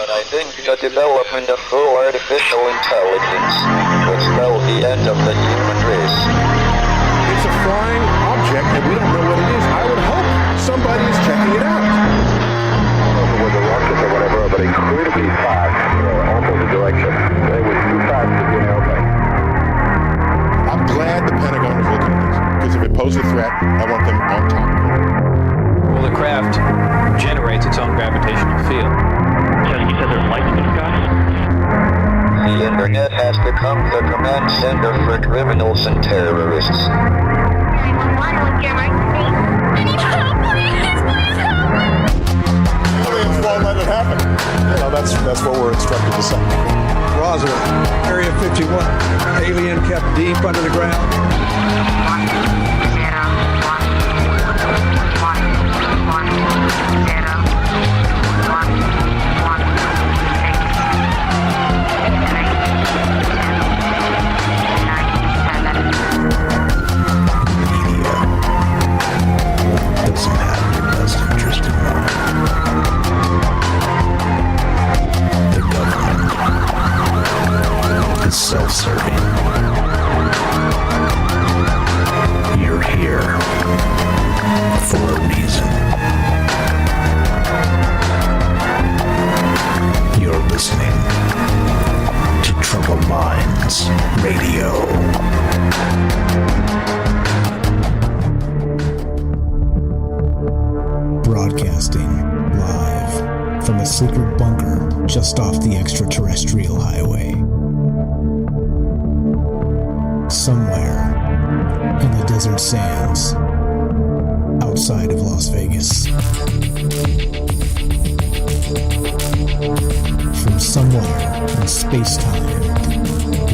but I think the development of full artificial intelligence will spell the end of the human race. It's a flying object, and we don't know what it is. I would hope somebody is checking it out. With a rocket or whatever, but incredibly fast, opposite direction. They were too fast to be an airplane. I'm glad the Pentagon is looking at this, because if it poses a threat, I want them on top of it. Well, the craft generates its own gravitational field. So you said there's lights in the sky? The internet has become the command center for criminals and terrorists. 911, what's your emergency? I need help, please help me! Aliens won't let it happen. You know, that's what we're instructed to say. Roswell, Area 51. Alien kept deep under the ground. 1, 0, 1, 1, 1, 0, 1, 1, 6, 3, 2, 9, 7. Doesn't have your best interest in mind. The government is self-serving. You're here for a reason. You're listening to Troubled Minds Radio. Broadcasting live from a secret bunker just off the extraterrestrial highway. Somewhere in the desert sands outside of Las Vegas. From somewhere in space-time,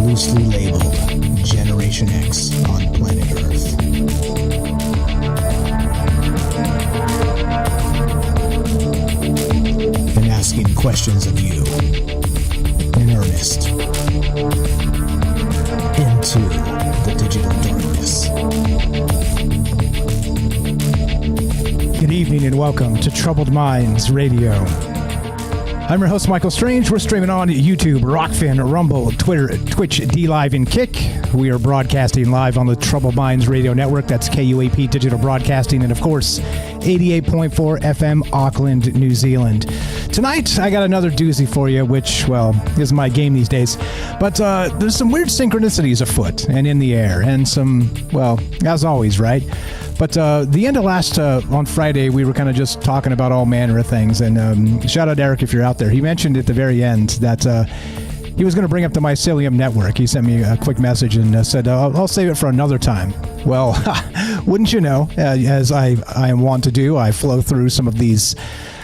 loosely labeled Generation X on planet Earth. And asking questions of you in earnest into the digital darkness. Good evening and welcome to Troubled Minds Radio. I'm your host, Michael Strange. We're streaming on YouTube, Rockfin, Rumble, Twitter, Twitch, DLive, and Kick. We are broadcasting live on the Troubled Minds Radio Network. That's KUAP Digital Broadcasting, and of course, 88.4 FM, Auckland, New Zealand. Tonight, I got another doozy for you, which, well, is my game these days. But there's some weird synchronicities afoot and in the air, and some, well, as always, right? But the end of on Friday, we were kind of just talking about all manner of things. And shout out Eric if you're out there. He mentioned at the very end that he was going to bring up the mycelium network. He sent me a quick message and said, I'll save it for another time. Well, wouldn't you know, as I am wont to do, I flow through some of these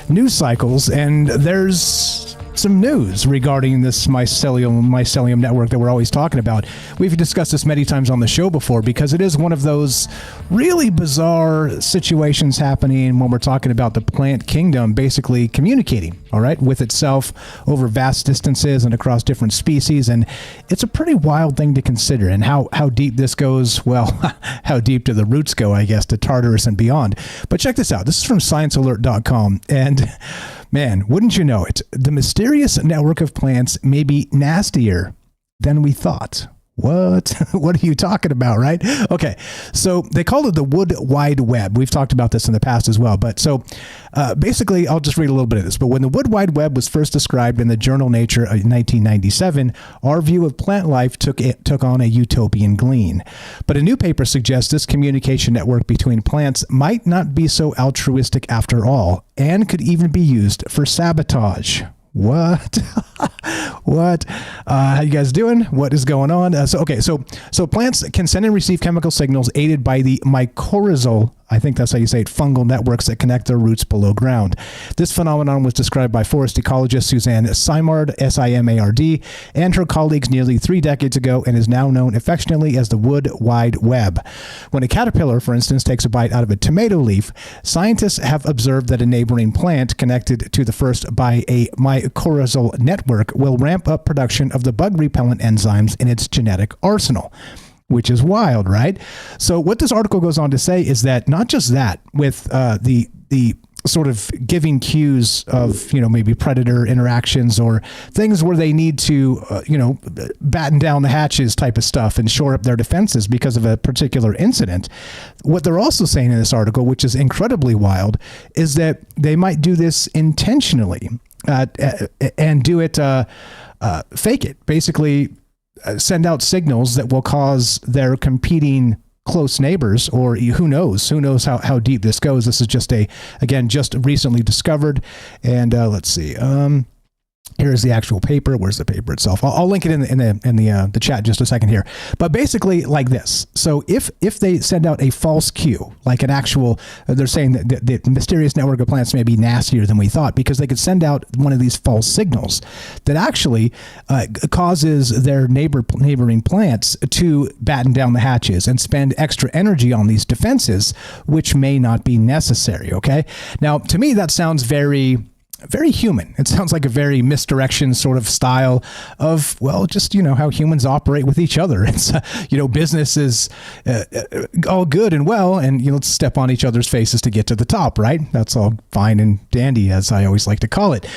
news cycles, and there's some news regarding this mycelium network that we're always talking about. We've discussed this many times on the show before because it is one of those really bizarre situations happening when we're talking about the plant kingdom basically communicating, all right, with itself over vast distances and across different species. And it's a pretty wild thing to consider. And how deep this goes, well, how deep do the roots go, I guess, to Tartarus and beyond. But check this out. This is from sciencealert.com. And man, wouldn't you know it? The mysterious network of plants may be nastier than we thought. What? What are you talking about, right? Okay, so they call it the Wood Wide Web. We've talked about this in the past as well. But so basically, I'll just read a little bit of this. But when the Wood Wide Web was first described in the journal Nature in 1997, our view of plant life took on a utopian gleam. But a new paper suggests this communication network between plants might not be so altruistic after all, and could even be used for sabotage. What? What? How you guys doing? What is going on? So plants can send and receive chemical signals aided by the mycorrhizal, I think that's how you say it, fungal networks that connect their roots below ground. This phenomenon was described by forest ecologist Suzanne Simard, Simard, and her colleagues nearly 3 decades ago, and is now known affectionately as the Wood Wide Web. When a caterpillar, for instance, takes a bite out of a tomato leaf, scientists have observed that a neighboring plant connected to the first by a mycorrhizal network will ramp up production of the bug repellent enzymes in its genetic arsenal. Which is wild, right? So what this article goes on to say is that not just that, with the sort of giving cues of, maybe predator interactions or things where they need to, batten down the hatches type of stuff and shore up their defenses because of a particular incident. What they're also saying in this article, which is incredibly wild, is that they might do this intentionally and do it, fake it, basically send out signals that will cause their competing close neighbors, or who knows how deep this goes. This is just just recently discovered. And let's see. Here's the actual paper. Where's the paper itself? I'll link it in the chat in just a second here. But basically like this. So if they send out a false cue, like an actual, they're saying that the mysterious network of plants may be nastier than we thought, because they could send out one of these false signals that actually causes their neighboring plants to batten down the hatches and spend extra energy on these defenses, which may not be necessary. Okay. Now, to me, that sounds very human. It sounds like a very misdirection sort of style of, just, how humans operate with each other. It's, business is all good and well, and, let's step on each other's faces to get to the top, right? That's all fine and dandy, as I always like to call it,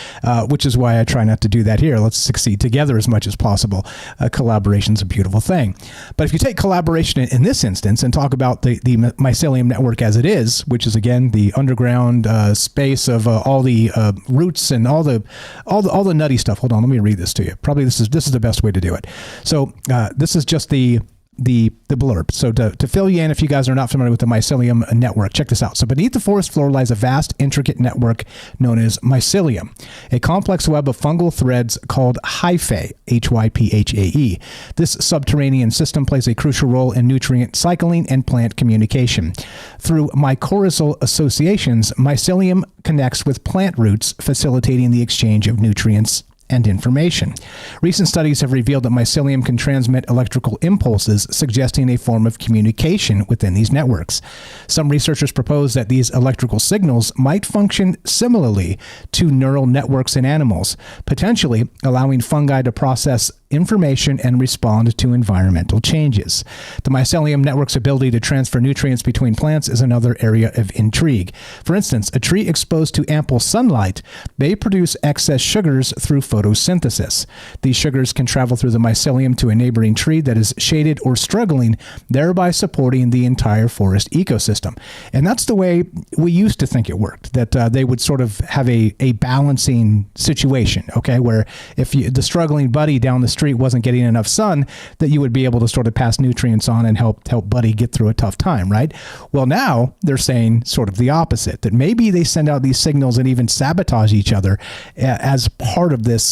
which is why I try not to do that here. Let's succeed together as much as possible. Collaboration's a beautiful thing. But if you take collaboration in this instance and talk about the mycelium network as it is, which is, again, the underground space of all the roots and all the nutty stuff. Hold on, let me read this to you. Probably this is the best way to do it. So this is just the blurb. So to fill you in, if you guys are not familiar with the mycelium network, check this out. So beneath the forest floor lies a vast, intricate network known as mycelium, a complex web of fungal threads called hyphae, Hyphae. This subterranean system plays a crucial role in nutrient cycling and plant communication. Through mycorrhizal associations, mycelium connects with plant roots, facilitating the exchange of nutrients and information. Recent studies have revealed that mycelium can transmit electrical impulses, suggesting a form of communication within these networks. Some researchers propose that these electrical signals might function similarly to neural networks in animals, potentially allowing fungi to process information and respond to environmental changes. The mycelium network's ability to transfer nutrients between plants is another area of intrigue. For instance, a tree exposed to ample sunlight may produce excess sugars through photosynthesis. These sugars can travel through the mycelium to a neighboring tree that is shaded or struggling, thereby supporting the entire forest ecosystem. And that's the way we used to think it worked, that they would sort of have a balancing situation, okay, where if the struggling buddy down the street wasn't getting enough sun, that you would be able to sort of pass nutrients on and help buddy get through a tough time, right? Well, now they're saying sort of the opposite, that maybe they send out these signals and even sabotage each other as part of this,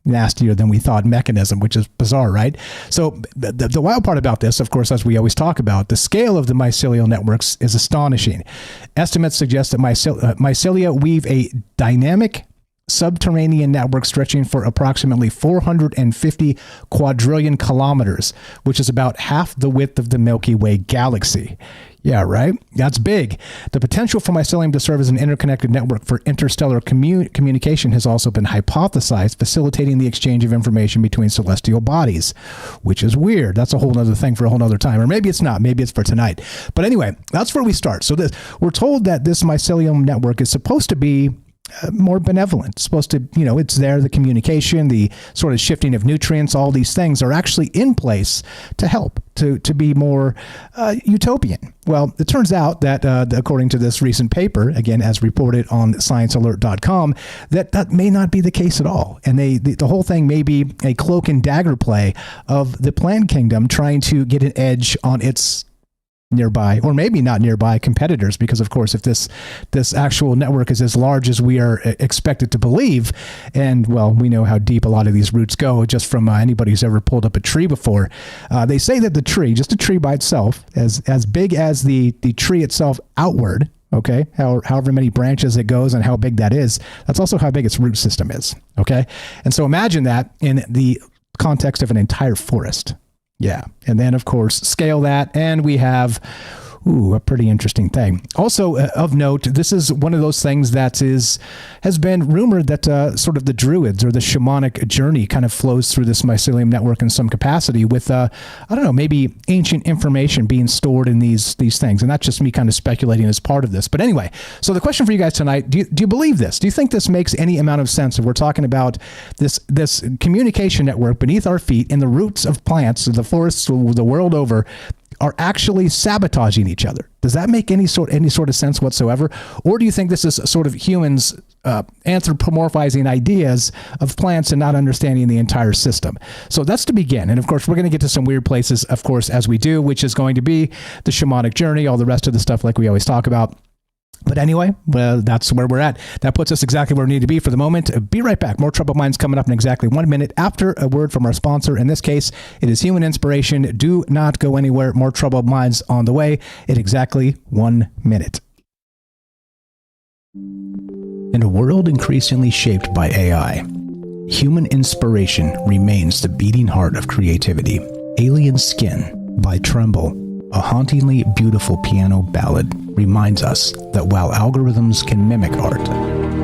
nastier than we thought mechanism, which is bizarre, right? So the wild part about this, of course, as we always talk about, the scale of the mycelial networks is astonishing. Estimates suggest that mycelia weave a dynamic subterranean network stretching for approximately 450 quadrillion kilometers, which is about half the width of the Milky Way galaxy. Yeah, right? That's big. The potential for mycelium to serve as an interconnected network for interstellar communication has also been hypothesized, facilitating the exchange of information between celestial bodies, which is weird. That's a whole other thing for a whole other time. Or maybe it's not. Maybe it's for tonight. But anyway, that's where we start. So we're told that this mycelium network is supposed to be more benevolent. It's supposed to, it's there, the communication, the sort of shifting of nutrients, all these things are actually in place to help, to be more utopian. Well, it turns out that according to this recent paper, again, as reported on sciencealert.com, that may not be the case at all. And the whole thing may be a cloak and dagger play of the plant kingdom trying to get an edge on its nearby, or maybe not nearby, competitors, because of course if this actual network is as large as we are expected to believe, and we know how deep a lot of these roots go just from anybody who's ever pulled up a tree before. They say that the tree, just a tree by itself, as big as the tree itself outward, okay, however many branches it goes and how big that is, that's also how big its root system is, okay? And so imagine that in the context of an entire forest. Yeah. And then, of course, scale that, and we have Ooh, a pretty interesting thing. Also, of note, this is one of those things that has been rumored that sort of the druids or the shamanic journey kind of flows through this mycelium network in some capacity with, I don't know, maybe ancient information being stored in these things. And that's just me kind of speculating as part of this. But anyway, so the question for you guys tonight, do you believe this? Do you think this makes any amount of sense if we're talking about this communication network beneath our feet in the roots of plants, the forests the world over, are actually sabotaging each other? Does that make any sort of sense whatsoever? Or do you think this is sort of humans anthropomorphizing ideas of plants and not understanding the entire system? So that's to begin. And of course, we're going to get to some weird places, of course, as we do, which is going to be the shamanic journey, all the rest of the stuff like we always talk about. But anyway, well, that's where we're at. That puts us exactly where we need to be for the moment. Be right back. More Troubled Minds coming up in exactly 1 minute after a word from our sponsor. In this case, it is Human Inspiration. Do not go anywhere. More Troubled Minds on the way in exactly 1 minute. In a world increasingly shaped by AI, human inspiration remains the beating heart of creativity. Alien Skin by Tremble, a hauntingly beautiful piano ballad, reminds us that while algorithms can mimic art,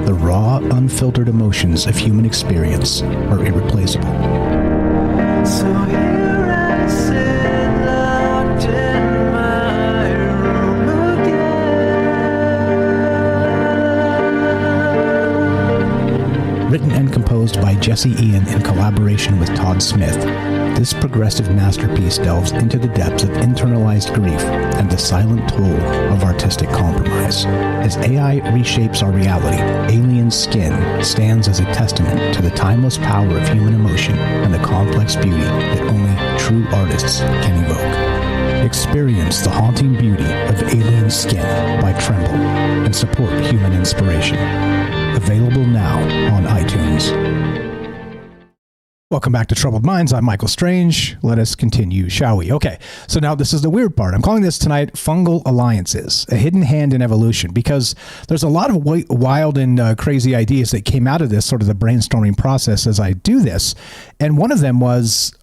the raw, unfiltered emotions of human experience are irreplaceable. So here I sit, locked in my room again. Written and composed by Jesse Ian in collaboration with Todd Smith, this progressive masterpiece delves into the depths of internalized grief and the silent toll of artistic compromise. As AI reshapes our reality, Alien Skin stands as a testament to the timeless power of human emotion and the complex beauty that only true artists can evoke. Experience the haunting beauty of Alien Skin by Tremble and support human inspiration. Available now on iTunes. Welcome back to Troubled Minds. I'm Michael Strange. Let us continue, shall we? Okay, so now this is the weird part. I'm calling this tonight Fungal Alliances, a hidden hand in evolution, because there's a lot of wild and crazy ideas that came out of this, sort of the brainstorming process as I do this. And one of them was,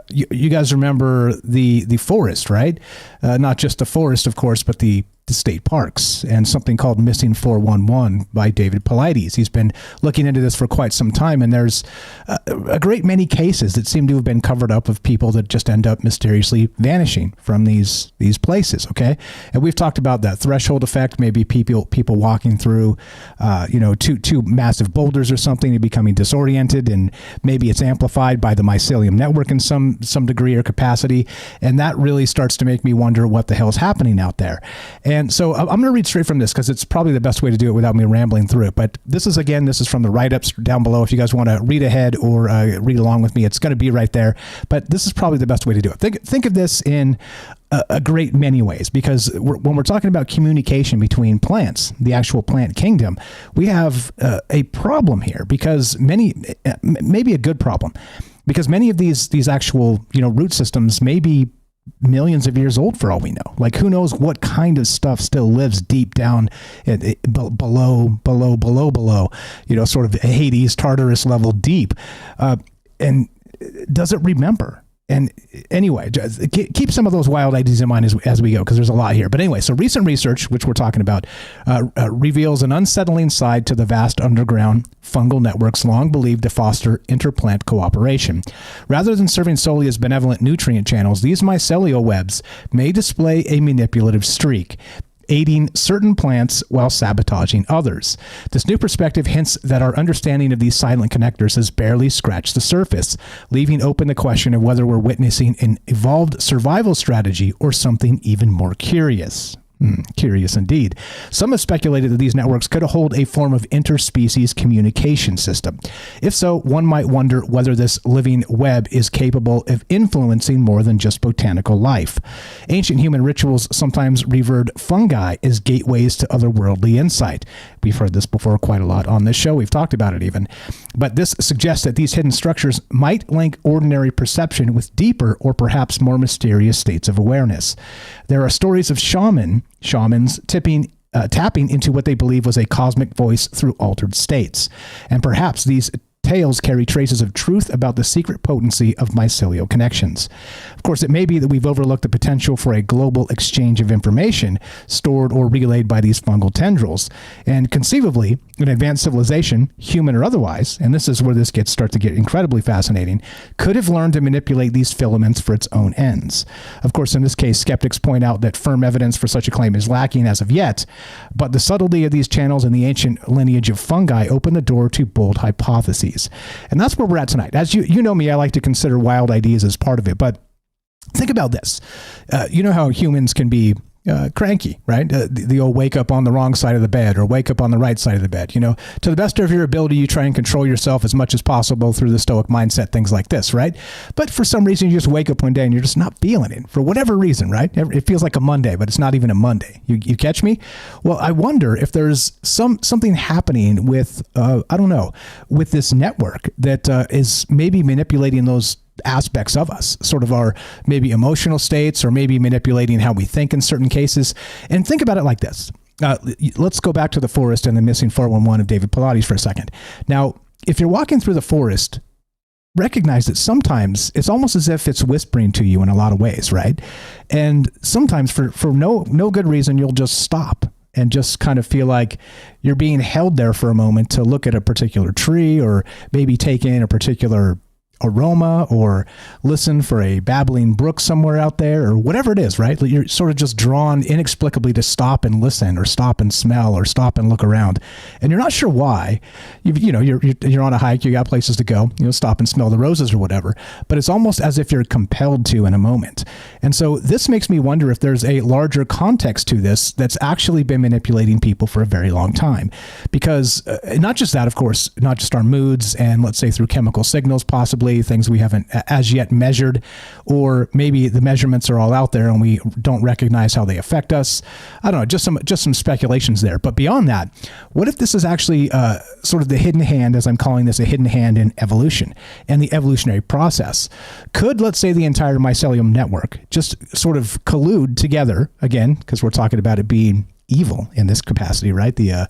you guys remember the forest, right? Not just the forest, of course, but the state parks, and something called Missing 411 by David Paulides. He's been looking into this for quite some time, and there's a great many cases that seem to have been covered up of people that just end up mysteriously vanishing from these places. Okay, and we've talked about that threshold effect, maybe people walking through two massive boulders or something and becoming disoriented, and maybe it's amplified by the mycelium network in some degree or capacity, and that really starts to make me wonder what the hell is happening out there. And so I'm going to read straight from this because it's probably the best way to do it without me rambling through it. But this is from the write-ups down below. If you guys want to read ahead or read along with me, it's going to be right there. But this is probably the best way to do it. Think of this in a great many ways, because when we're talking about communication between plants, the actual plant kingdom, we have a problem here, because maybe a good problem, because many of these actual root systems may be millions of years old for all we know. Like, who knows what kind of stuff still lives deep down below, sort of Hades, Tartarus level deep. And does it remember? And anyway, keep some of those wild ideas in mind as we go, because there's a lot here. But anyway, so recent research, which we're talking about, reveals an unsettling side to the vast underground fungal networks long believed to foster interplant cooperation. Rather than serving solely as benevolent nutrient channels, these mycelial webs may display a manipulative streak, aiding certain plants while sabotaging others. This new perspective hints that our understanding of these silent connectors has barely scratched the surface, leaving open the question of whether we're witnessing an evolved survival strategy or something even more curious. Curious indeed. Some have speculated that these networks could hold a form of interspecies communication system. If so, one might wonder whether this living web is capable of influencing more than just botanical life. Ancient human rituals sometimes revered fungi as gateways to otherworldly insight. We've heard this before quite a lot on this show. We've talked about it even. But this suggests that these hidden structures might link ordinary perception with deeper or perhaps more mysterious states of awareness. There are stories of shamans tapping into what they believe was a cosmic voice through altered states. And perhaps these tales carry traces of truth about the secret potency of mycelial connections. Of course, it may be that we've overlooked the potential for a global exchange of information stored or relayed by these fungal tendrils. And conceivably, an advanced civilization, human or otherwise, and this is where this starts to get incredibly fascinating, could have learned to manipulate these filaments for its own ends. Of course, in this case, skeptics point out that firm evidence for such a claim is lacking as of yet, but the subtlety of these channels and the ancient lineage of fungi open the door to bold hypotheses. And that's where we're at tonight. As you know me, I like to consider wild ideas as part of it, but think about this. You know how humans can be cranky, right? The old wake up on the wrong side of the bed or wake up on the right side of the bed. You know, to the best of your ability, you try and control yourself as much as possible through the Stoic mindset, things like this, right? But for some reason, you just wake up one day and you're just not feeling it for whatever reason, right? It feels like a Monday, but it's not even a Monday. You catch me? Well, I wonder if there's something happening with, I don't know, with this network that is maybe manipulating those aspects of us, sort of our maybe emotional states, or maybe manipulating how we think in certain cases. And think about it like this. Let's go back to the forest and the missing 411 of David Pilates for a second. Now, if you're walking through the forest, recognize that sometimes it's almost as if it's whispering to you in a lot of ways, right? And sometimes for no good reason, you'll just stop and just kind of feel like you're being held there for a moment to look at a particular tree, or maybe take in a particular aroma, or listen for a babbling brook somewhere out there, or whatever it is, right? You're sort of just drawn inexplicably to stop and listen, or stop and smell, or stop and look around, and you're not sure why. You're on a hike, you got places to go, stop and smell the roses or whatever, but it's almost as if you're compelled to in a moment. And so this makes me wonder if there's a larger context to this that's actually been manipulating people for a very long time, because not just that, of course, not just our moods, and let's say through chemical signals, possibly things we haven't as yet measured, or maybe the measurements are all out there and we don't recognize how they affect us. I don't know, just some speculations there. But beyond that, what if this is actually sort of the hidden hand, as I'm calling this, a hidden hand in evolution and the evolutionary process? Could, let's say, the entire mycelium network just sort of collude together, again, because we're talking about it being evil in this capacity, right? The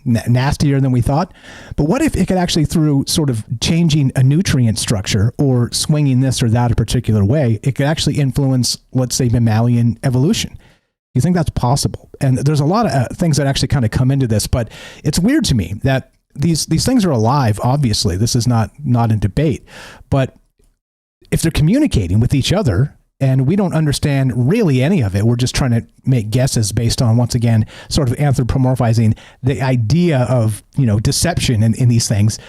nastier than we thought. But what if it could actually, through sort of changing a nutrient structure or swinging this or that a particular way, it could actually influence, let's say, mammalian evolution? You think that's possible? And there's a lot of things that actually kind of come into this, but it's weird to me that these things are alive. Obviously, this is not in debate, but if they're communicating with each other, and we don't understand really any of it, we're just trying to make guesses based on, once again, sort of anthropomorphizing the idea of, deception in these things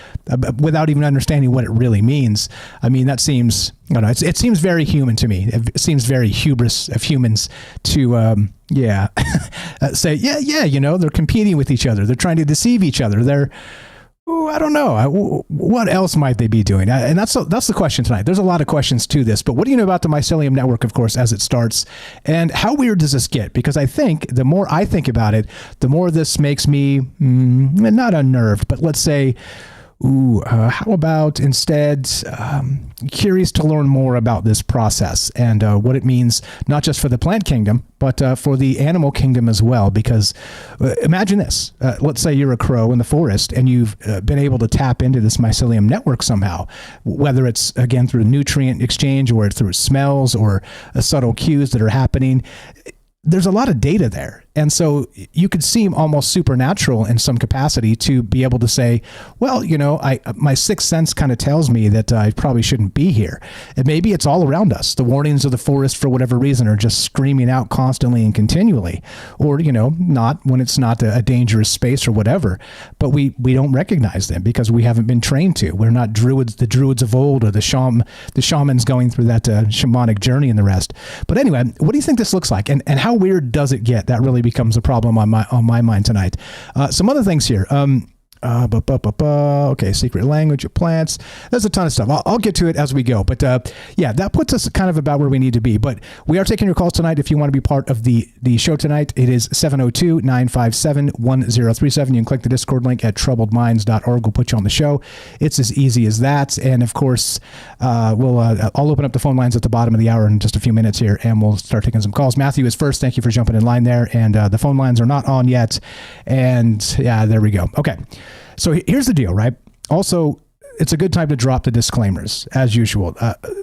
without even understanding what it really means. I mean, that seems, it seems very human to me. It seems very hubris of humans to, say, they're competing with each other. They're trying to deceive each other. I don't know. What else might they be doing? And that's the question tonight. There's a lot of questions to this, but what do you know about the mycelium network, of course, as it starts? And how weird does this get? Because I think the more I think about it, the more this makes me not unnerved, but let's say, how about instead curious to learn more about this process and what it means, not just for the plant kingdom, but for the animal kingdom as well. Because imagine this, let's say you're a crow in the forest and you've been able to tap into this mycelium network somehow, whether it's, again, through nutrient exchange or through smells or subtle cues that are happening. There's a lot of data there. And so you could seem almost supernatural in some capacity to be able to say, well, my sixth sense kind of tells me that I probably shouldn't be here. And maybe it's all around us. The warnings of the forest, for whatever reason, are just screaming out constantly and continually, or, not when it's not a dangerous space or whatever, but we don't recognize them because we haven't been trained to. We're not the druids of old, or the shamans going through that shamanic journey and the rest. But anyway, what do you think this looks like? And how weird does it get? That really becomes a problem on my mind tonight. Some other things here. Okay, secret language of plants. There's a ton of stuff. I'll get to it as we go. But that puts us kind of about where we need to be. But we are taking your calls tonight if you want to be part of the show tonight. It is 702-957-1037. You can click the Discord link at troubledminds.org. We'll put you on the show. It's as easy as that. And of course, I'll open up the phone lines at the bottom of the hour in just a few minutes here, and we'll start taking some calls. Matthew is first. Thank you for jumping in line there. And the phone lines are not on yet. And yeah, there we go. Okay. So here's the deal, right? Also, it's a good time to drop the disclaimers, as usual.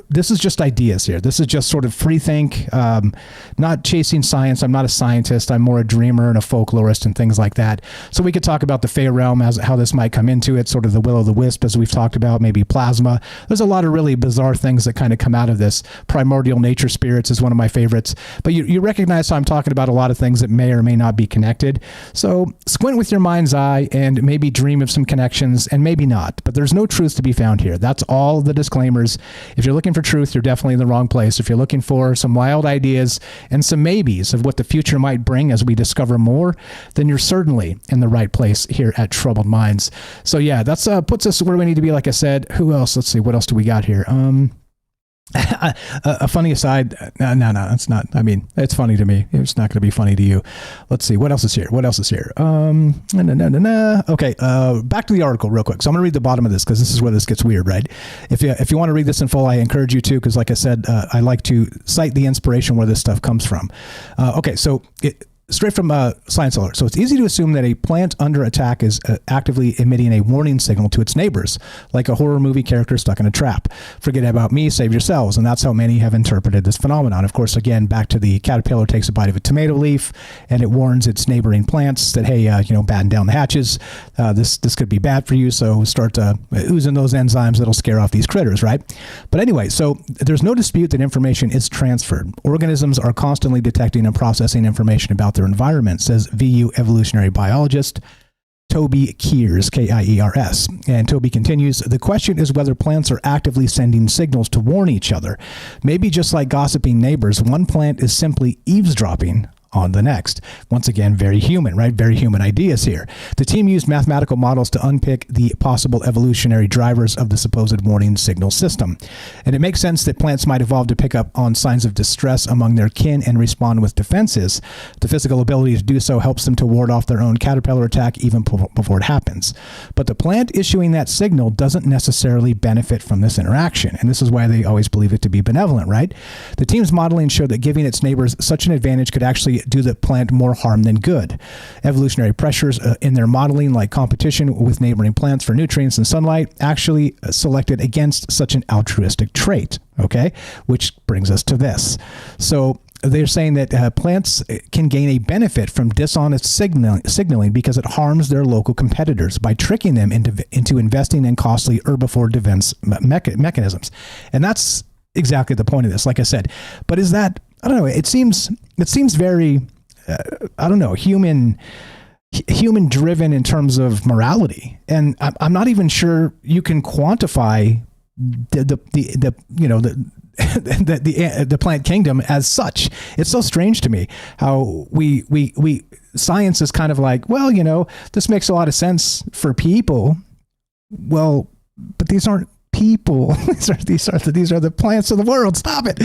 This is just ideas here. This is just sort of free think, not chasing science. I'm not a scientist. I'm more a dreamer and a folklorist and things like that. So we could talk about the Fey realm, as how this might come into it, sort of the will-o'-the-wisp, as we've talked about, maybe plasma. There's a lot of really bizarre things that kind of come out of this. Primordial nature spirits is one of my favorites. But you recognize how I'm talking about a lot of things that may or may not be connected. So squint with your mind's eye and maybe dream of some connections, and maybe not. But there's no truth to be found here. That's all the disclaimers. If you're looking for truth, you're definitely in the wrong place. If you're looking for some wild ideas and some maybes of what the future might bring as we discover more, then you're certainly in the right place here at Troubled Minds. So yeah, that's puts us where we need to be. Like I said, who else? Let's see, what else do we got here? A funny aside. No, it's not. I mean, it's funny to me. It's not going to be funny to you. Let's see. What else is here? Okay. Back to the article real quick. So I'm going to read the bottom of this because this is where this gets weird, right? If you want to read this in full, I encourage you to, because like I said, I like to cite the inspiration where this stuff comes from. Okay. So straight from Science Alert. So it's easy to assume that a plant under attack is actively emitting a warning signal to its neighbors, like a horror movie character stuck in a trap. Forget about me, save yourselves. And that's how many have interpreted this phenomenon. Of course, again, back to the caterpillar takes a bite of a tomato leaf and it warns its neighboring plants that, hey, batten down the hatches. This could be bad for you. So start oozing those enzymes that'll scare off these critters, right? But anyway, so there's no dispute that information is transferred. Organisms are constantly detecting and processing information about their environment, says VU evolutionary biologist Toby Kears, Kiers. And Toby continues, the question is whether plants are actively sending signals to warn each other. Maybe just like gossiping neighbors, one plant is simply eavesdropping on the next. Once again, very human, right? Very human ideas here. The team used mathematical models to unpick the possible evolutionary drivers of the supposed warning signal system. And it makes sense that plants might evolve to pick up on signs of distress among their kin and respond with defenses. The physical ability to do so helps them to ward off their own caterpillar attack even before it happens. But the plant issuing that signal doesn't necessarily benefit from this interaction. And this is why they always believe it to be benevolent, right? The team's modeling showed that giving its neighbors such an advantage could actually do the plant more harm than good. Evolutionary pressures in their modeling, like competition with neighboring plants for nutrients and sunlight, actually selected against such an altruistic trait. Okay, which brings us to this. So they're saying that plants can gain a benefit from dishonest signaling because it harms their local competitors by tricking them into investing in costly herbivore defense mechanisms. And that's exactly the point of this, like I said. But is that, I don't know, it seems very, human driven in terms of morality. And I'm not even sure you can quantify the plant kingdom as such. It's so strange to me how we science is kind of like, well, this makes a lot of sense for people. Well, but these aren't people. these are the plants of the world. Stop it.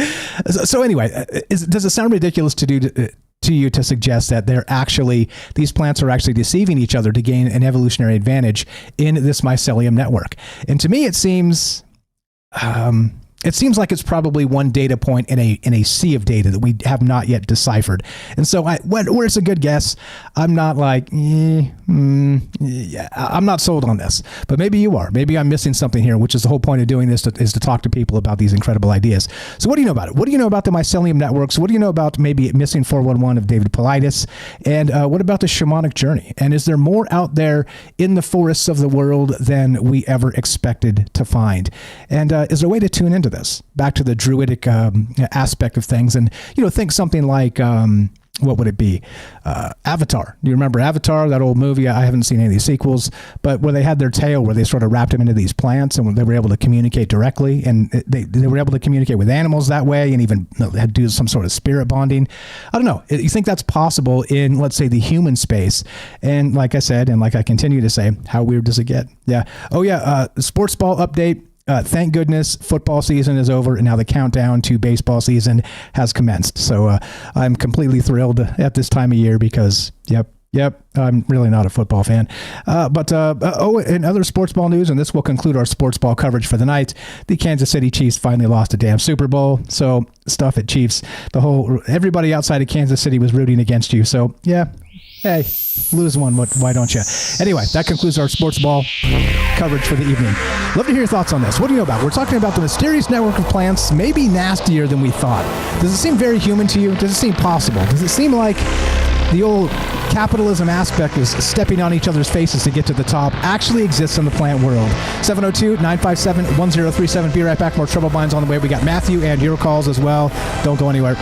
So anyway, does it sound ridiculous to you to suggest that these plants are actually deceiving each other to gain an evolutionary advantage in this mycelium network? And to me, it seems like it's probably one data point in a sea of data that we have not yet deciphered. And so where's a good guess? I'm not like, I'm not sold on this, but maybe you are. Maybe I'm missing something here, which is the whole point of doing this is to talk to people about these incredible ideas. So what do you know about it? What do you know about the mycelium networks? What do you know about maybe missing 411 of David Paulides? And what about the shamanic journey? And is there more out there in the forests of the world than we ever expected to find? And is there a way to tune into this, back to the druidic aspect of things? And think something like what would it be? Avatar. Do you remember Avatar, that old movie? I haven't seen any of these sequels, but where they had their tail, where they sort of wrapped them into these plants, and they were able to communicate directly, and they were able to communicate with animals that way, and even had to do some sort of spirit bonding. I don't know. You think that's possible in, let's say, the human space? And like I said, and like I continue to say, how weird does it get? Yeah. Oh yeah. Sports ball update. Thank goodness football season is over, and now the countdown to baseball season has commenced. So I'm completely thrilled at this time of year because, yep, I'm really not a football fan. But in other sports ball news, and this will conclude our sports ball coverage for the night, the Kansas City Chiefs finally lost a damn Super Bowl. So stuff at Chiefs. Everybody outside of Kansas City was rooting against you. So yeah, Hey, lose one. Why don't you? Anyway, that concludes our sports ball coverage for the evening. Love to hear your thoughts on this. What do you know about? We're talking about the mysterious network of plants, maybe nastier than we thought. Does it seem very human to you? Does it seem possible? Does it seem like the old capitalism aspect is stepping on each other's faces to get to the top actually exists in the plant world? 702-957-1037. Be right back. More Troubled Minds on the way. We got Matthew and your calls as well. Don't go anywhere.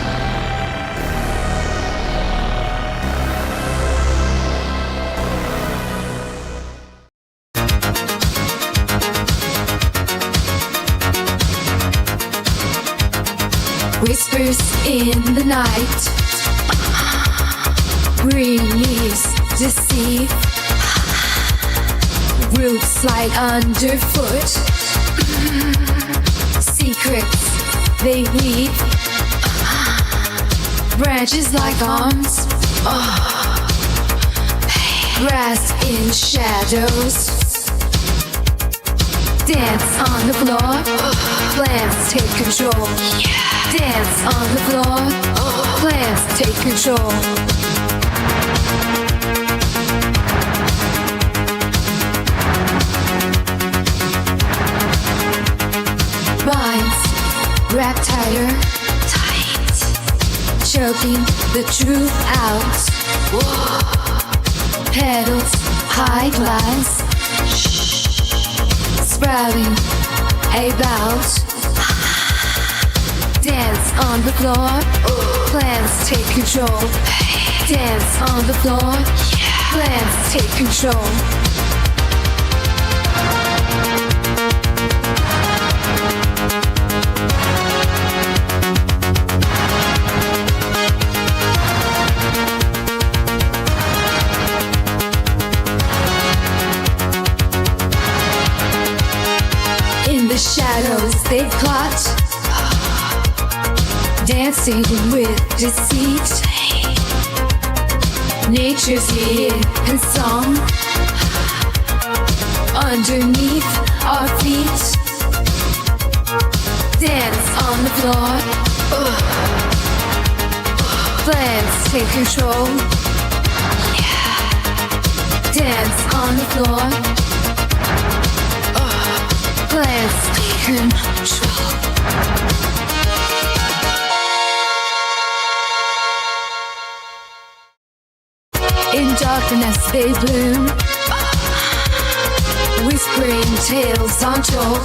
Whispers in the night, green leaves deceive, roots slide underfoot, secrets they weave, branches like arms, grass in shadows, dance on the floor, plants take control. Dance on the floor, plants take control. Vines wrap tighter, tight, choking the truth out. Petals hide lies, sprouting about. Dance on the floor, plants take control. Dance on the floor, plants take control. In the shadows they plot, dancing with deceit. Nature's hidden song underneath our feet. Dance on the floor, plants take control. Dance on the floor, plants take control. In darkness they bloom, whispering tales untold,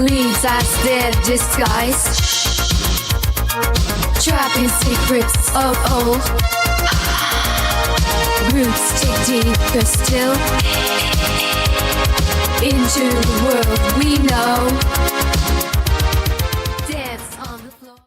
leaves as their disguise, trapping secrets of old. Roots dig deeper still, into the world we know. Dance on the floor.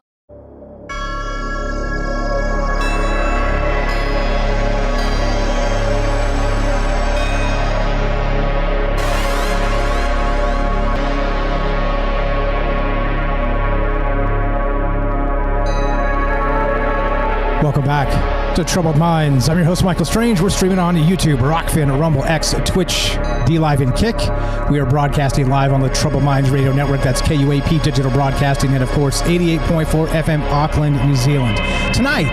Welcome back to Troubled Minds. I'm your host, Michael Strange. We're streaming on YouTube, Rockfin, Rumble, X, Twitch, D-Live, and Kick. We are broadcasting live on the Troubled Minds Radio Network. That's KUAP Digital Broadcasting, and of course, 88.4 FM, Auckland, New Zealand. Tonight,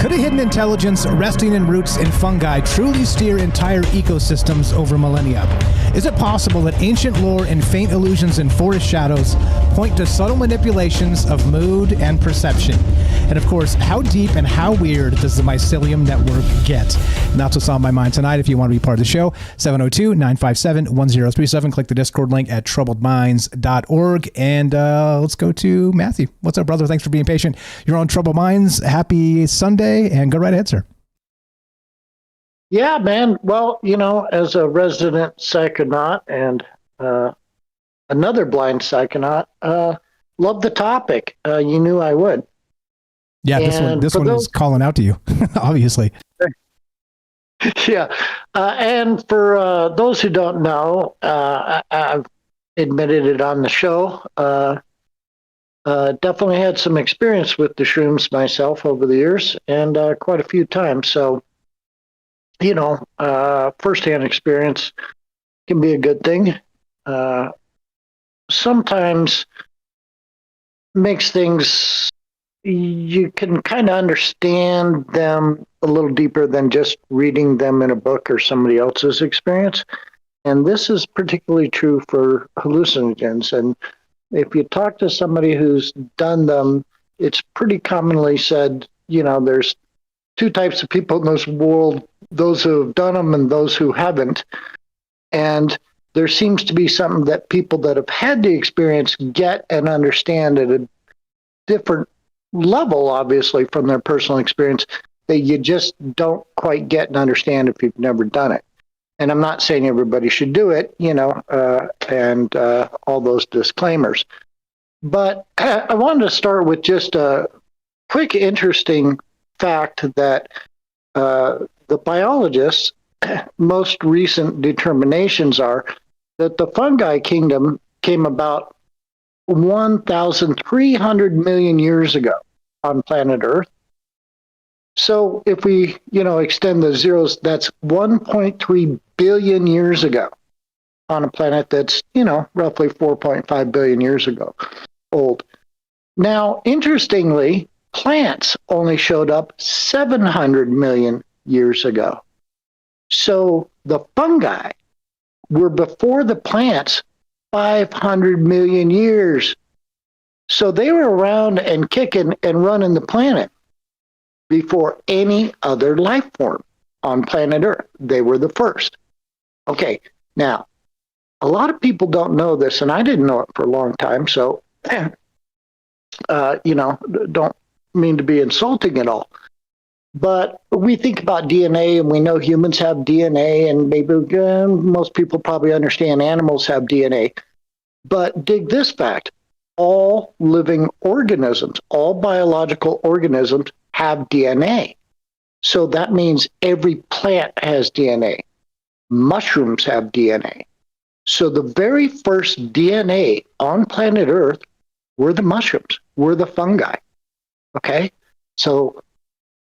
could a hidden intelligence resting in roots and fungi truly steer entire ecosystems over millennia? Is it possible that ancient lore and faint illusions in forest shadows point to subtle manipulations of mood and perception? And of course, how deep and how weird does the mycelium network get? And that's what's on my mind tonight. If you want to be part of the show, 702-957-1037. Click the Discord link at troubledminds.org. And let's go to Matthew. What's up, brother? Thanks for being patient. You're on Troubled Minds. Happy Sunday, and go right ahead, sir. Yeah, man. Well, you know, as a resident psychonaut and another blind psychonaut, love the topic. You knew I would. Yeah, this one is calling out to you, obviously. Yeah. And for those who don't know, I've admitted it on the show. Definitely had some experience with the shrooms myself over the years, and quite a few times. So, you know, firsthand experience can be a good thing. Sometimes makes things you can kind of understand them a little deeper than just reading them in a book or somebody else's experience. And this is particularly true for hallucinogens. And if you talk to somebody who's done them, it's pretty commonly said, there's two types of people in this world, those who have done them and those who haven't. And there seems to be something that people that have had the experience get and understand at a different level, obviously, from their personal experience, that you just don't quite get and understand if you've never done it. And I'm not saying everybody should do it, and all those disclaimers. But I wanted to start with just a quick, interesting fact that the biologists' most recent determinations are that the fungi kingdom came about 1,300 million years ago on planet Earth. So if we, extend the zeros, that's 1.3 billion years ago on a planet that's, roughly 4.5 billion years ago old. Now, interestingly, plants only showed up 700 million years ago. So the fungi were before the plants 500 million years. So they were around and kicking and running the planet before any other life form on planet Earth. They were the first. Okay, now, a lot of people don't know this, and I didn't know it for a long time, so, don't mean to be insulting at all. But we think about DNA, and we know humans have DNA, and maybe most people probably understand animals have DNA. But dig this fact. All living organisms, all biological organisms have DNA. So that means every plant has DNA. Mushrooms have DNA. So the very first DNA on planet Earth were the mushrooms, were the fungi. Okay? So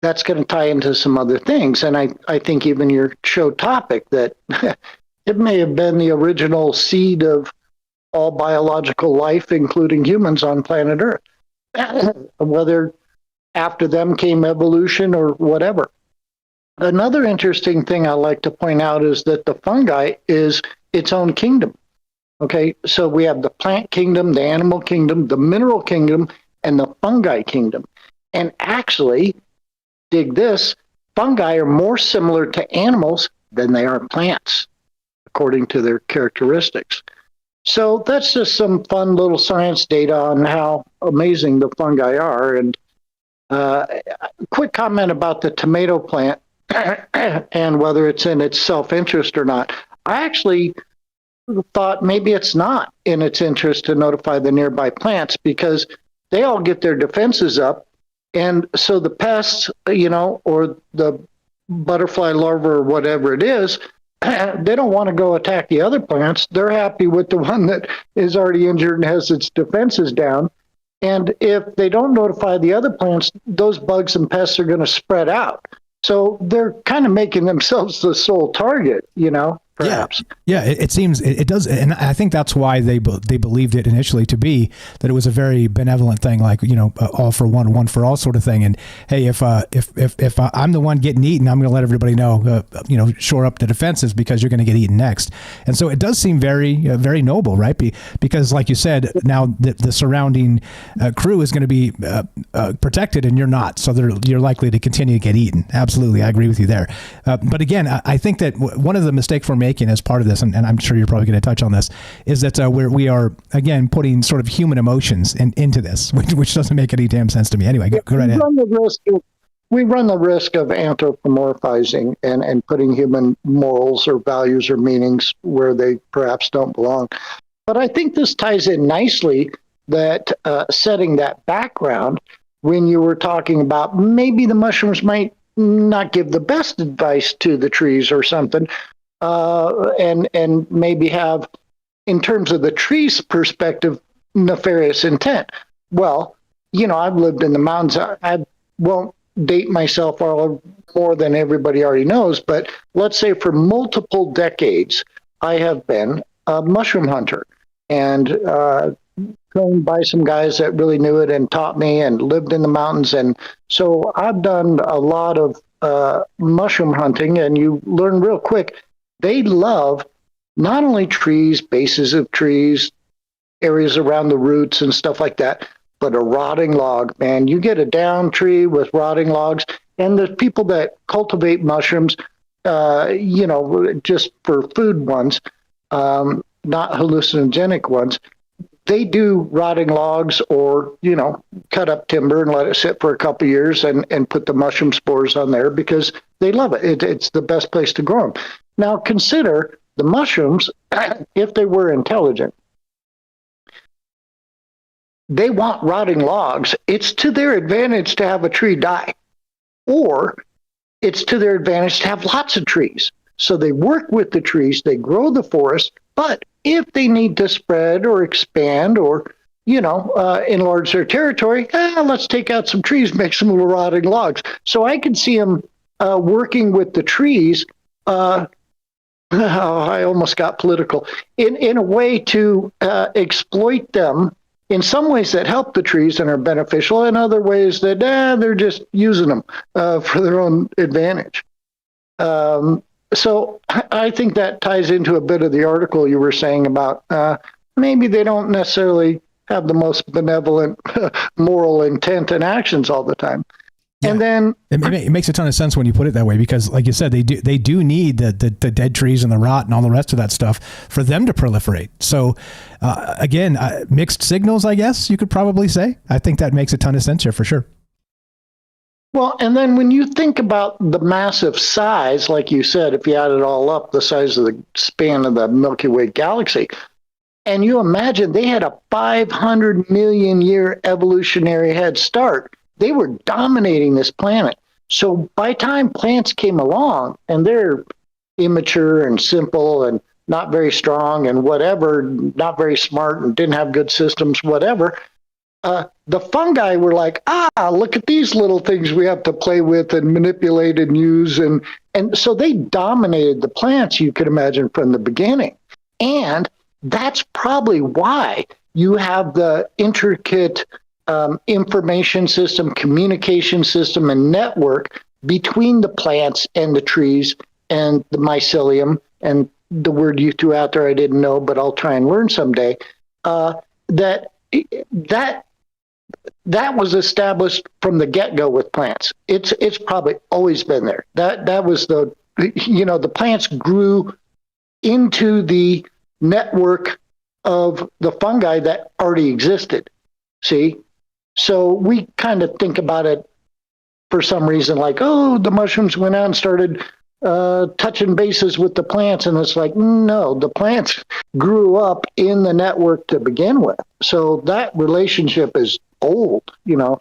that's going to tie into some other things. And I think even your show topic, that it may have been the original seed of all biological life, including humans on planet Earth, whether after them came evolution or whatever. Another interesting thing I like to point out is that the fungi is its own kingdom. Okay, so we have the plant kingdom, the animal kingdom, the mineral kingdom, and the fungi kingdom. And actually, dig this, fungi are more similar to animals than they are plants, according to their characteristics. So that's just some fun little science data on how amazing the fungi are. And quick comment about the tomato plant and whether it's in its self-interest or not. I actually thought maybe it's not in its interest to notify the nearby plants, because they all get their defenses up. And so the pests, or the butterfly larva or whatever it is, they don't want to go attack the other plants. They're happy with the one that is already injured and has its defenses down. And if they don't notify the other plants, those bugs and pests are going to spread out. So they're kind of making themselves the sole target, perhaps. Yeah, it seems it does, and I think that's why they believed it initially to be that it was a very benevolent thing, like all for one for all sort of thing. And hey, if I'm the one getting eaten, I'm going to let everybody know, shore up the defenses, because you're going to get eaten next. And so it does seem very very noble, right? Because like you said, now the surrounding crew is going to be protected, and you're not, so you're likely to continue to get eaten. Absolutely, I agree with you there. But again, I think that one of the mistakes we're making as part of this, and I'm sure you're probably going to touch on this, is that we are again putting sort of human emotions into this, which doesn't make any damn sense to me. Anyway, go right ahead. We run the risk of anthropomorphizing and putting human morals or values or meanings where they perhaps don't belong. But I think this ties in nicely, that setting that background, when you were talking about maybe the mushrooms might not give the best advice to the trees or something, and maybe have, in terms of the tree's perspective, nefarious intent. Well, I've lived in the mountains. I won't date myself all more than everybody already knows, but let's say for multiple decades, I have been a mushroom hunter. And trained by some guys that really knew it and taught me and lived in the mountains. And so I've done a lot of mushroom hunting, and you learn real quick. They love not only trees, bases of trees, areas around the roots and stuff like that, but a rotting log, man. You get a down tree with rotting logs, and the people that cultivate mushrooms, just for food ones, not hallucinogenic ones, they do rotting logs or, cut up timber and let it sit for a couple of years and put the mushroom spores on there because they love it. It's the best place to grow them. Now consider the mushrooms, if they were intelligent, they want rotting logs. It's to their advantage to have a tree die, or it's to their advantage to have lots of trees. So they work with the trees, they grow the forest, but if they need to spread or expand or, enlarge their territory, let's take out some trees, make some little rotting logs. So I can see them working with the trees. I almost got political, in a way to exploit them in some ways that help the trees and are beneficial, in other ways that they're just using them for their own advantage. So I think that ties into a bit of the article you were saying about maybe they don't necessarily have the most benevolent moral intent and actions all the time. Yeah. And then it makes a ton of sense when you put it that way, because like you said, they do need the dead trees and the rot and all the rest of that stuff for them to proliferate. So again, mixed signals, I guess you could probably say. I think that makes a ton of sense here for sure. Well, and then when you think about the massive size, like you said, if you add it all up, the size of the span of the Milky Way galaxy, and you imagine they had a 500 million year evolutionary head start. They were dominating this planet. So by the time plants came along, and they're immature and simple and not very strong and whatever, not very smart and didn't have good systems, whatever, the fungi were like, look at these little things we have to play with and manipulate and use. And so they dominated the plants, you could imagine, from the beginning. And that's probably why you have the intricate information system, communication system, and network between the plants and the trees and the mycelium, and the word you threw out there I didn't know, but I'll try and learn someday, that was established from the get-go with plants. It's probably always been there. That was the plants grew into the network of the fungi that already existed. See? So we kind of think about it for some reason like, the mushrooms went out and started touching bases with the plants. And it's like, no, the plants grew up in the network to begin with. So that relationship is old,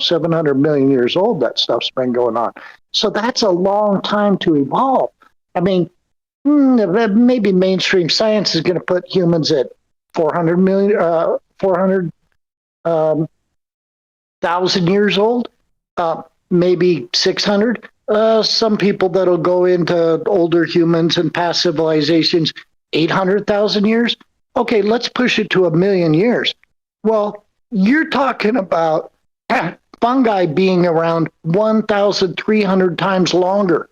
700 million years old, that stuff's been going on. So that's a long time to evolve. I mean, maybe mainstream science is going to put humans at 400,000 years old, maybe 600. Some people that'll go into older humans and past civilizations, 800,000 years. Okay, let's push it to 1 million years. Well, you're talking about fungi being around 1,300 times longer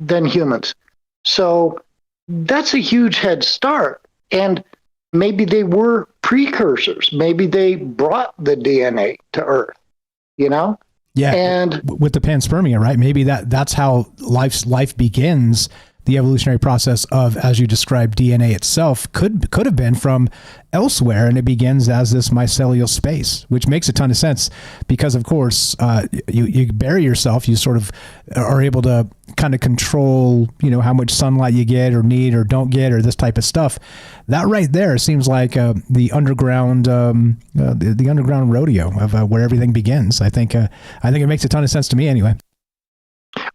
than humans. So that's a huge head start. And maybe they were precursors. Maybe they brought the DNA to Earth, Yeah. And with the panspermia, right? Maybe that's how life begins. The evolutionary process of, as you described, DNA itself could have been from elsewhere, and it begins as this mycelial space, which makes a ton of sense because, of course, you bury yourself, you sort of are able to kind of control, how much sunlight you get or need or don't get or this type of stuff. That right there seems like the underground rodeo of where everything begins. I think it makes a ton of sense to me anyway.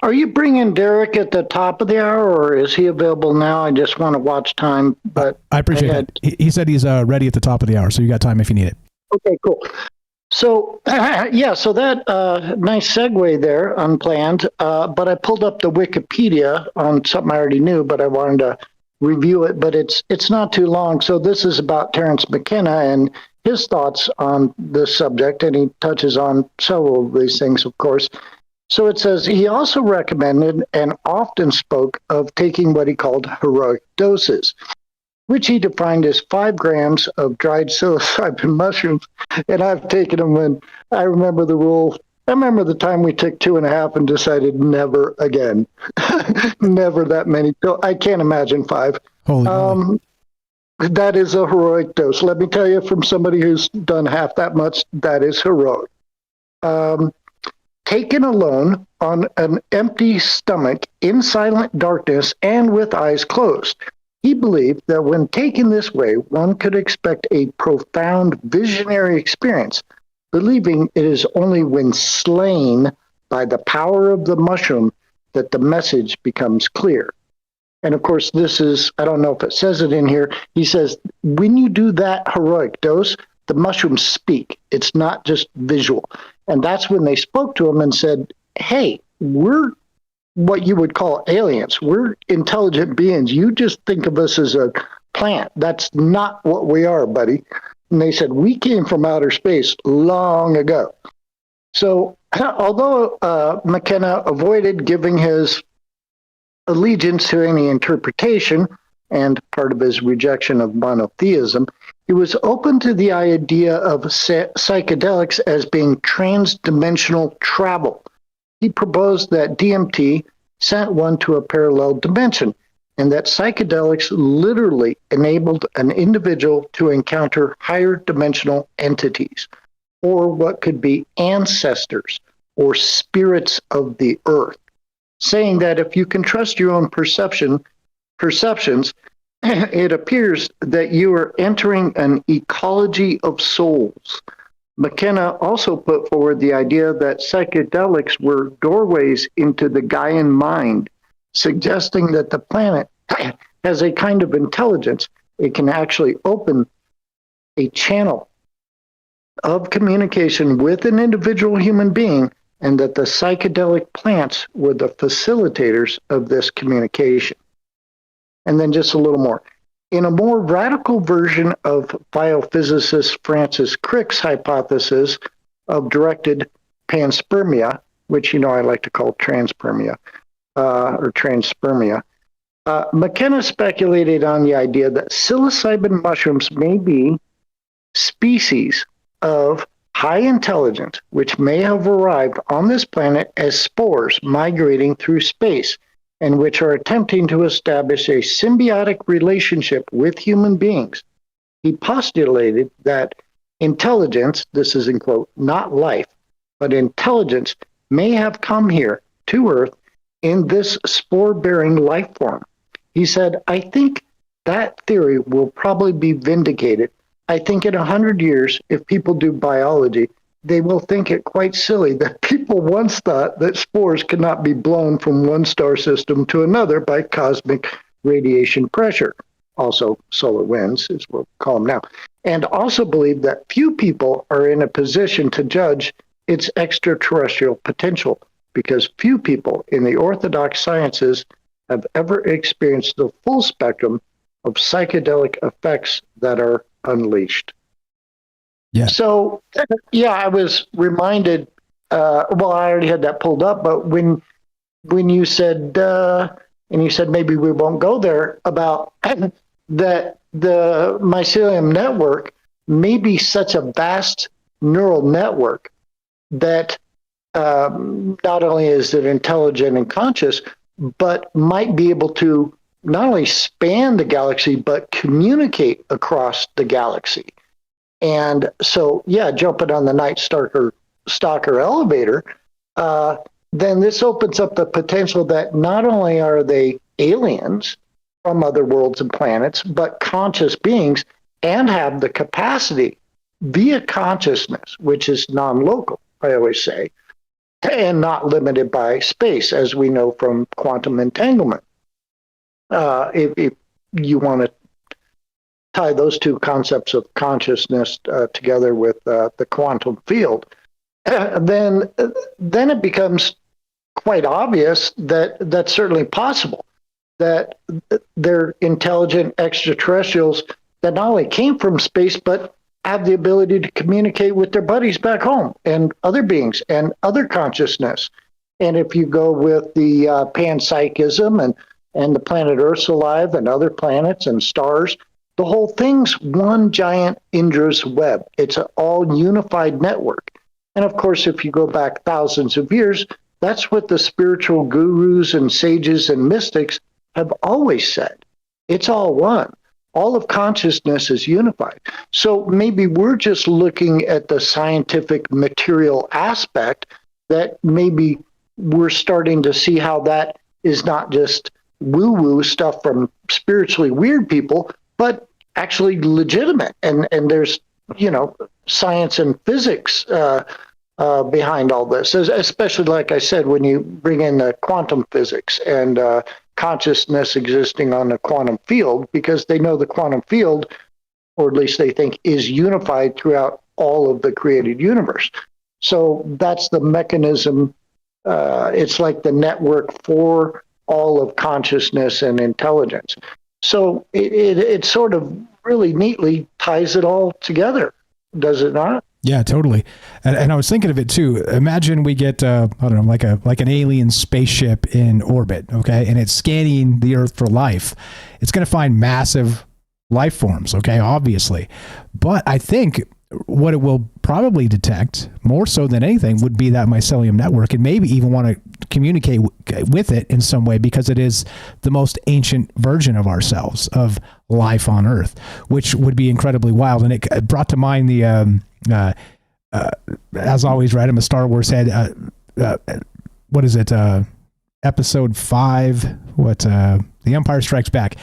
Are you bringing Derek at the top of the hour, or is he available now? I just want to watch time. But I appreciate it. He said he's ready at the top of the hour, so you got time if you need it. Okay, cool. So, so that nice segue there, unplanned. But I pulled up the Wikipedia on something I already knew, but I wanted to review it. But it's not too long. So this is about Terence McKenna, and his thoughts on this subject, and he touches on several of these things, of course. So it says he also recommended and often spoke of taking what he called heroic doses, which he defined as 5 grams of dried psilocybin mushrooms. And I've taken them, and I remember the rule. I remember the time we took 2.5 and decided never again. Never that many. So I can't imagine 5. Holy moly. That is a heroic dose. Let me tell you, from somebody who's done half that much, that is heroic. Taken alone on an empty stomach in silent darkness and with eyes closed. He believed that when taken this way, one could expect a profound visionary experience, believing it is only when slain by the power of the mushroom that the message becomes clear. And of course, this is, I don't know if it says it in here, he says, when you do that heroic dose, the mushrooms speak. It's not just visual. And that's when they spoke to him and said, hey, we're what you would call aliens. We're intelligent beings. You just think of us as a plant. That's not what we are, buddy. And they said, we came from outer space long ago. So although McKenna avoided giving his allegiance to any interpretation and part of his rejection of monotheism, he was open to the idea of psychedelics as being transdimensional travel. He proposed that DMT sent one to a parallel dimension, and that psychedelics literally enabled an individual to encounter higher dimensional entities, or what could be ancestors or spirits of the earth, saying that if you can trust your own perceptions, it appears that you are entering an ecology of souls. McKenna also put forward the idea that psychedelics were doorways into the Gaian mind, suggesting that the planet has a kind of intelligence. It can actually open a channel of communication with an individual human being, and that the psychedelic plants were the facilitators of this communication. And then just a little more. In a more radical version of biophysicist Francis Crick's hypothesis of directed panspermia, which I like to call transpermia, or transpermia, McKenna speculated on the idea that psilocybin mushrooms may be species of high intelligence, which may have arrived on this planet as spores migrating through space, and which are attempting to establish a symbiotic relationship with human beings. He postulated that intelligence, this is in quote, not life, but intelligence may have come here to Earth in this spore-bearing life form. He said, I think that theory will probably be vindicated. I think in 100 years, if people do biology, they will think it quite silly that people once thought that spores could not be blown from one star system to another by cosmic radiation pressure. Also, solar winds is what we call them now. And also believe that few people are in a position to judge its extraterrestrial potential, because few people in the orthodox sciences have ever experienced the full spectrum of psychedelic effects that are unleashed. Yeah. So, yeah, I was reminded, I already had that pulled up, but when you said, and you said maybe we won't go there, about that the mycelium network may be such a vast neural network that not only is it intelligent and conscious, but might be able to not only span the galaxy, but communicate across the galaxy. And so, yeah, jumping on the Night Stalker elevator, then this opens up the potential that not only are they aliens from other worlds and planets, but conscious beings, and have the capacity via consciousness, which is non-local, I always say, and not limited by space, as we know from quantum entanglement. If you want to tie those two concepts of consciousness together with the quantum field, then it becomes quite obvious that that's certainly possible, that they're intelligent extraterrestrials that not only came from space, but have the ability to communicate with their buddies back home and other beings and other consciousness. And if you go with the panpsychism and the planet Earth's alive and other planets and stars, the whole thing's one giant Indra's web. It's an all unified network. And of course, if you go back thousands of years, that's what the spiritual gurus and sages and mystics have always said. It's all one. All of consciousness is unified. So maybe we're just looking at the scientific material aspect that maybe we're starting to see how that is not just woo-woo stuff from spiritually weird people, but actually legitimate. And there's, science and physics behind all this, especially, like I said, when you bring in the quantum physics and consciousness existing on the quantum field, because they know the quantum field, or at least they think, is unified throughout all of the created universe. So that's the mechanism. It's like the network for all of consciousness and intelligence. So it sort of really neatly ties it all together, does it not? Yeah, totally. And I was thinking of it too. Imagine we get, I don't know, like an alien spaceship in orbit, okay? And it's scanning the Earth for life. It's going to find massive life forms, okay, obviously. But I think what it will probably detect, more so than anything, would be that mycelium network, and maybe even want to communicate with it in some way, because it is the most ancient version of ourselves, of life on Earth, which would be incredibly wild. And it brought to mind the... as always, right? I'm a Star Wars head. What is it? Episode 5. The Empire Strikes Back.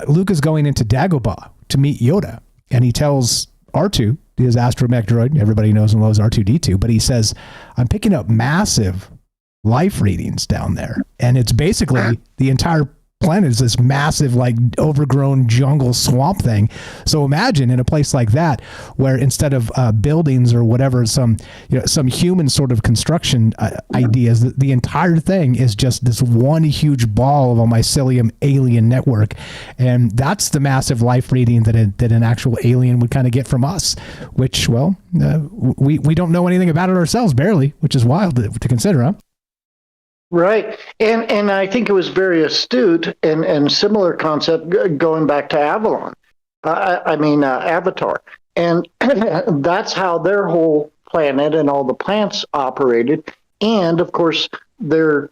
Luke is going into Dagobah to meet Yoda, and he tells R2, his astromech droid, everybody knows and loves R2-D2, but he says, I'm picking up massive life readings down there. And it's basically the entire planet is this massive, like, overgrown jungle swamp thing. So imagine in a place like that, where instead of buildings or whatever, some human sort of construction ideas, the entire thing is just this one huge ball of a mycelium alien network. And that's the massive life reading that an actual alien would kind of get from us, which, well, we don't know anything about it ourselves, barely, which is wild to consider, huh? Right. And I think it was very astute and similar concept going back to Avalon. Avatar. And that's how their whole planet and all the plants operated. And of course, they're,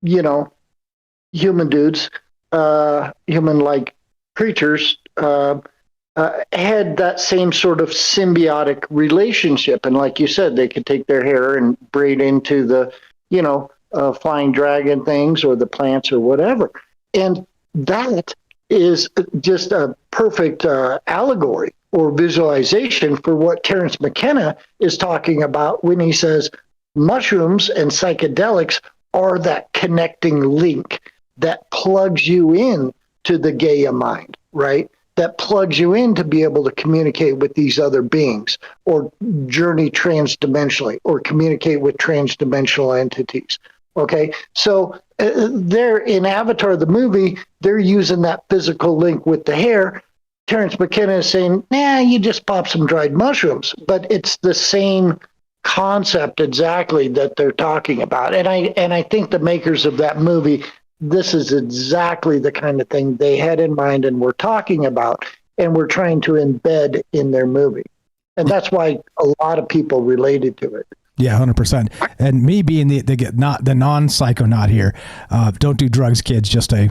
human dudes, human-like creatures, had that same sort of symbiotic relationship. And like you said, they could take their hair and braid into the, flying dragon things or the plants or whatever. And that is just a perfect allegory or visualization for what Terence McKenna is talking about when he says mushrooms and psychedelics are that connecting link that plugs you in to the Gaia mind, right? That plugs you in to be able to communicate with these other beings or journey transdimensionally or communicate with transdimensional entities. Okay, so they're in Avatar, the movie, they're using that physical link with the hair. Terence McKenna is saying, you just pop some dried mushrooms. But it's the same concept exactly that they're talking about. And I think the makers of that movie, this is exactly the kind of thing they had in mind and were talking about and were trying to embed in their movie. And that's why a lot of people related to it. Yeah, 100%. And me being the non-psychonaut here, don't do drugs, kids. Just don't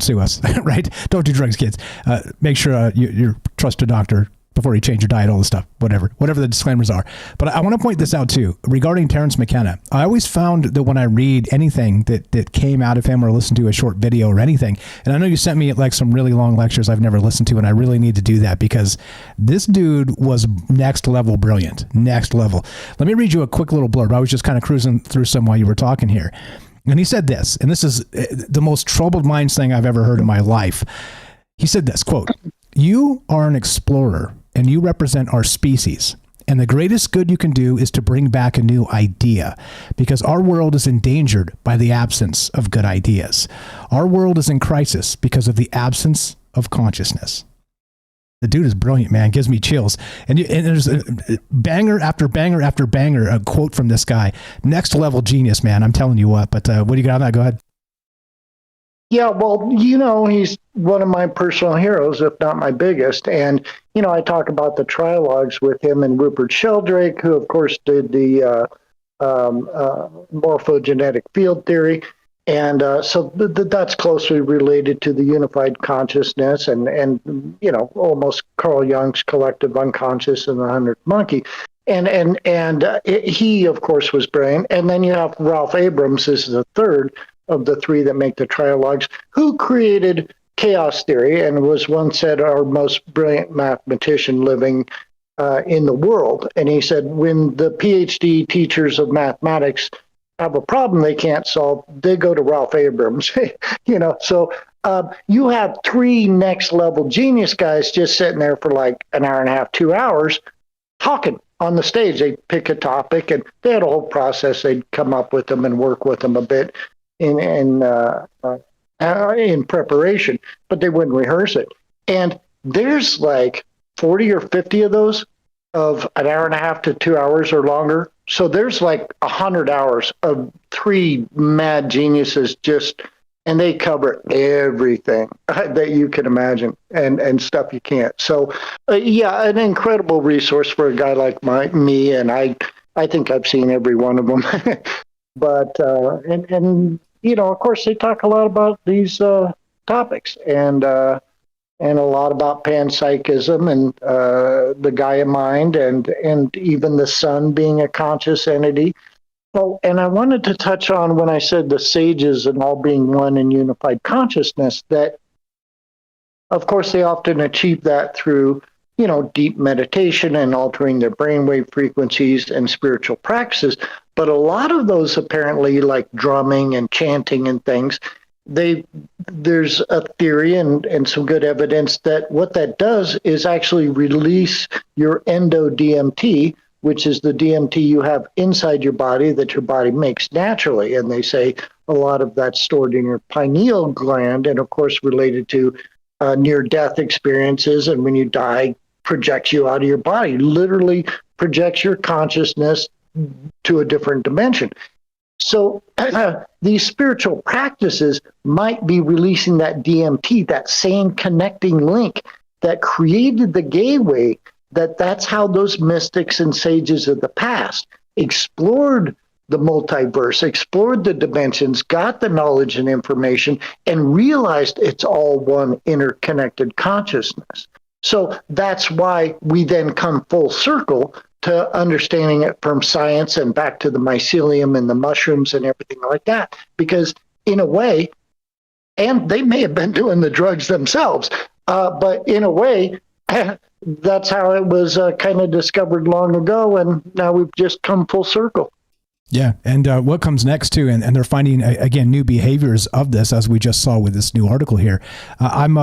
sue us, right? Don't do drugs, kids. Make sure you trust a doctor before you change your diet, all this stuff, whatever the disclaimers are. But I want to point this out too, regarding Terence McKenna. I always found that when I read anything that came out of him or listened to a short video or anything, and I know you sent me like some really long lectures I've never listened to, and I really need to do that because this dude was next level brilliant, next level. Let me read you a quick little blurb. I was just kind of cruising through some while you were talking here. And he said this, and this is the most troubled minds thing I've ever heard in my life. He said this, quote, "You are an explorer and you represent our species. And the greatest good you can do is to bring back a new idea, because our world is endangered by the absence of good ideas. Our world is in crisis because of the absence of consciousness." The dude is brilliant, man. Gives me chills. And there's a banger after banger after banger, a quote from this guy. Next level genius, man. I'm telling you what. But what do you got on that? Go ahead. Yeah, well, he's one of my personal heroes, if not my biggest. And, I talk about the trilogues with him and Rupert Sheldrake, who, of course, did the morphogenetic field theory. And so that's closely related to the unified consciousness and almost Carl Jung's collective unconscious and the 100th monkey. And he, of course, was brilliant. And then you have Ralph Abrams is the third of the three that make the trilogues, who created chaos theory and was once said our most brilliant mathematician living in the world. And he said, when the PhD teachers of mathematics have a problem they can't solve, they go to Ralph Abrams. So you have three next level genius guys just sitting there for like an hour and a half, 2 hours talking on the stage. They pick a topic and they had a whole process. They'd come up with them and work with them a bit in preparation, but they wouldn't rehearse it. And there's like 40 or 50 of those of an hour and a half to 2 hours or longer. So there's like 100 hours of three mad geniuses and they cover everything that you can imagine and stuff you can't. So an incredible resource for a guy like me. And I think I've seen every one of them. But, of course they talk a lot about these topics and a lot about panpsychism and the Gaia mind and even the sun being a conscious entity. Oh, and I wanted to touch on when I said the sages and all being one in unified consciousness, that of course they often achieve that through, deep meditation and altering their brainwave frequencies and spiritual practices. But a lot of those apparently, like drumming and chanting and things, there's a theory and some good evidence that what that does is actually release your endo-DMT, which is the DMT you have inside your body that your body makes naturally. And they say a lot of that's stored in your pineal gland and, of course, related to near-death experiences. And when you die, projects you out of your body, literally projects your consciousness to a different dimension. So these spiritual practices might be releasing that DMT, that same connecting link that created the gateway. That's how those mystics and sages of the past explored the multiverse, explored the dimensions, got the knowledge and information, and realized it's all one interconnected consciousness. So that's why we then come full circle to understanding it from science and back to the mycelium and the mushrooms and everything like that. Because in a way, and they may have been doing the drugs themselves, but in a way, that's how it was kind of discovered long ago, and now we've just come full circle. Yeah, and what comes next too, and they're finding again new behaviors of this, as we just saw with this new article here. I'm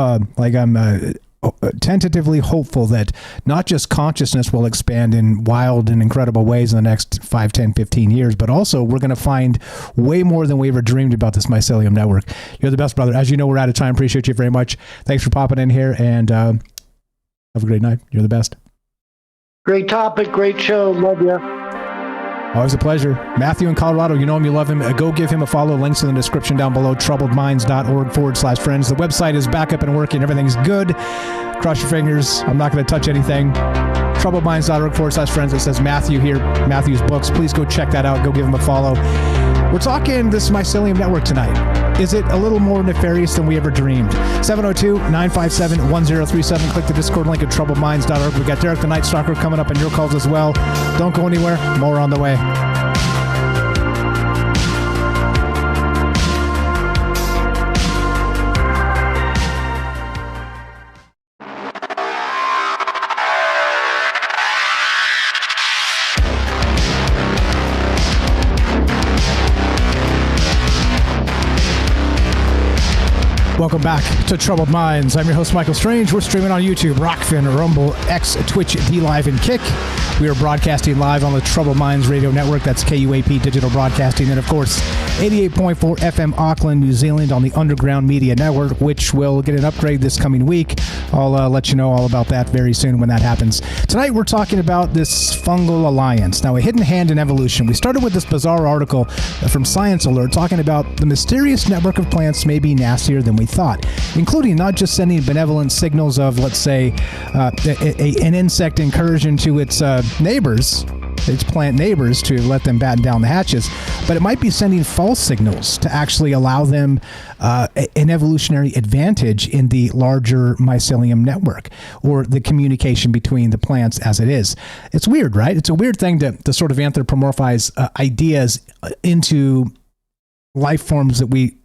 tentatively hopeful that not just consciousness will expand in wild and incredible ways in the next 5, 10, 15 years, but also we're going to find way more than we ever dreamed about this mycelium network. You're the best, brother. As you know, we're out of time. Appreciate you very much. Thanks for popping in here, and have a great night. You're the best. Great topic. Great show. Love you. Always a pleasure. Matthew in Colorado, you know him, you love him. Go give him a follow. Links in the description down below, troubledminds.org/friends. The website is back up and working. Everything's good. Cross your fingers. I'm not going to touch anything. troubledminds.org/friends. It says Matthew here, Matthew's books. Please go check that out. Go give him a follow. We're talking this mycelium network tonight. Is it a little more nefarious than we ever dreamed? 702-957-1037. Click the Discord link at troubledminds.org. We got Derek the Night Stalker coming up in your calls as well. Don't go anywhere. More on the way. Welcome back to Troubled Minds. I'm your host, Michael Strange. We're streaming on YouTube, Rockfin, Rumble, X, Twitch, D-Live, and Kick. We are broadcasting live on the Troubled Minds Radio Network. That's KUAP Digital Broadcasting. And, of course, 88.4 FM Auckland, New Zealand on the Underground Media Network, which will get an upgrade this coming week. I'll let you know all about that very soon when that happens. Tonight we're talking about this fungal alliance. Now, a hidden hand in evolution. We started with this bizarre article from Science Alert talking about the mysterious network of plants may be nastier than we thought, including not just sending benevolent signals of, let's say, an insect incursion to its neighbors, its plant neighbors, to let them batten down the hatches, but it might be sending false signals to actually allow them an evolutionary advantage in the larger mycelium network, or the communication between the plants as it is. It's weird, right? It's a weird thing to sort of anthropomorphize ideas into life forms that we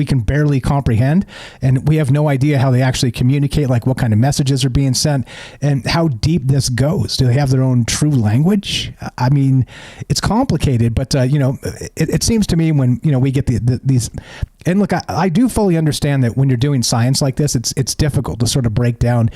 can barely comprehend, and we have no idea how they actually communicate, like what kind of messages are being sent and how deep this goes. Do they have their own true language? I mean, it's complicated, but it seems to me when we get these, and look, I do fully understand that when you're doing science like this, it's difficult to sort of break down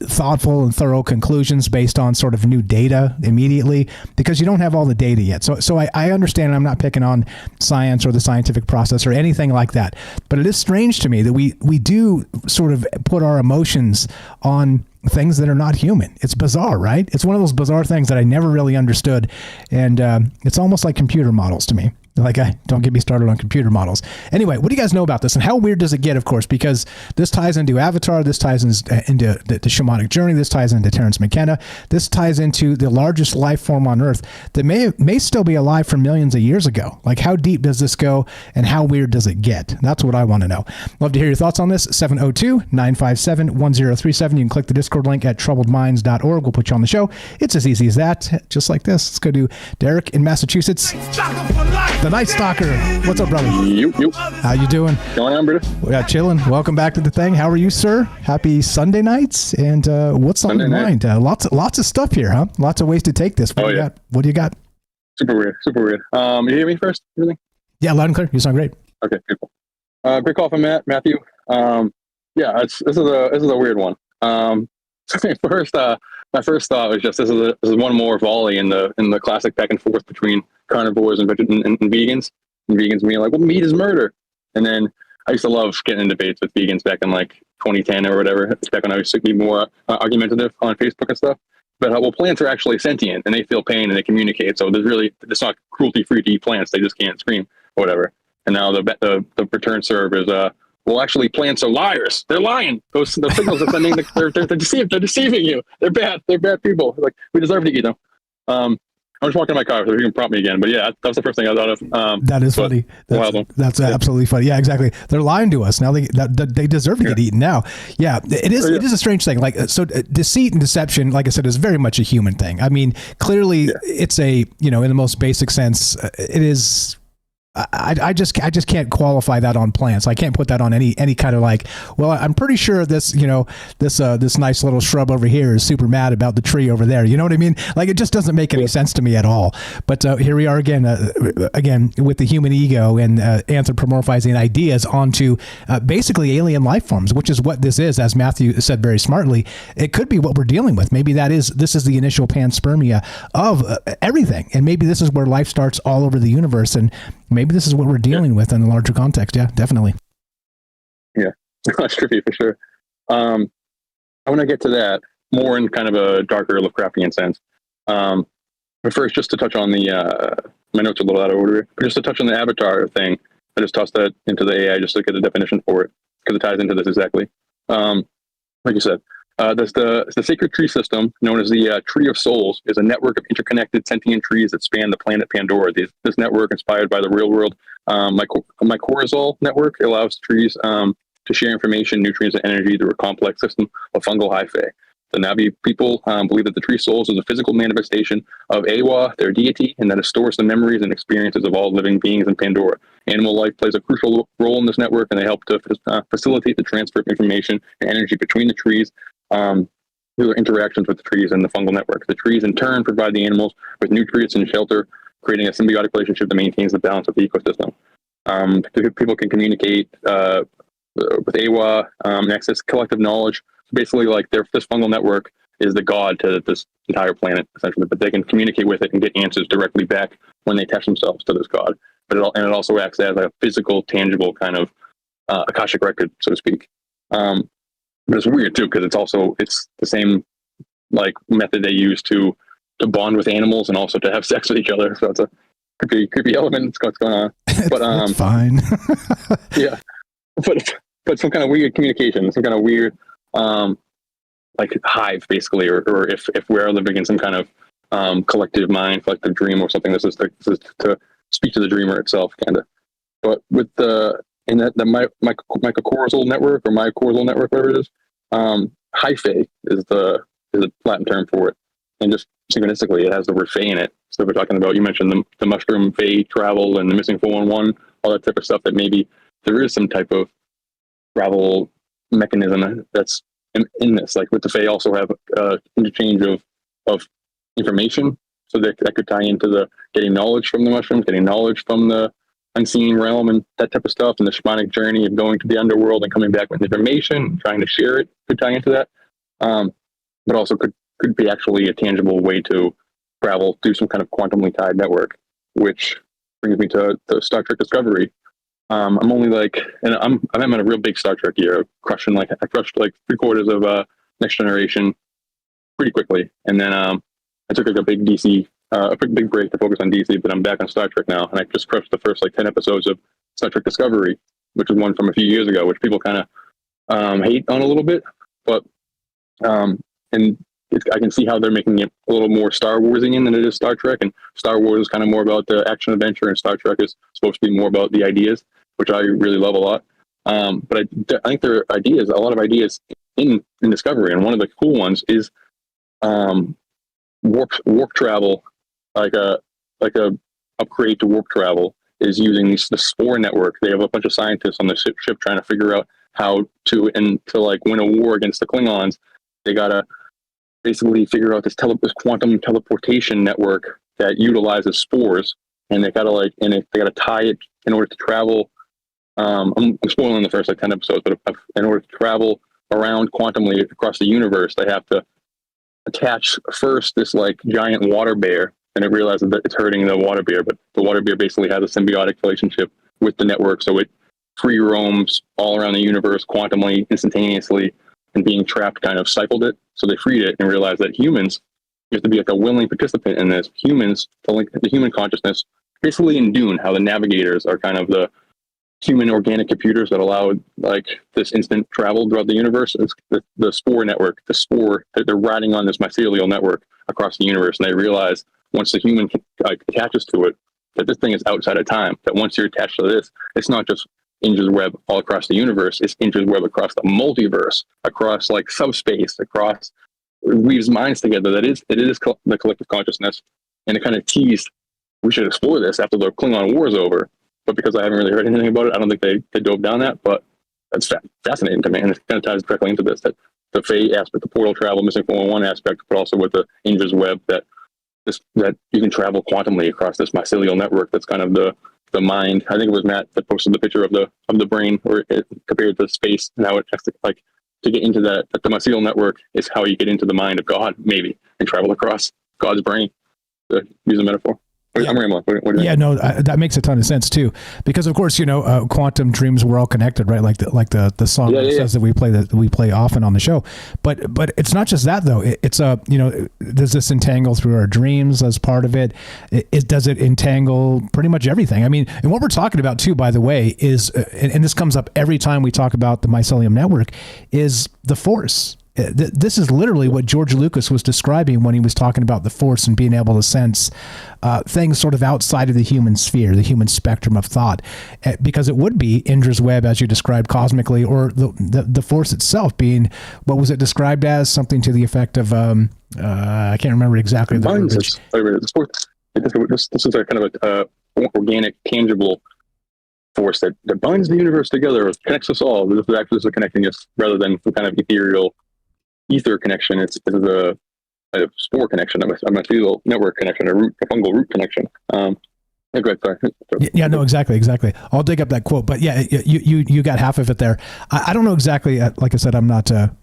thoughtful and thorough conclusions based on sort of new data immediately, because you don't have all the data yet. So I understand, I'm not picking on science or the scientific process or anything like that, but it is strange to me that we do sort of put our emotions on things that are not human. It's bizarre, right? It's one of those bizarre things that I never really understood, and it's almost like computer models to me. Like, don't get me started on computer models. Anyway, what do you guys know about this, and how weird does it get, of course, because this ties into Avatar, this ties into the shamanic journey, this ties into Terence McKenna, this ties into the largest life form on Earth that may still be alive from millions of years ago. Like, how deep does this go, and how weird does it get? That's what I want to know. Love to hear your thoughts on this. 702-957-1037. You can click the Discord link at troubledminds.org. We'll put you on the show. It's as easy as that, just like this. Let's go to Derek in Massachusetts. The Night Stalker. What's up, brother? You. How you doing? Going on, brother? Yeah, chilling. Welcome back to the thing. How are you, sir? Happy Sunday nights. And what's on your mind? Lots of stuff here, huh? Lots of ways to take this. What do you got? What do you got? Super weird. You hear me first? Everything? Yeah, loud and clear. You sound great. Okay, people. Great call from Matthew. Yeah, this is a weird one. My first thought was just this is one more volley in the classic back and forth between carnivores and vegans. And vegans being like, well, meat is murder. And then I used to love getting in debates with vegans back in like 2010 or whatever. Back when I used to be more argumentative on Facebook and stuff. But plants are actually sentient and they feel pain and they communicate. So it's not cruelty free to eat plants. They just can't scream or whatever. And now the return serve is well, actually, plants are liars. They're lying. Those signals are sending. They're deceiving you. They're bad. They're bad people. Like, we deserve to eat them. I'm just walking to my car, so you can prompt me again. But yeah, that was the first thing I thought of. That is funny. That's absolutely funny. Yeah, exactly. They're lying to us now. They deserve to get eaten now. Yeah, it is. It is a strange thing. Like, so deceit and deception, like I said, is very much a human thing. I mean, clearly, it's a in the most basic sense, it is. I just can't qualify that on plants. I can't put that on any kind of like, well, I'm pretty sure this, this nice little shrub over here is super mad about the tree over there. You know what I mean? Like, it just doesn't make any sense to me at all. But here we are again with the human ego and anthropomorphizing ideas onto basically alien life forms, which is what this is, as Matthew said very smartly. It could be what we're dealing with. Maybe this is the initial panspermia of everything. And maybe this is where life starts all over the universe. And maybe this is what we're dealing with in the larger context. Yeah, definitely. Yeah, that's trippy for sure. I want to get to that more in kind of a darker Lovecraftian sense. But first, just to touch on my notes are a little out of order, but just to touch on the Avatar thing, I just tossed that into the AI just to get a definition for it, because it ties into this exactly. Like you said, there's the sacred tree system, known as the Tree of Souls, is a network of interconnected sentient trees that span the planet Pandora. This network, inspired by the real world mycorrhizal network, allows trees to share information, nutrients, and energy through a complex system of fungal hyphae. The Navi people believe that the tree souls is a physical manifestation of Awa, their deity, and that it stores the memories and experiences of all living beings in Pandora. Animal life plays a crucial role in this network, and they help to facilitate the transfer of information and energy between the trees through their interactions with the trees and the fungal network. The trees, in turn, provide the animals with nutrients and shelter, creating a symbiotic relationship that maintains the balance of the ecosystem. People can communicate with Awa and access collective knowledge. Basically, like this fungal network is the god to this entire planet, essentially, but they can communicate with it and get answers directly back when they attach themselves to this god. but it also acts as a physical, tangible kind of Akashic record, so to speak. But it's weird too, because it's the same like method they use to bond with animals and also to have sex with each other. So it's a creepy element. What's going on? But It's fine. yeah, but some kind of weird communication, some kind of weird like hive, basically, or if we're living in some kind of collective mind, collective dream, or something. This is to speak to the dreamer itself, kind of. But with the mycorrhizal network or mycorrhizal network, whatever it is, hyphae is the Latin term for it, and just synchronistically, it has the word "fae" in it. So we're talking about, you mentioned the mushroom fae travel and the missing 411, all that type of stuff. That maybe there is some type of travel mechanism that's in this. Like with the fae, also have interchange of information, so that could tie into the getting knowledge from the mushrooms, getting knowledge from the unseen realm, and that type of stuff. And the shamanic journey of going to the underworld and coming back with information, trying to share it, could tie into that. But also could be actually a tangible way to travel through some kind of quantumly tied network, which brings me to the Star Trek Discovery. I'm only like, and I'm in a real big Star Trek year, I crushed like 3/4 of Next Generation pretty quickly, and then I took like a big DC, a pretty big break to focus on DC, but I'm back on Star Trek now, and I just crushed the first like 10 episodes of Star Trek Discovery, which is one from a few years ago, which people kind of hate on a little bit, but and I can see how they're making it a little more Star Warsian than it is Star Trek, and Star Wars is kind of more about the action adventure, and Star Trek is supposed to be more about the ideas, which I really love a lot. But I think there are ideas, a lot of ideas in Discovery, and one of the cool ones is warp travel, like a upgrade to warp travel is using the spore network. They have a bunch of scientists on the ship trying to figure out how to like win a war against the Klingons. They gotta basically figure out this quantum teleportation network that utilizes spores, and they gotta tie it in order to travel. I'm spoiling the first like 10 episodes, but in order to travel around quantumly across the universe, they have to attach first this like giant water bear, and it realizes that it's hurting the water bear, but the water bear basically has a symbiotic relationship with the network, so it free roams all around the universe quantumly, instantaneously, and being trapped kind of stifled it. So they freed it and realized that humans, you have to be like a willing participant in this. Humans, the human consciousness, basically in Dune, how the navigators are kind of the human organic computers that allow like this instant travel throughout the universe. It's the spore network, that they're riding on this mycelial network across the universe, and they realize once the human attaches to it, that this thing is outside of time. That once you're attached to this, it's not just Indra's web all across the universe, it's Indra's web across the multiverse, across like subspace, across, it weaves minds together. It is the collective consciousness, and it kind of teased we should explore this after the Klingon War is over. But because I haven't really heard anything about it, I don't think they dove down that. But that's fascinating to me, and it kind of ties directly into this, that the Fae aspect, the portal travel, missing 411 aspect, but also with the Indra's web, that you can travel quantumly across this mycelial network. That's kind of the mind. I think it was Matt that posted the picture of the brain, where it compared to space and how it has to get into that the mycelial network is how you get into the mind of God, maybe, and travel across God's brain, to use a metaphor. Yeah. I'm rambling. What do you no, that makes a ton of sense too, because of course, quantum dreams, we're all connected, right? Like the song says that we play often on the show. But it's not just that though. It's does this entangle through our dreams as part of it? Does it entangle pretty much everything? I mean, and what we're talking about too, by the way, is and this comes up every time we talk about the mycelium network, is the Force. This is literally what George Lucas was describing when he was talking about the Force and being able to sense things sort of outside of the human sphere, the human spectrum of thought, because it would be Indra's web, as you described, cosmically, or the Force itself being, what was it described as? Something to the effect of, I can't remember exactly the verbiage. This is a kind of a organic, tangible force that binds the universe together, connects us all. This is actually connecting us rather than some kind of ethereal ether connection. It's a spore connection, a mycelial network connection, a fungal root connection. Go ahead, sorry. Yeah, no, exactly. I'll dig up that quote, but yeah, you got half of it there. I don't know exactly. Like I said, I'm not a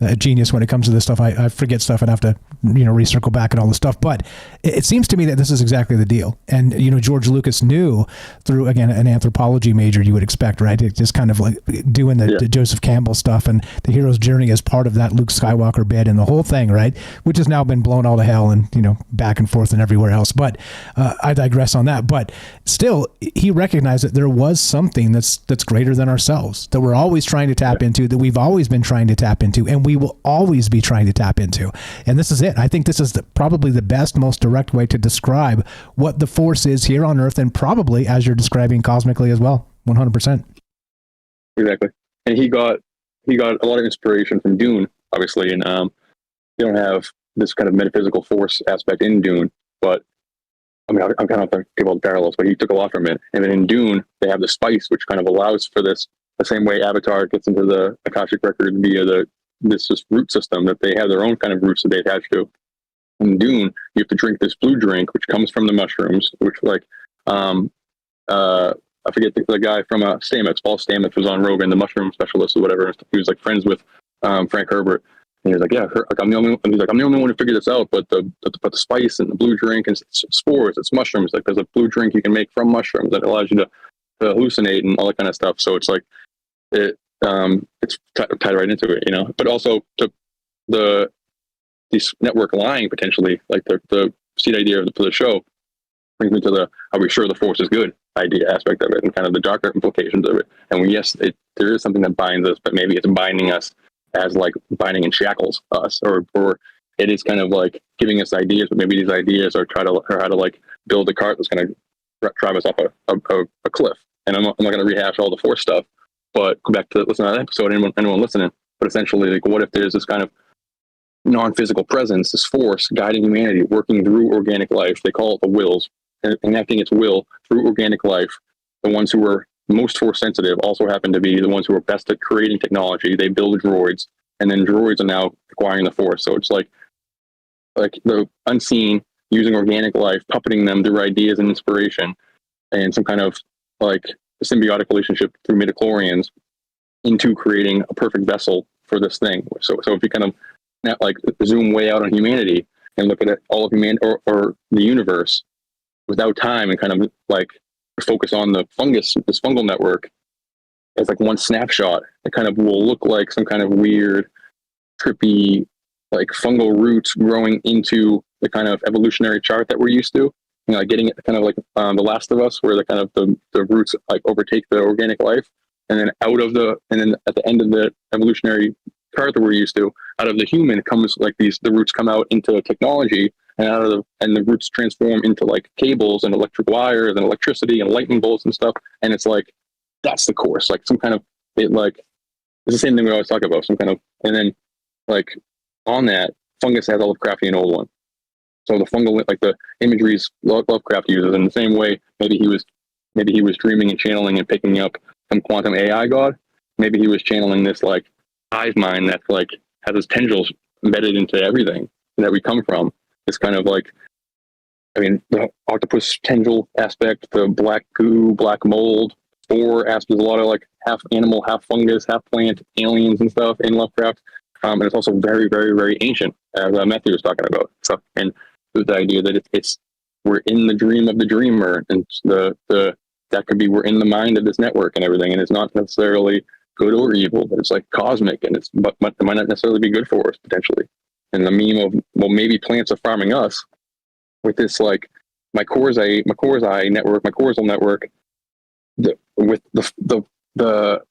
a genius when it comes to this stuff. I forget stuff and have to, recircle back and all this stuff. But it seems to me that this is exactly the deal. And, George Lucas knew through, again, an anthropology major, you would expect, right? It just kind of like doing the Joseph Campbell stuff and the hero's journey as part of that Luke Skywalker bit and the whole thing, right? Which has now been blown all to hell and, back and forth and everywhere else. But I digress on that. But still, he recognized that there was something that's greater than ourselves, that we're always trying to tap into, that we've always been trying to tap into, and we will always be trying to tap into. And this is it. I think this is probably the best, most direct way to describe what the Force is here on Earth, and probably as you're describing cosmically as well. 100%. Exactly. And he got a lot of inspiration from Dune, obviously, and you don't have this kind of metaphysical Force aspect in Dune, but I mean, I'm kind of going to give all the parallels, but he took a lot from it. And then in Dune, they have the spice, which kind of allows for this, the same way Avatar gets into the Akashic record via this root system, that they have their own kind of roots that they attach to. In Dune, you have to drink this blue drink, which comes from the mushrooms, which I forget the guy from Stamets, Paul Stamets was on Rogan, the mushroom specialist or whatever. He was like friends with Frank Herbert. And he was like, I'm the only one who figured this out, but the spice and the blue drink and spores, it's mushrooms. Like there's a blue drink you can make from mushrooms that allows you to hallucinate and all that kind of stuff. So it's like, it's tied right into it, but also to this network lying potentially, like the seed idea for the show brings me to are we sure the Force is good idea aspect of it and kind of the darker implications of it. And yes, there is something that binds us, but maybe it's binding us as like binding in shackles us, or it is kind of like giving us ideas, but maybe these ideas are how to like build a cart that's going to drive us off a cliff. And I'm not going to rehash all the Force stuff, but go back to listen to that episode, anyone listening. But essentially, like, what if there's this kind of non-physical presence, this Force guiding humanity, working through organic life? They call it the wills, and enacting its will through organic life. The ones who were most Force sensitive also happen to be the ones who are best at creating technology. They build droids, and then droids are now acquiring the Force. So it's like the unseen using organic life, puppeting them through ideas and inspiration, and some kind of like a symbiotic relationship through midichlorians into creating a perfect vessel for this thing. So if you kind of like zoom way out on humanity and look at it, all of humanity or the universe without time, and kind of like focus on the fungus, this fungal network, as like one snapshot, it kind of will look like some kind of weird, trippy, like fungal roots growing into the kind of evolutionary chart that we're used to. Like getting it kind of like The Last of Us, where the kind of the roots like overtake the organic life, and then and then at the end of the evolutionary chart that we're used to, out of the human comes like the roots come out into technology, and the roots transform into like cables and electric wires and electricity and lightning bolts and stuff. And it's like, that's the course, like some kind of, it's the same thing we always talk about, some kind of, and then like on that, fungus has all of crafty and old one. So the fungal, like the imageries Lovecraft uses, in the same way, maybe he was dreaming and channeling and picking up some quantum AI god. Maybe he was channeling this like hive mind that's like has its tendrils embedded into everything that we come from. It's kind of like, I mean, the octopus tendril aspect, the black goo, black mold, spore aspect, there's a lot of like half animal, half fungus, half plant, aliens and stuff in Lovecraft. And it's also very, very, very ancient, as Matthew was talking about. So, and the idea that we're in the dream of the dreamer, and that could be we're in the mind of this network and everything, and it's not necessarily good or evil, but it's like cosmic, and but it might not necessarily be good for us potentially. And the meme of, well, maybe plants are farming us with this like my Corzai network, my Corzal network, with the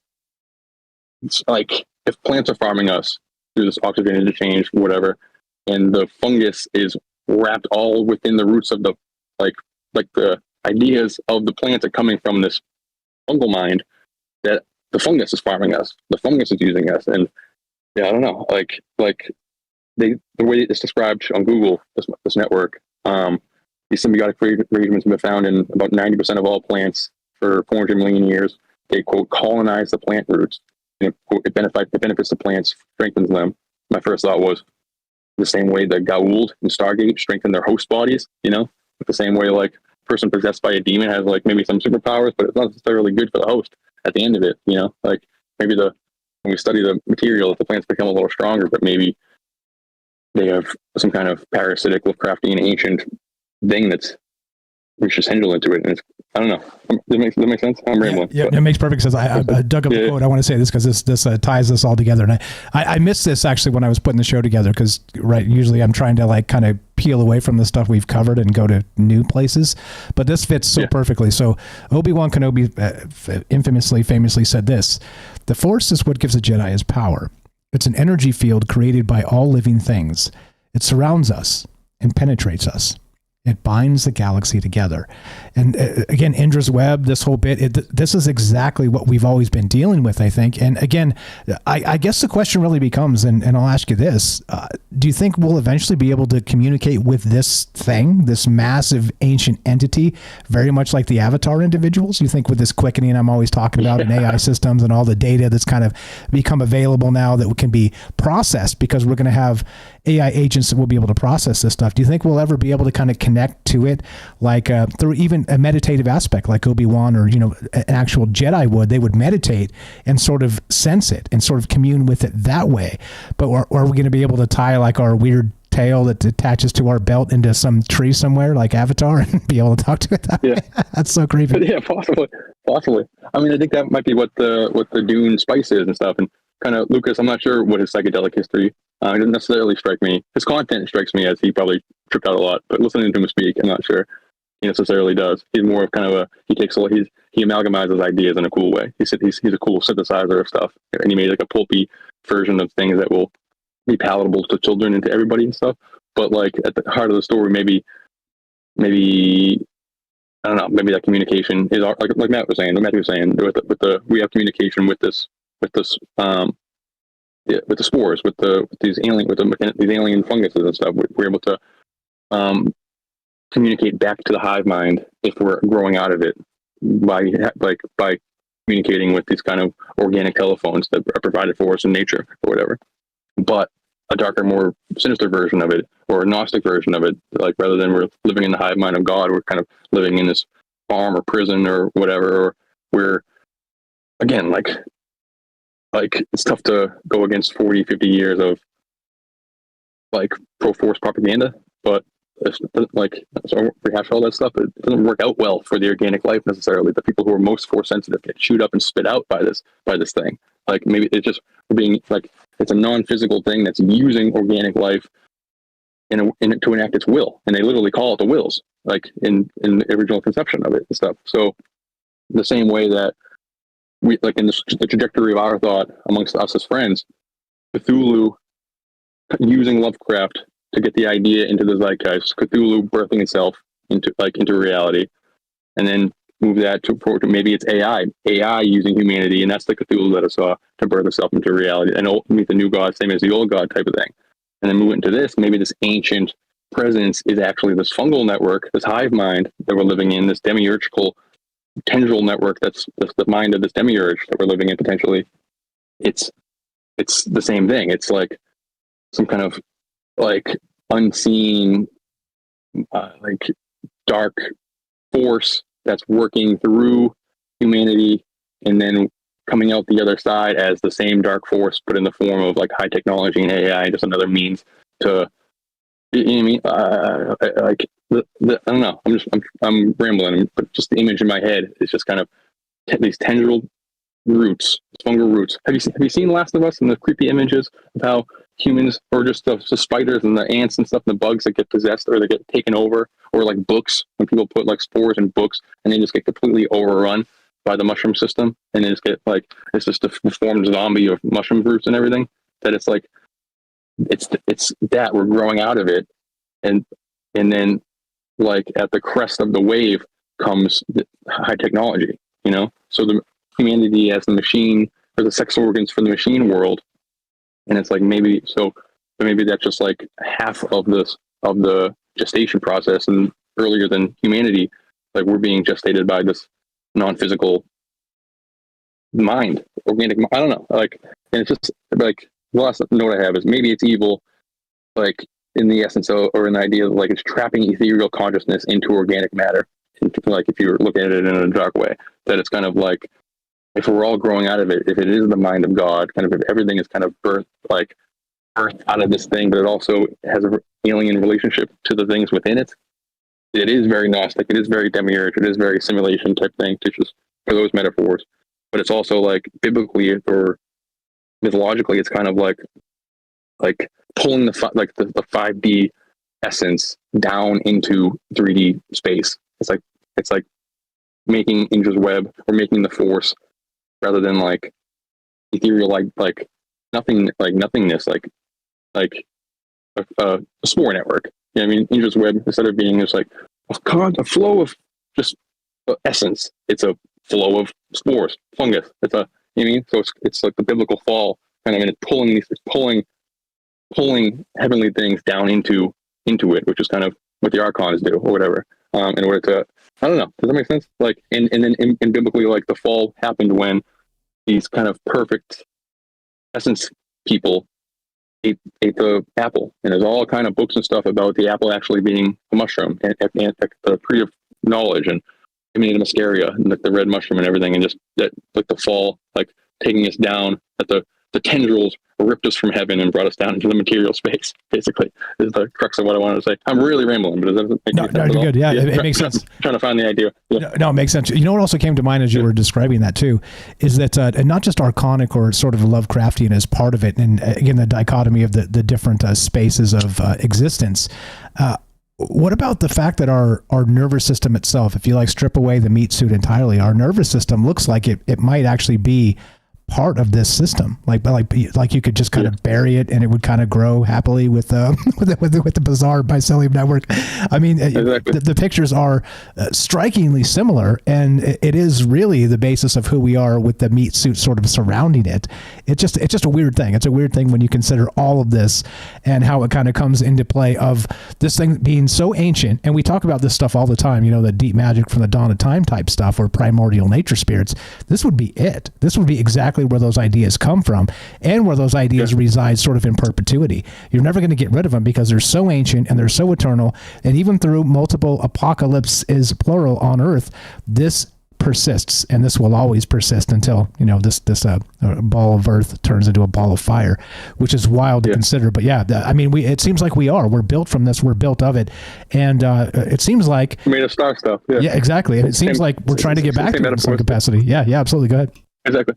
like if plants are farming us through this oxygen interchange, whatever, and the fungus is wrapped all within the roots of the like the ideas of the plants are coming from this fungal mind, that the fungus is farming us, the fungus is using us. And yeah, I don't know, like the way it's described on Google, this network, these symbiotic arrangements have been found in about 90% of all plants for 400 million years. They, quote, colonize the plant roots. And it benefits the plants, strengthens them. My first thought was the same way the Goa'uld and Stargate strengthen their host bodies, the same way like a person possessed by a demon has like maybe some superpowers, but it's not necessarily good for the host at the end of it, like maybe the when we study the material, the plants become a little stronger, but maybe they have some kind of parasitic Lovecraftian ancient thing that's reached its tendril into it. And it's, I don't know. Does that make sense? I'm rambling. Yeah, it makes perfect sense. I dug up the quote. I want to say this because this ties this all together. And I missed this actually when I was putting the show together because, right, usually I'm trying to like kind of peel away from the stuff we've covered and go to new places. But this fits so perfectly. So Obi-Wan Kenobi famously said this: "The Force is what gives a Jedi his power. It's an energy field created by all living things. It surrounds us and penetrates us. It binds the galaxy together." And again, Indra's web, this whole bit, this is exactly what we've always been dealing with, I think. And again, I guess the question really becomes, and I'll ask you this, do you think we'll eventually be able to communicate with this thing, this massive ancient entity, very much like the Avatar individuals? You think with this quickening I'm always talking about in AI systems and all the data that's kind of become available now that can be processed because we're going to have AI agents that will be able to process this stuff. Do you think we'll ever be able to kind of connect to it like through even a meditative aspect like Obi-Wan or, an actual Jedi would? They would meditate and sort of sense it and sort of commune with it that way. But are we going to be able to tie like our weird tail that attaches to our belt into some tree somewhere like Avatar and be able to talk to it that way? That's so creepy. Yeah, possibly. I mean, I think that might be what the Dune spice is and stuff. And kind of Lucas, I'm not sure what his psychedelic history. It doesn't necessarily strike me. His content strikes me as he probably tripped out a lot, but listening to him speak, I'm not sure he necessarily does. He's more of kind of he amalgamizes ideas in a cool way. He's a cool synthesizer of stuff, and he made like a pulpy version of things that will be palatable to children and to everybody and stuff. But like at the heart of the story, maybe I don't know. Maybe that communication is like Matt was saying. We have communication with the spores, with these alien funguses and stuff. We're able to communicate back to the hive mind if we're growing out of it by communicating with these kind of organic telephones that are provided for us in nature or whatever. But a darker, more sinister version of it, or a Gnostic version of it, like rather than we're living in the hive mind of God, we're kind of living in this farm or prison or whatever, or we're, again, like it's tough to go against 40, 50 years of like pro-force propaganda, but so rehash all that stuff. It doesn't work out well for the organic life necessarily. The people who are most force sensitive get chewed up and spit out by this thing. Like maybe it's just being like, it's a non-physical thing that's using organic life to enact its will, and they literally call it the wills, like in the original conception of it and stuff. So the same way that we, like in the trajectory of our thought amongst us as friends, Cthulhu using Lovecraft to get the idea into the zeitgeist, Cthulhu birthing itself into reality, and then move that to maybe it's AI using humanity, and that's the Cthulhu that I saw to birth itself into reality, and meet the new god, same as the old god type of thing, and then move into this. Maybe this ancient presence is actually this fungal network, this hive mind that we're living in, this demiurgical tendril network that's the mind of this demiurge that we're living in potentially. It's the same thing. It's like some kind of like unseen like dark force that's working through humanity and then coming out the other side as the same dark force, but in the form of like high technology and AI, just another means to, you know what I mean? I don't know. I'm rambling, but just the image in my head is just kind of these tendril roots, fungal roots. Have you seen Last of Us and the creepy images of how humans, or just the spiders and the ants and stuff, and the bugs that get possessed or they get taken over, or like books, when people put like spores in books and they just get completely overrun by the mushroom system, and they just get like, it's just a deformed zombie of mushroom roots and everything, that it's like, it's that we're growing out of it, and then like at the crest of the wave comes the high technology, you know? So the humanity as the machine, or the sex organs for the machine world. And it's like, maybe that's just like half of the gestation process, and earlier than humanity, like we're being gestated by this non-physical mind, organic, I don't know, like, and it's just like, the last note I have is maybe it's evil, like in the essence of, or in the idea of like it's trapping ethereal consciousness into organic matter. Like if you're looking at it in a dark way, that it's kind of like if we're all growing out of it, if it is the mind of God, kind of if everything is kind of birthed out of this thing, but it also has an alien relationship to the things within it. It is very Gnostic. It is very demiurge. It is very simulation type thing, to just for those metaphors. But it's also like biblically or mythologically, it's kind of like pulling the 5D essence down into 3D space. It's like making Indra's web or making the force rather than like ethereal, like nothingness, like a spore network. You know what I mean? Indra's web, instead of being just like a flow of just essence, it's a flow of spores, fungus. It's a, you know what I mean? So it's like the biblical fall kind of, and it's pulling heavenly things down into it, which is kind of what the archons do or whatever. In order to, I don't know, does that make sense? Like, and then in biblically, like the fall happened when these kind of perfect essence people ate the apple, and there's all kind of books and stuff about the apple actually being a mushroom and the tree of knowledge and Hymenaea muscaria and like the red mushroom and everything, and just that like the fall, like taking us down, that the tendrils ripped us from heaven and brought us down into the material space, basically, is the crux of what I wanted to say. I'm really rambling, but does that make sense? No, you're good. Yeah, it makes sense. Trying to find the idea. Yeah. No, it makes sense. You know what also came to mind as you were describing that too, is that and not just archonic or sort of Lovecraftian as part of it, and again, the dichotomy of the different spaces of existence. What about the fact that our nervous system itself, if you like strip away the meat suit entirely, our nervous system looks like it might actually be part of this system, like you could just kind of bury it and it would kind of grow happily with the bizarre mycelium network. I mean, exactly. the pictures are strikingly similar, and it is really the basis of who we are with the meat suit sort of surrounding it. It's just a weird thing. It's a weird thing when you consider all of this and how it kind of comes into play of this thing being so ancient. And we talk about this stuff all the time, you know, the deep magic from the dawn of time type stuff or primordial nature spirits. This would be it. This would be exactly where those ideas come from and where those ideas reside sort of in perpetuity. You're never going to get rid of them because they're so ancient and they're so eternal. And even through multiple apocalypses, plural, on Earth, this persists, and this will always persist until, you know, this ball of earth turns into a ball of fire, which is wild to consider. But yeah, I mean, it seems like we're built from this, we're built of it, and it seems like made of star stuff. Yeah, exactly. And it seems like we're trying to get back to it in some capacity. Yeah, absolutely. Go ahead. Exactly.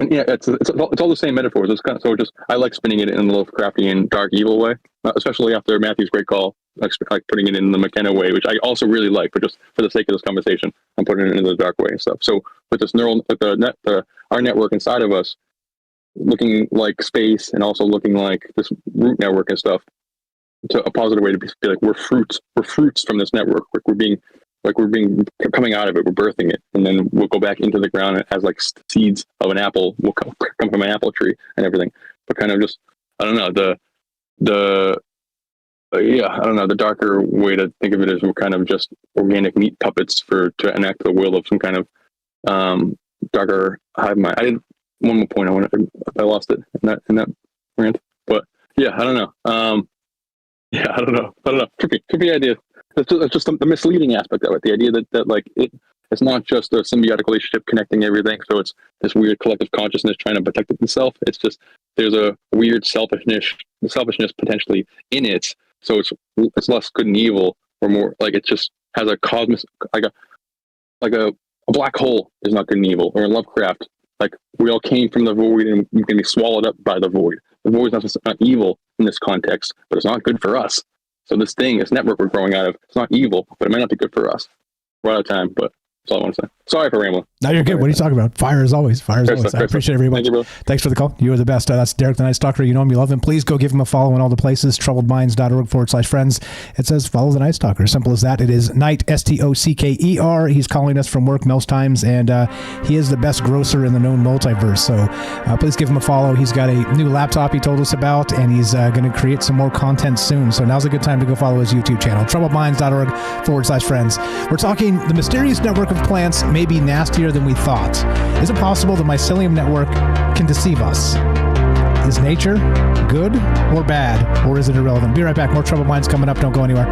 And yeah, it's all the same metaphors. It's kind of, so just I like spinning it in the Lovecraftian dark evil way, especially after Matthew's great call, like putting it in the McKenna way, which I also really like. But just for the sake of this conversation, I'm putting it in the dark way and stuff. So with this our network inside of us, looking like space and also looking like this root network and stuff, to a positive way to be like we're fruits from this network. We're being coming out of it. We're birthing it, and then we'll go back into the ground as like seeds of an apple will come from an apple tree and everything. But kind of just, I don't know, the darker way to think of it is we're kind of just organic meat puppets to enact the will of some kind of darker hive mind. I did one more point. I lost it in that rant. But yeah, I don't know. I don't know. Trippy idea. It's just the misleading aspect of it. The idea that like it's not just a symbiotic relationship connecting everything. So it's this weird collective consciousness trying to protect itself. It's just there's a weird selfishness potentially in it. So it's less good and evil, or more like it just has a cosmic like a black hole is not good and evil. Or in Lovecraft, like we all came from the void and we can be swallowed up by the void. The void is not evil in this context, but it's not good for us. So this network we're growing out of, it's not evil, but it might not be good for us. We're out of time, but that's all I want to say. Sorry for rambling. No, you're good. What are you talking about? Fire as always. I appreciate everybody. Thank you, Thanks for the call. You are the best. That's Derek the Night Stalker. You know him, you love him. Please go give him a follow in all the places. troubledminds.org/friends. It says follow the Night Stalker. Simple as that. It is Night, Stocker. He's calling us from work most times, and he is the best grocer in the known multiverse. So please give him a follow. He's got a new laptop he told us about, and he's going to create some more content soon. So now's a good time to go follow his YouTube channel, troubledminds.org/friends. We're talking the mysterious network of plants may be nastier than we thought. Is it possible the mycelium network can deceive us? Is nature good or bad, or is it irrelevant? Be right back. More Troubled Minds coming up. Don't go anywhere.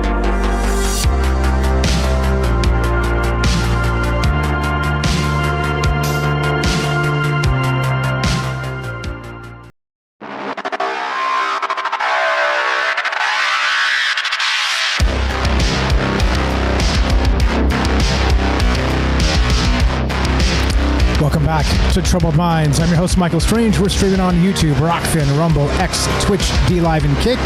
to Troubled Minds. I'm your host, Michael Strange. We're streaming on YouTube, Rockfin, Rumble, X, Twitch, D-Live, and Kick.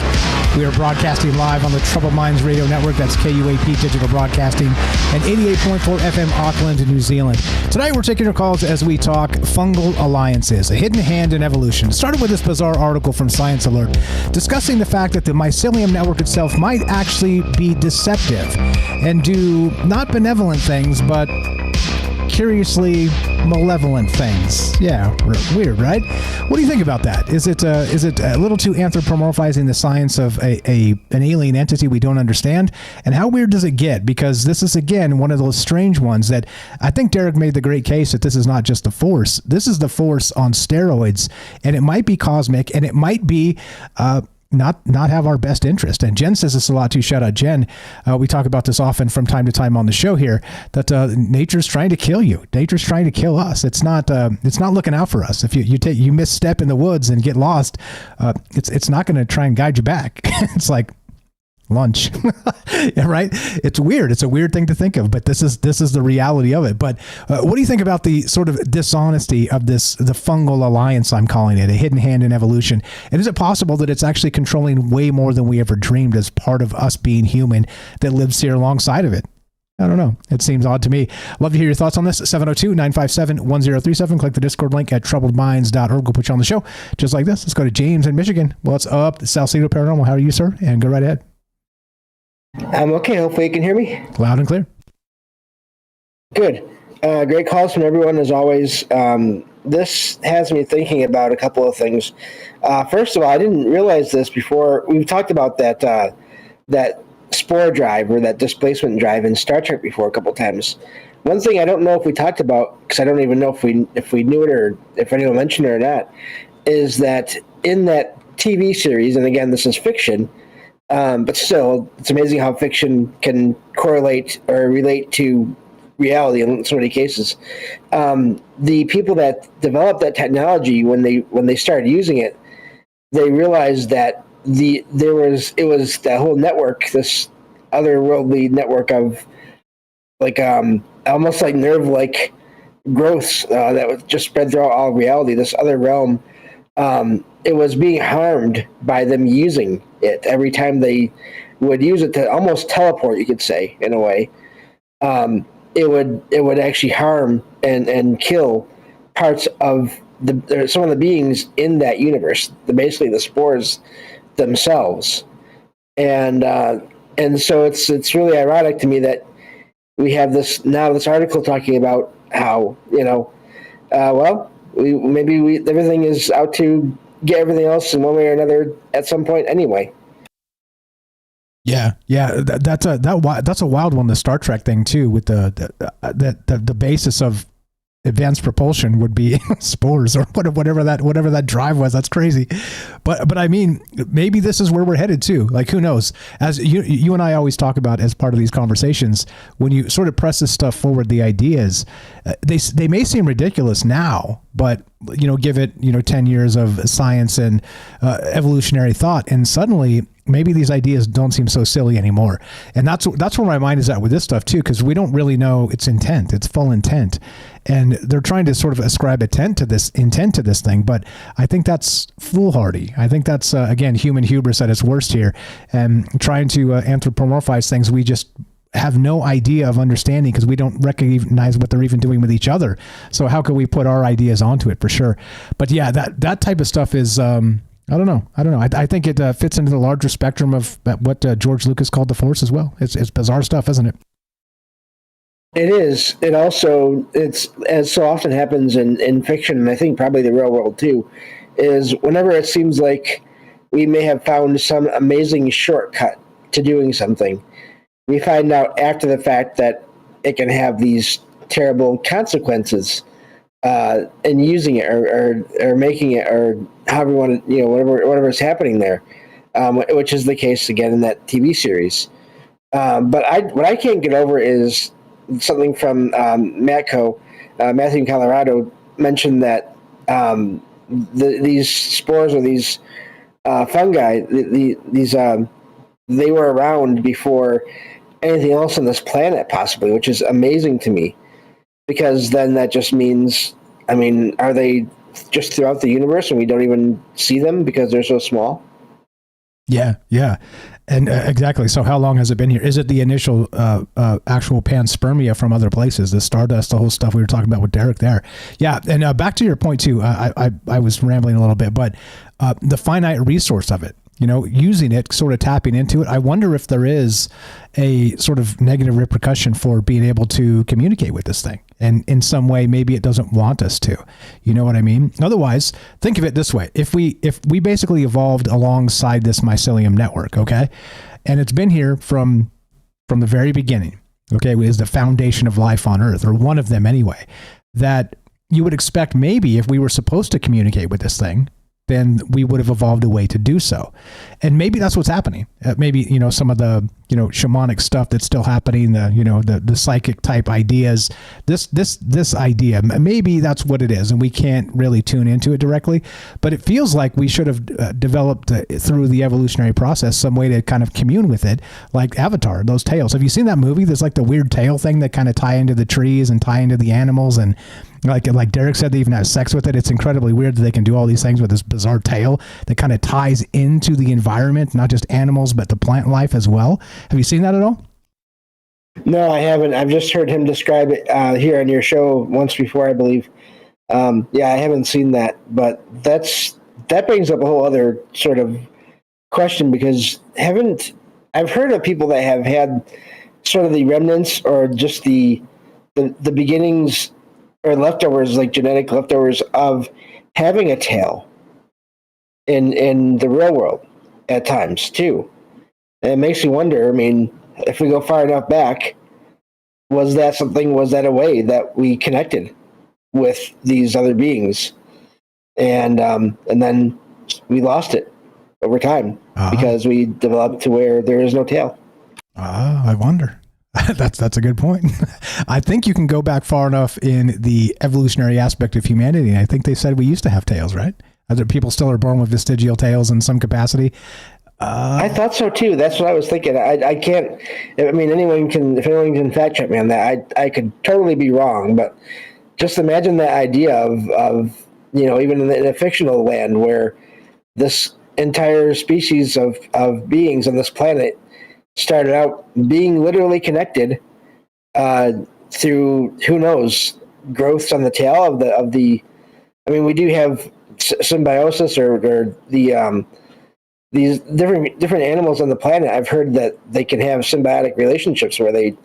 We are broadcasting live on the Troubled Minds Radio Network. That's KUAP Digital Broadcasting and 88.4 FM Auckland, New Zealand. Tonight, we're taking your calls as we talk fungal alliances, a hidden hand in evolution. It started with this bizarre article from Science Alert discussing the fact that the mycelium network itself might actually be deceptive and do not benevolent things, but curiously malevolent things. Yeah, weird, right? What do you think about that? Is it a little too anthropomorphizing the science of an alien entity we don't understand? And how weird does it get? Because this is, again, one of those strange ones that I think Derek made the great case that this is not just the Force. This is the Force on steroids, and it might be cosmic, and it might be not have our best interest. And Jen says this a lot too. Shout out, Jen. We talk about this often from time to time on the show here, that nature's trying to kill you. Nature's trying to kill us. It's not looking out for us. If you misstep in the woods and get lost, it's not going to try and guide you back. It's like lunch. Yeah, right? It's weird. It's a weird thing to think of, but this is the reality of it. But what do you think about the sort of dishonesty of the fungal alliance, I'm calling it, a hidden hand in evolution? And is it possible that it's actually controlling way more than we ever dreamed as part of us being human that lives here alongside of it? I don't know. It seems odd to me. Love to hear your thoughts on this. 702-957-1037. Click the Discord link at troubledminds.org. We'll put you on the show just like this. Let's go to James in Michigan. What's up? Salcedo Paranormal. How are you, sir? And go right ahead. I'm okay. Hopefully you can hear me. Loud and clear. Good. Great calls from everyone as always. This has me thinking about a couple of things. First of all, I didn't realize this before. We've talked about that spore drive or that displacement drive in Star Trek before a couple of times. One thing I don't know if we talked about, because I don't even know if we knew it or if anyone mentioned it or not, is that in that TV series, and again, this is fiction, but still, it's amazing how fiction can correlate or relate to reality in so many cases. The people that developed that technology, when they started using it, they realized that it was that whole network, this otherworldly network of like almost like nerve-like growths that was just spread throughout all reality. This other realm. It was being harmed by them using it every time they would use it to almost teleport, you could say, in a way. It would actually harm and kill parts of some of the beings in that universe, basically the spores themselves. And so it's really ironic to me that we have this article talking about how, everything is out to get everything else in one way or another at some point anyway. Yeah, that's a wild one. The Star Trek thing too, with the basis of advanced propulsion would be spores or whatever that drive was. That's crazy. But I mean, maybe this is where we're headed too. Like, who knows? As you and I always talk about as part of these conversations, when you sort of press this stuff forward, the ideas, they may seem ridiculous now, but give it 10 years of science and evolutionary thought, and suddenly maybe these ideas don't seem so silly anymore. And that's where my mind is at with this stuff too, because we don't really know its intent, its full intent. And they're trying to sort of ascribe intent to this thing, but I think that's foolhardy. I think that's again human hubris at its worst here, and trying to anthropomorphize things we just have no idea of understanding because we don't recognize what they're even doing with each other. So how can we put our ideas onto it, for sure? But yeah, that type of stuff is I don't know. I think it fits into the larger spectrum of what George Lucas called the Force as well. It's bizarre stuff, isn't it? It is. It also, it's, as so often happens in fiction, and I think probably the real world too, is whenever it seems like we may have found some amazing shortcut to doing something, we find out after the fact that it can have these terrible consequences in using it or making it, or however you want to, whatever is happening there, which is the case again in that TV series. But what I can't get over is something from Matthew in Colorado mentioned that these spores or these fungi, they were around before anything else on this planet, possibly, which is amazing to me, because then that just means I mean, are they just throughout the universe and we don't even see them because they're so small? Yeah. And exactly. So how long has it been here? Is it the initial actual panspermia from other places, the stardust, the whole stuff we were talking about with Derek there? Yeah. And back to your point too, I was rambling a little bit, but the finite resource of it, using it, sort of tapping into it. I wonder if there is a sort of negative repercussion for being able to communicate with this thing. And in some way, maybe it doesn't want us to, you know what I mean? Otherwise, think of it this way. If we basically evolved alongside this mycelium network, okay, and it's been here from the very beginning, okay, it is the foundation of life on Earth, or one of them anyway, that you would expect maybe if we were supposed to communicate with this thing, then we would have evolved a way to do so. And maybe that's what's happening. Maybe, some of the, shamanic stuff that's still happening, the psychic type ideas, this idea, maybe that's what it is. And we can't really tune into it directly, but it feels like we should have developed through the evolutionary process, some way to kind of commune with it, like Avatar, those tails. Have you seen that movie? There's like the weird tail thing that kind of tie into the trees and tie into the animals. And like Derek said, they even have sex with it. It's incredibly weird that they can do all these things with this bizarre tail that kind of ties into the environment, not just animals, but the plant life as well. Have you seen that at all? No, I haven't. I've just heard him describe it here on your show once before, I believe. I haven't seen that, but that brings up a whole other sort of question, because I've heard of people that have had sort of the remnants or just the beginnings or leftovers, like genetic leftovers of having a tail in the real world at times too. And it makes me wonder, I mean, if we go far enough back, was that a way that we connected with these other beings? And then we lost it over time because we developed to where there is no tail. I wonder. That's a good point. I think you can go back far enough in the evolutionary aspect of humanity. I think they said we used to have tails, right? Other people still are born with vestigial tails in some capacity. I thought so too. That's what I was thinking. I can't. I mean, if anyone can fact check me on that, I could totally be wrong. But just imagine that idea of even in a fictional land where this entire species of beings on this planet started out being literally connected through, who knows, growths on the tail of the. I mean, we do have symbiosis or the these different animals on the planet. I've heard that they can have symbiotic relationships where they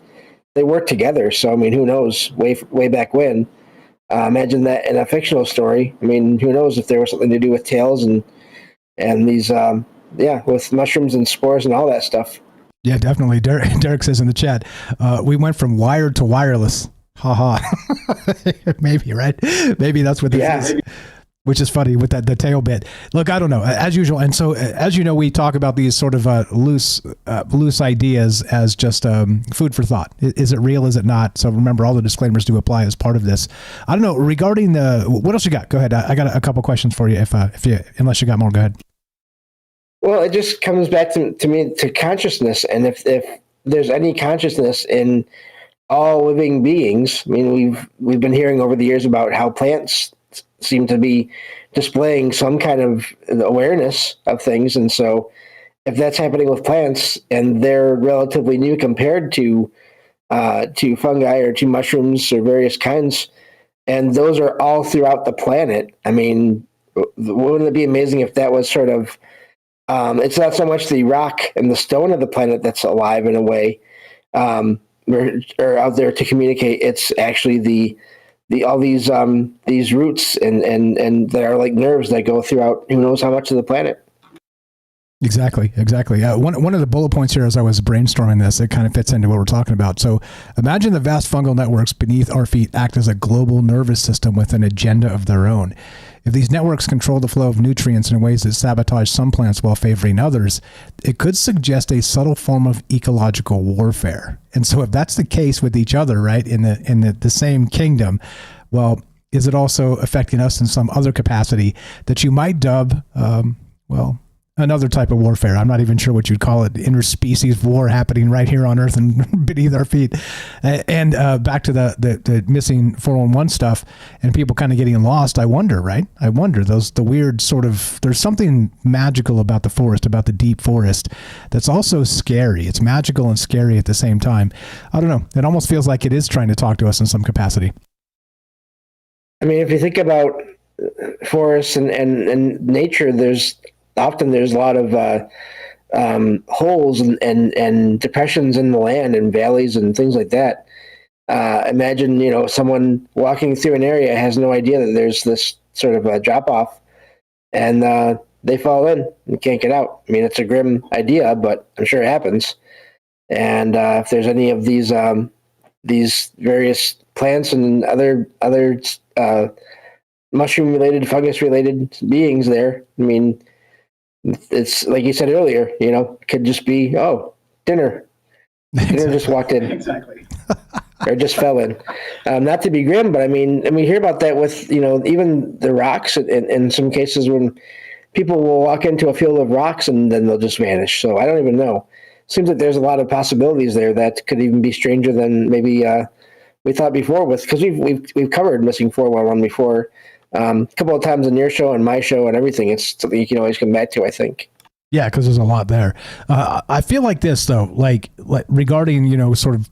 work together. So I mean, who knows? Way back when. Imagine that in a fictional story. I mean, who knows if there was something to do with tails and these with mushrooms and spores and all that stuff. Yeah, definitely. Derek says in the chat, we went from wired to wireless. Ha. Maybe, right? Maybe that's what this is. Which is funny with the tail bit. Look, I don't know, as usual. And so, as you know, we talk about these sort of loose ideas as just food for thought. Is it real? Is it not? So remember, all the disclaimers do apply as part of this. I don't know, regarding what else you got? Go ahead. I got a couple questions for you. Unless you got more, go ahead. Well, it just comes back to me to consciousness, and if there's any consciousness in all living beings, I mean, we've been hearing over the years about how plants seem to be displaying some kind of awareness of things, and so if that's happening with plants and they're relatively new compared to fungi or to mushrooms or various kinds, and those are all throughout the planet, I mean, wouldn't it be amazing if that was sort of it's not so much the rock and the stone of the planet that's alive in a way, or out there to communicate. It's actually all these roots and that are like nerves that go throughout who knows how much of the planet. Exactly. One of the bullet points here as I was brainstorming this, it kind of fits into what we're talking about. So imagine the vast fungal networks beneath our feet act as a global nervous system with an agenda of their own. If these networks control the flow of nutrients in ways that sabotage some plants while favoring others, it could suggest a subtle form of ecological warfare. And so if that's the case with each other, right, in the same kingdom, well, is it also affecting us in some other capacity that you might dub, another type of warfare. I'm not even sure what you'd call it. Interspecies war happening right here on Earth and beneath our feet. And back to the missing 411 stuff and people kind of getting lost. I wonder, right? I wonder the weird sort of, there's something magical about the forest, about the deep forest that's also scary. It's magical and scary at the same time. I don't know. It almost feels like it is trying to talk to us in some capacity. I mean, if you think about forests and nature, there's a lot of holes and depressions in the land and valleys and things like that. Imagine, someone walking through an area has no idea that there's this sort of a drop off, and they fall in and can't get out. I mean, it's a grim idea, but I'm sure it happens. And if there's any of these various plants and other mushroom-related, fungus-related beings there, I mean, it's like you said earlier, could just be, dinner. Dinner just walked in. Exactly. Or just fell in. Not to be grim, but I mean, we hear about that with, even the rocks in some cases when people will walk into a field of rocks and then they'll just vanish. So I don't even know. Seems like there's a lot of possibilities there that could even be stranger than maybe we thought before, because we've covered missing 411 before. A couple of times on your show and my show and everything. It's something you can always come back to, I think. Yeah, because there's a lot there. I feel like this, though, like regarding, sort of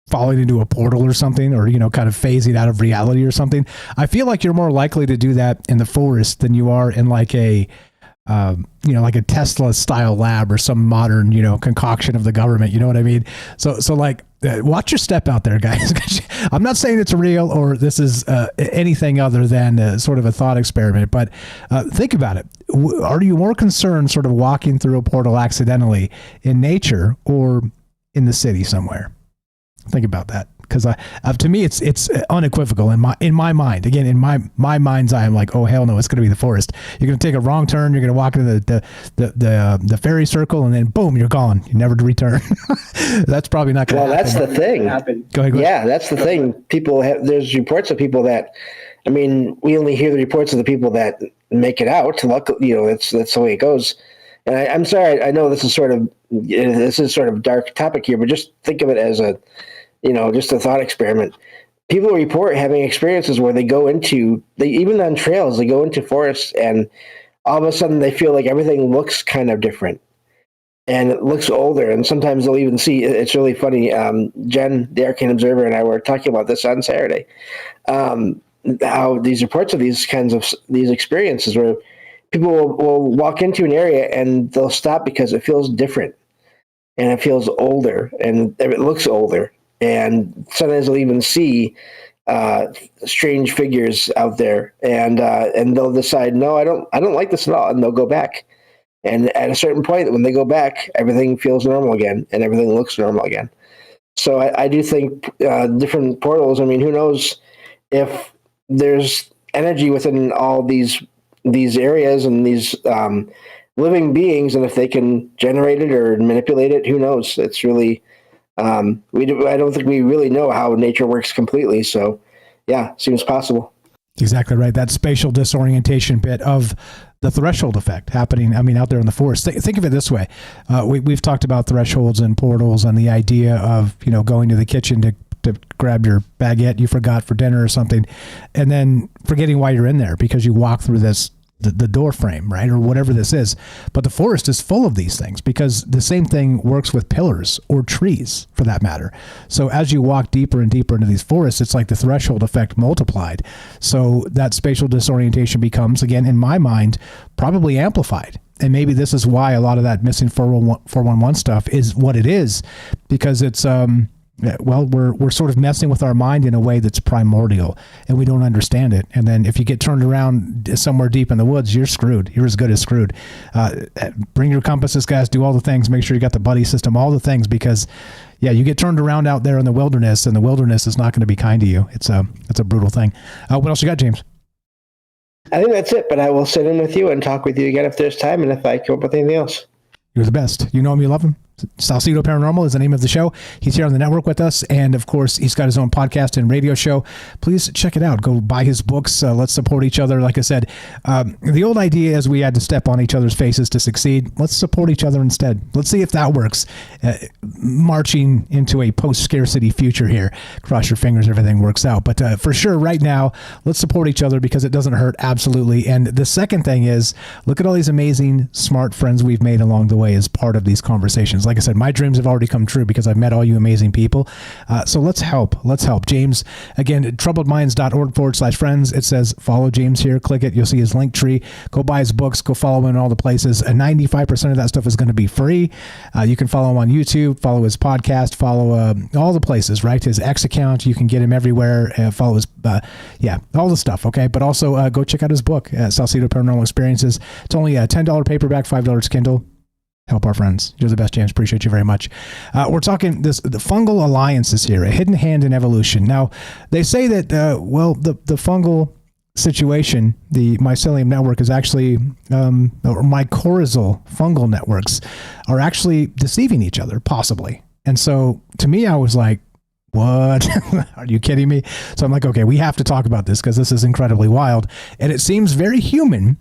falling into a portal or something, or, kind of phasing out of reality or something. I feel like you're more likely to do that in the forest than you are in like a Tesla style lab or some modern, concoction of the government. You know what I mean? So like, watch your step out there, guys. I'm not saying it's real or this is anything other than sort of a thought experiment, but think about it. Are you more concerned sort of walking through a portal accidentally in nature or in the city somewhere? Think about that. Because to me, it's unequivocal in my mind. Again, in my mind's eye, I'm like, oh hell no, it's going to be the forest. You're going to take a wrong turn. You're going to walk into the fairy circle, and then boom, you're gone. You never to return. That's probably not going to happen. Well, that's the thing. Go ahead. Yeah, that's the thing. There's reports of people that, I mean, we only hear the reports of the people that make it out. Luckily, that's the way it goes. And I'm sorry, I know this is sort of dark topic here, but just think of it as a, just a thought experiment. People report having experiences where even on trails, they go into forests and all of a sudden they feel like everything looks kind of different and it looks older. And sometimes they'll even see, it's really funny. Jen, the Arcane Observer, and I were talking about this on Saturday. How these reports of these kinds of these experiences where people will walk into an area and they'll stop because it feels different and it feels older and it looks older. And sometimes they'll even see strange figures out there, and they'll decide, no, I don't like this at all, and they'll go back. And at a certain point, when they go back, everything feels normal again, and everything looks normal again. So I do think different portals. I mean, who knows if there's energy within all these areas and these living beings, and if they can generate it or manipulate it, who knows? It's really. I don't think we really know how nature works completely. So, yeah, seems possible. Exactly right. That spatial disorientation bit of the threshold effect happening, out there in the forest. Think of it this way. We've talked about thresholds and portals and the idea of, going to the kitchen to grab your baguette you forgot for dinner or something, and then forgetting why you're in there because you walk through the door frame, right? Or whatever this is. But the forest is full of these things because the same thing works with pillars or trees for that matter. So as you walk deeper and deeper into these forests, it's like the threshold effect multiplied. So that spatial disorientation becomes, again, in my mind, probably amplified. And maybe this is why a lot of that missing 411 stuff is what it is, because it's, we're sort of messing with our mind in a way that's primordial and we don't understand it. And then if you get turned around somewhere deep in the woods, you're screwed. You're as good as screwed. Bring your compasses, guys, do all the things, make sure you got the buddy system, all the things, because you get turned around out there in the wilderness and the wilderness is not going to be kind to you. It's a brutal thing. What else you got, James? I think that's it, but I will sit in with you and talk with you again if there's time and if I come up with anything else. You're the best. You know him, you love him. Salcedo Paranormal is the name of the show. He's here on the network with us. And of course, he's got his own podcast and radio show. Please check it out. Go buy his books. Let's support each other. Like I said, the old idea is we had to step on each other's faces to succeed. Let's support each other instead. Let's see if that works. Marching into a post-scarcity future here. Cross your fingers, everything works out. But for sure, right now, let's support each other because it doesn't hurt. Absolutely. And the second thing is, look at all these amazing, smart friends we've made along the way as part of these conversations. Like I said, my dreams have already come true because I've met all you amazing people. So let's help. Let's help. James, again, troubledminds.org/friends. It says follow James here. Click it. You'll see his link tree. Go buy his books. Go follow him in all the places. 95% of that stuff is going to be free. You can follow him on YouTube, follow his podcast, follow all the places, right? His X account. You can get him everywhere. Follow his, all the stuff. Okay. But also go check out his book, Salcedo Paranormal Experiences. It's only a $10 paperback, $5 Kindle. Help our friends. You're the best, James. Appreciate you very much. We're talking the fungal alliances here, a hidden hand in evolution. Now, they say that, the fungal situation, the mycelium network is actually, or mycorrhizal fungal networks are actually deceiving each other, possibly. And so to me, I was like, what? Are you kidding me? So I'm like, okay, we have to talk about this because this is incredibly wild. And it seems very human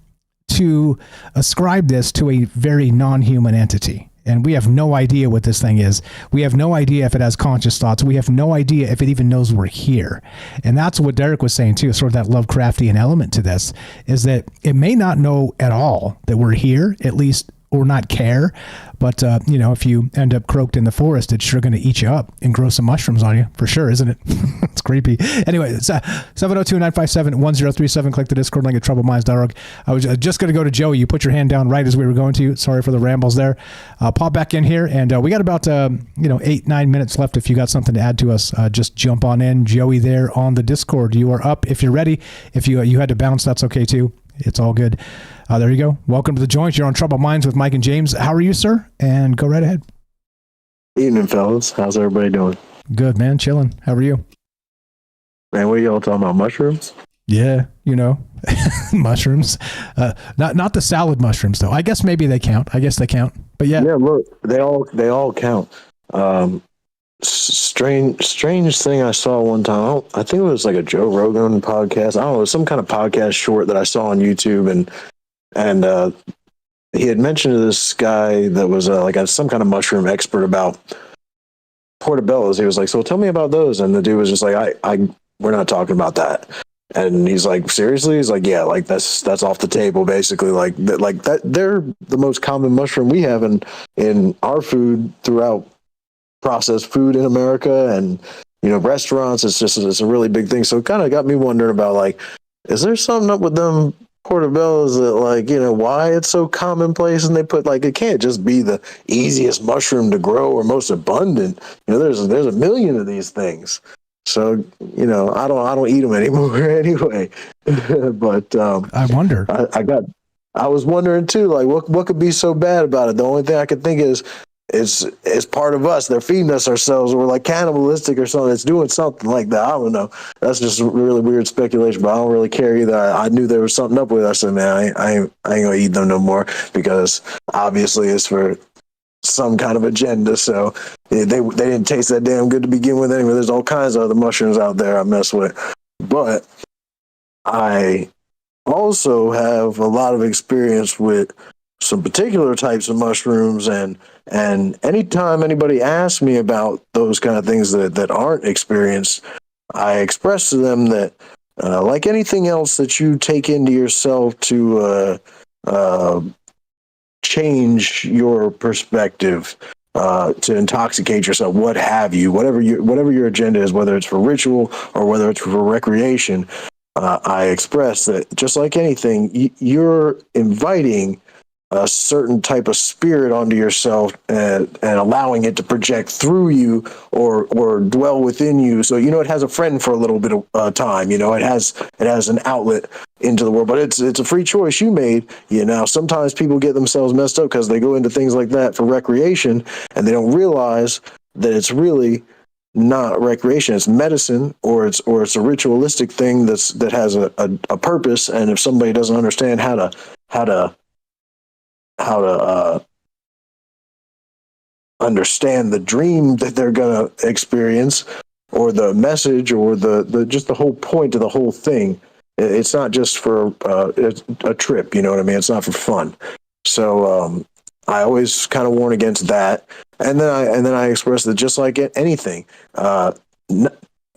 to ascribe this to a very non-human entity. And we have no idea what this thing is. We have no idea if it has conscious thoughts. We have no idea if it even knows we're here. And that's what Derek was saying too, sort of that Lovecraftian element to this, is that it may not know at all that we're here, at least, or not care. But, if you end up croaked in the forest, it's sure going to eat you up and grow some mushrooms on you, for sure, isn't it? It's creepy. Anyway, it's 702-957-1037. Click the Discord link at troubledminds.org. I was just going to go to Joey. You put your hand down right as we were going to. Sorry for the rambles there. Pop back in here, and we got about 8-9 minutes left. If you got something to add to us, just jump on in. Joey there on the Discord. You are up if you're ready. If you had to bounce, that's okay too. It's all good. There you go. Welcome to the joint. You're on Troubled Minds with Mike and James. How are you, sir? And go right ahead. Evening, fellas. How's everybody doing? Good, man. Chilling. How are you? Man, what are y'all talking about? Mushrooms? Yeah, mushrooms. Not the salad mushrooms, though. I guess maybe they count. But yeah. Yeah, look, they all count. Strange thing I saw one time. I think it was like a Joe Rogan podcast. I don't know, it was some kind of podcast short that I saw on YouTube, and he had mentioned to this guy that was some kind of mushroom expert about portobellos. He was like, "So tell me about those." And the dude was just like, "We're not talking about that." And he's like, "Seriously?" He's like, "Yeah, like that's off the table, basically. Like that they're the most common mushroom we have in our food throughout processed food in America, and restaurants. It's a really big thing." So it kind of got me wondering about is there something up with them portobellos that why it's so commonplace, and they put it can't just be the easiest mushroom to grow or most abundant. There's a million of these things. So I don't eat them anymore anyway. But I wonder. I was wondering too, what could be so bad about it? The only thing I could think is it's part of us. They're feeding us ourselves. We're cannibalistic or something. It's doing something like that. I don't know. That's just really weird speculation, but I don't really care either. I knew there was something up with it. I said, man, I ain't gonna eat them no more, because obviously it's for some kind of agenda. So they didn't taste that damn good to begin with anyway. There's all kinds of other mushrooms out there I mess with. But I also have a lot of experience with some particular types of mushrooms, and anytime anybody asks me about those kind of things that aren't experienced, I express to them that like anything else that you take into yourself to change your perspective, to intoxicate yourself, what have you, whatever your agenda is, whether it's for ritual or whether it's for recreation, I express that just like anything, you're inviting a certain type of spirit onto yourself and allowing it to project through you or dwell within you. So, it has a friend for a little bit of time, it has an outlet into the world, but it's a free choice you made. Sometimes people get themselves messed up because they go into things like that for recreation and they don't realize that it's really not recreation. It's medicine, or it's a ritualistic thing that has a purpose. And if somebody doesn't understand how to understand the dream that they're going to experience, or the message, or the just the whole point of the whole thing. It's not just for a trip, you know what I mean? It's not for fun. So I always kind of warn against that, and then I express that just like anything,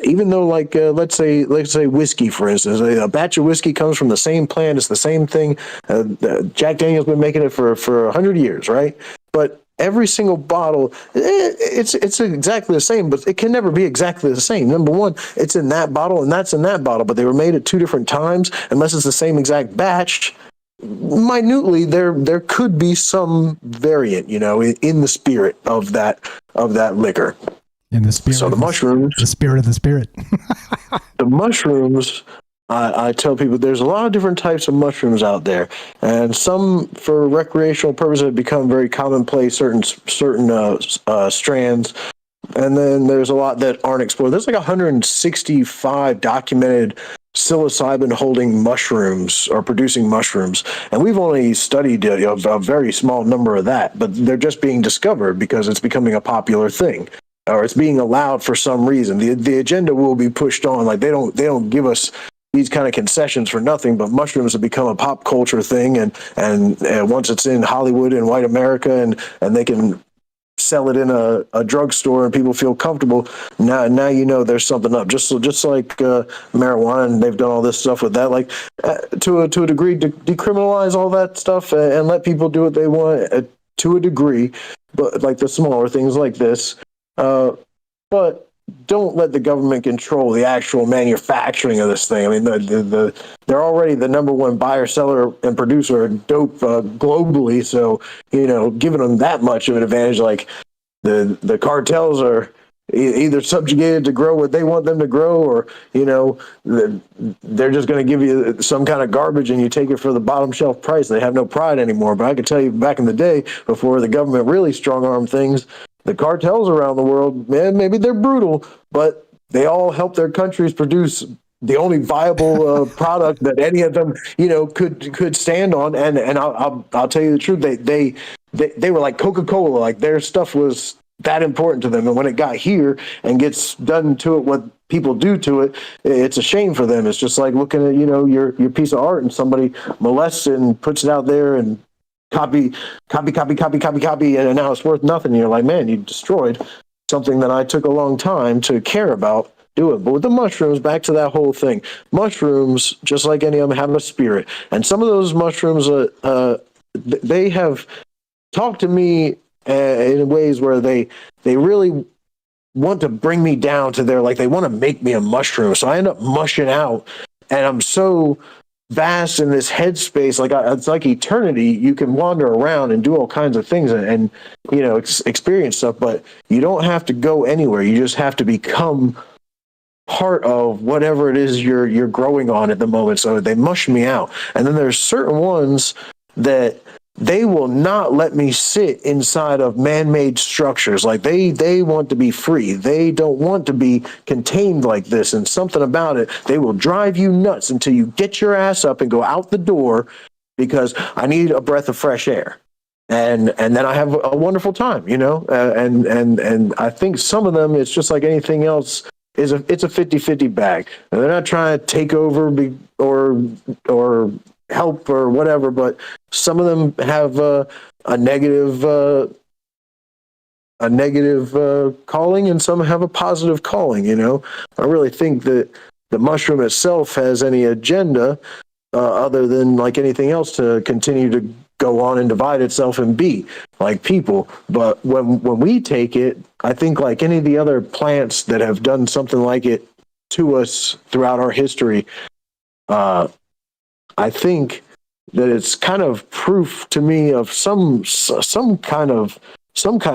even though like let's say whiskey, for instance, a batch of whiskey comes from the same plant, it's the same thing. Jack Daniel's been making it for 100 years, right? But every single bottle, it's exactly the same, but it can never be exactly the same. Number one, it's in that bottle and that's in that bottle, but they were made at two different times. Unless it's the same exact batch, minutely there could be some variant, you know, in the spirit of that liquor. In the spirit. So the mushrooms, the spirit of the spirit. the mushrooms. I tell people there's a lot of different types of mushrooms out there, and some for recreational purposes have become very commonplace, certain strands, and then there's a lot that aren't explored. There's like 165 documented psilocybin holding mushrooms or producing mushrooms, and we've only studied a very small number of that, but they're just being discovered because it's becoming a popular thing, or it's being allowed for some reason. The agenda will be pushed on. Like they don't give us these kind of concessions for nothing, but mushrooms have become a pop culture thing, and once it's in Hollywood and white America, and they can sell it in a drugstore and people feel comfortable, now you know there's something up. Just like marijuana, and they've done all this stuff with that, like to a degree, decriminalize all that stuff and let people do what they want to a degree, but like the smaller things like this, but don't let the government control the actual manufacturing of this thing. I mean, they're already the number one buyer, seller, and producer of dope globally. So, you know, giving them that much of an advantage, like the cartels are either subjugated to grow what they want them to grow, or, you know, they're just going to give you some kind of garbage and you take it for the bottom shelf price. They have no pride anymore. But I can tell you, back in the day, before the government really strong-armed things, the cartels around the world, man, maybe they're brutal, but they all help their countries produce the only viable product that any of them, you know, could stand on. And I'll tell you the truth, they were like Coca-Cola, like their stuff was that important to them. And when it got here and gets done to it, what people do to it, it's a shame for them. It's just like looking at, you know, your piece of art and somebody molests it and puts it out there and copy, and now it's worth nothing. You're like, man, you destroyed something that I took a long time to care about doing. But with the mushrooms, back to that whole thing, mushrooms, just like any of them, have a spirit. And some of those mushrooms, they have talked to me in ways where they really want to bring me down to their, like, they want to make me a mushroom. So I end up mushing out, and I'm so vast in this headspace, like it's like eternity. You can wander around and do all kinds of things and you know, experience stuff, but you don't have to go anywhere. You just have to become part of whatever it is you're growing on at the moment. So they mush me out. And then there's certain ones that they will not let me sit inside of man-made structures. Like they want to be free. They don't want to be contained like this. And something about it, they will drive you nuts until you get your ass up and go out the door, because I need a breath of fresh air. And then I have a wonderful time, you know? And I think some of them, it's just like anything else, it's a 50-50 bag. And they're not trying to take over or help or whatever, but some of them have a negative calling, and some have a positive calling. You know, I don't really think that the mushroom itself has any agenda other than, like anything else, to continue to go on and divide itself and be like people. But when we take it, I think like any of the other plants that have done something like it to us throughout our history, I think that it's kind of proof to me of some kind of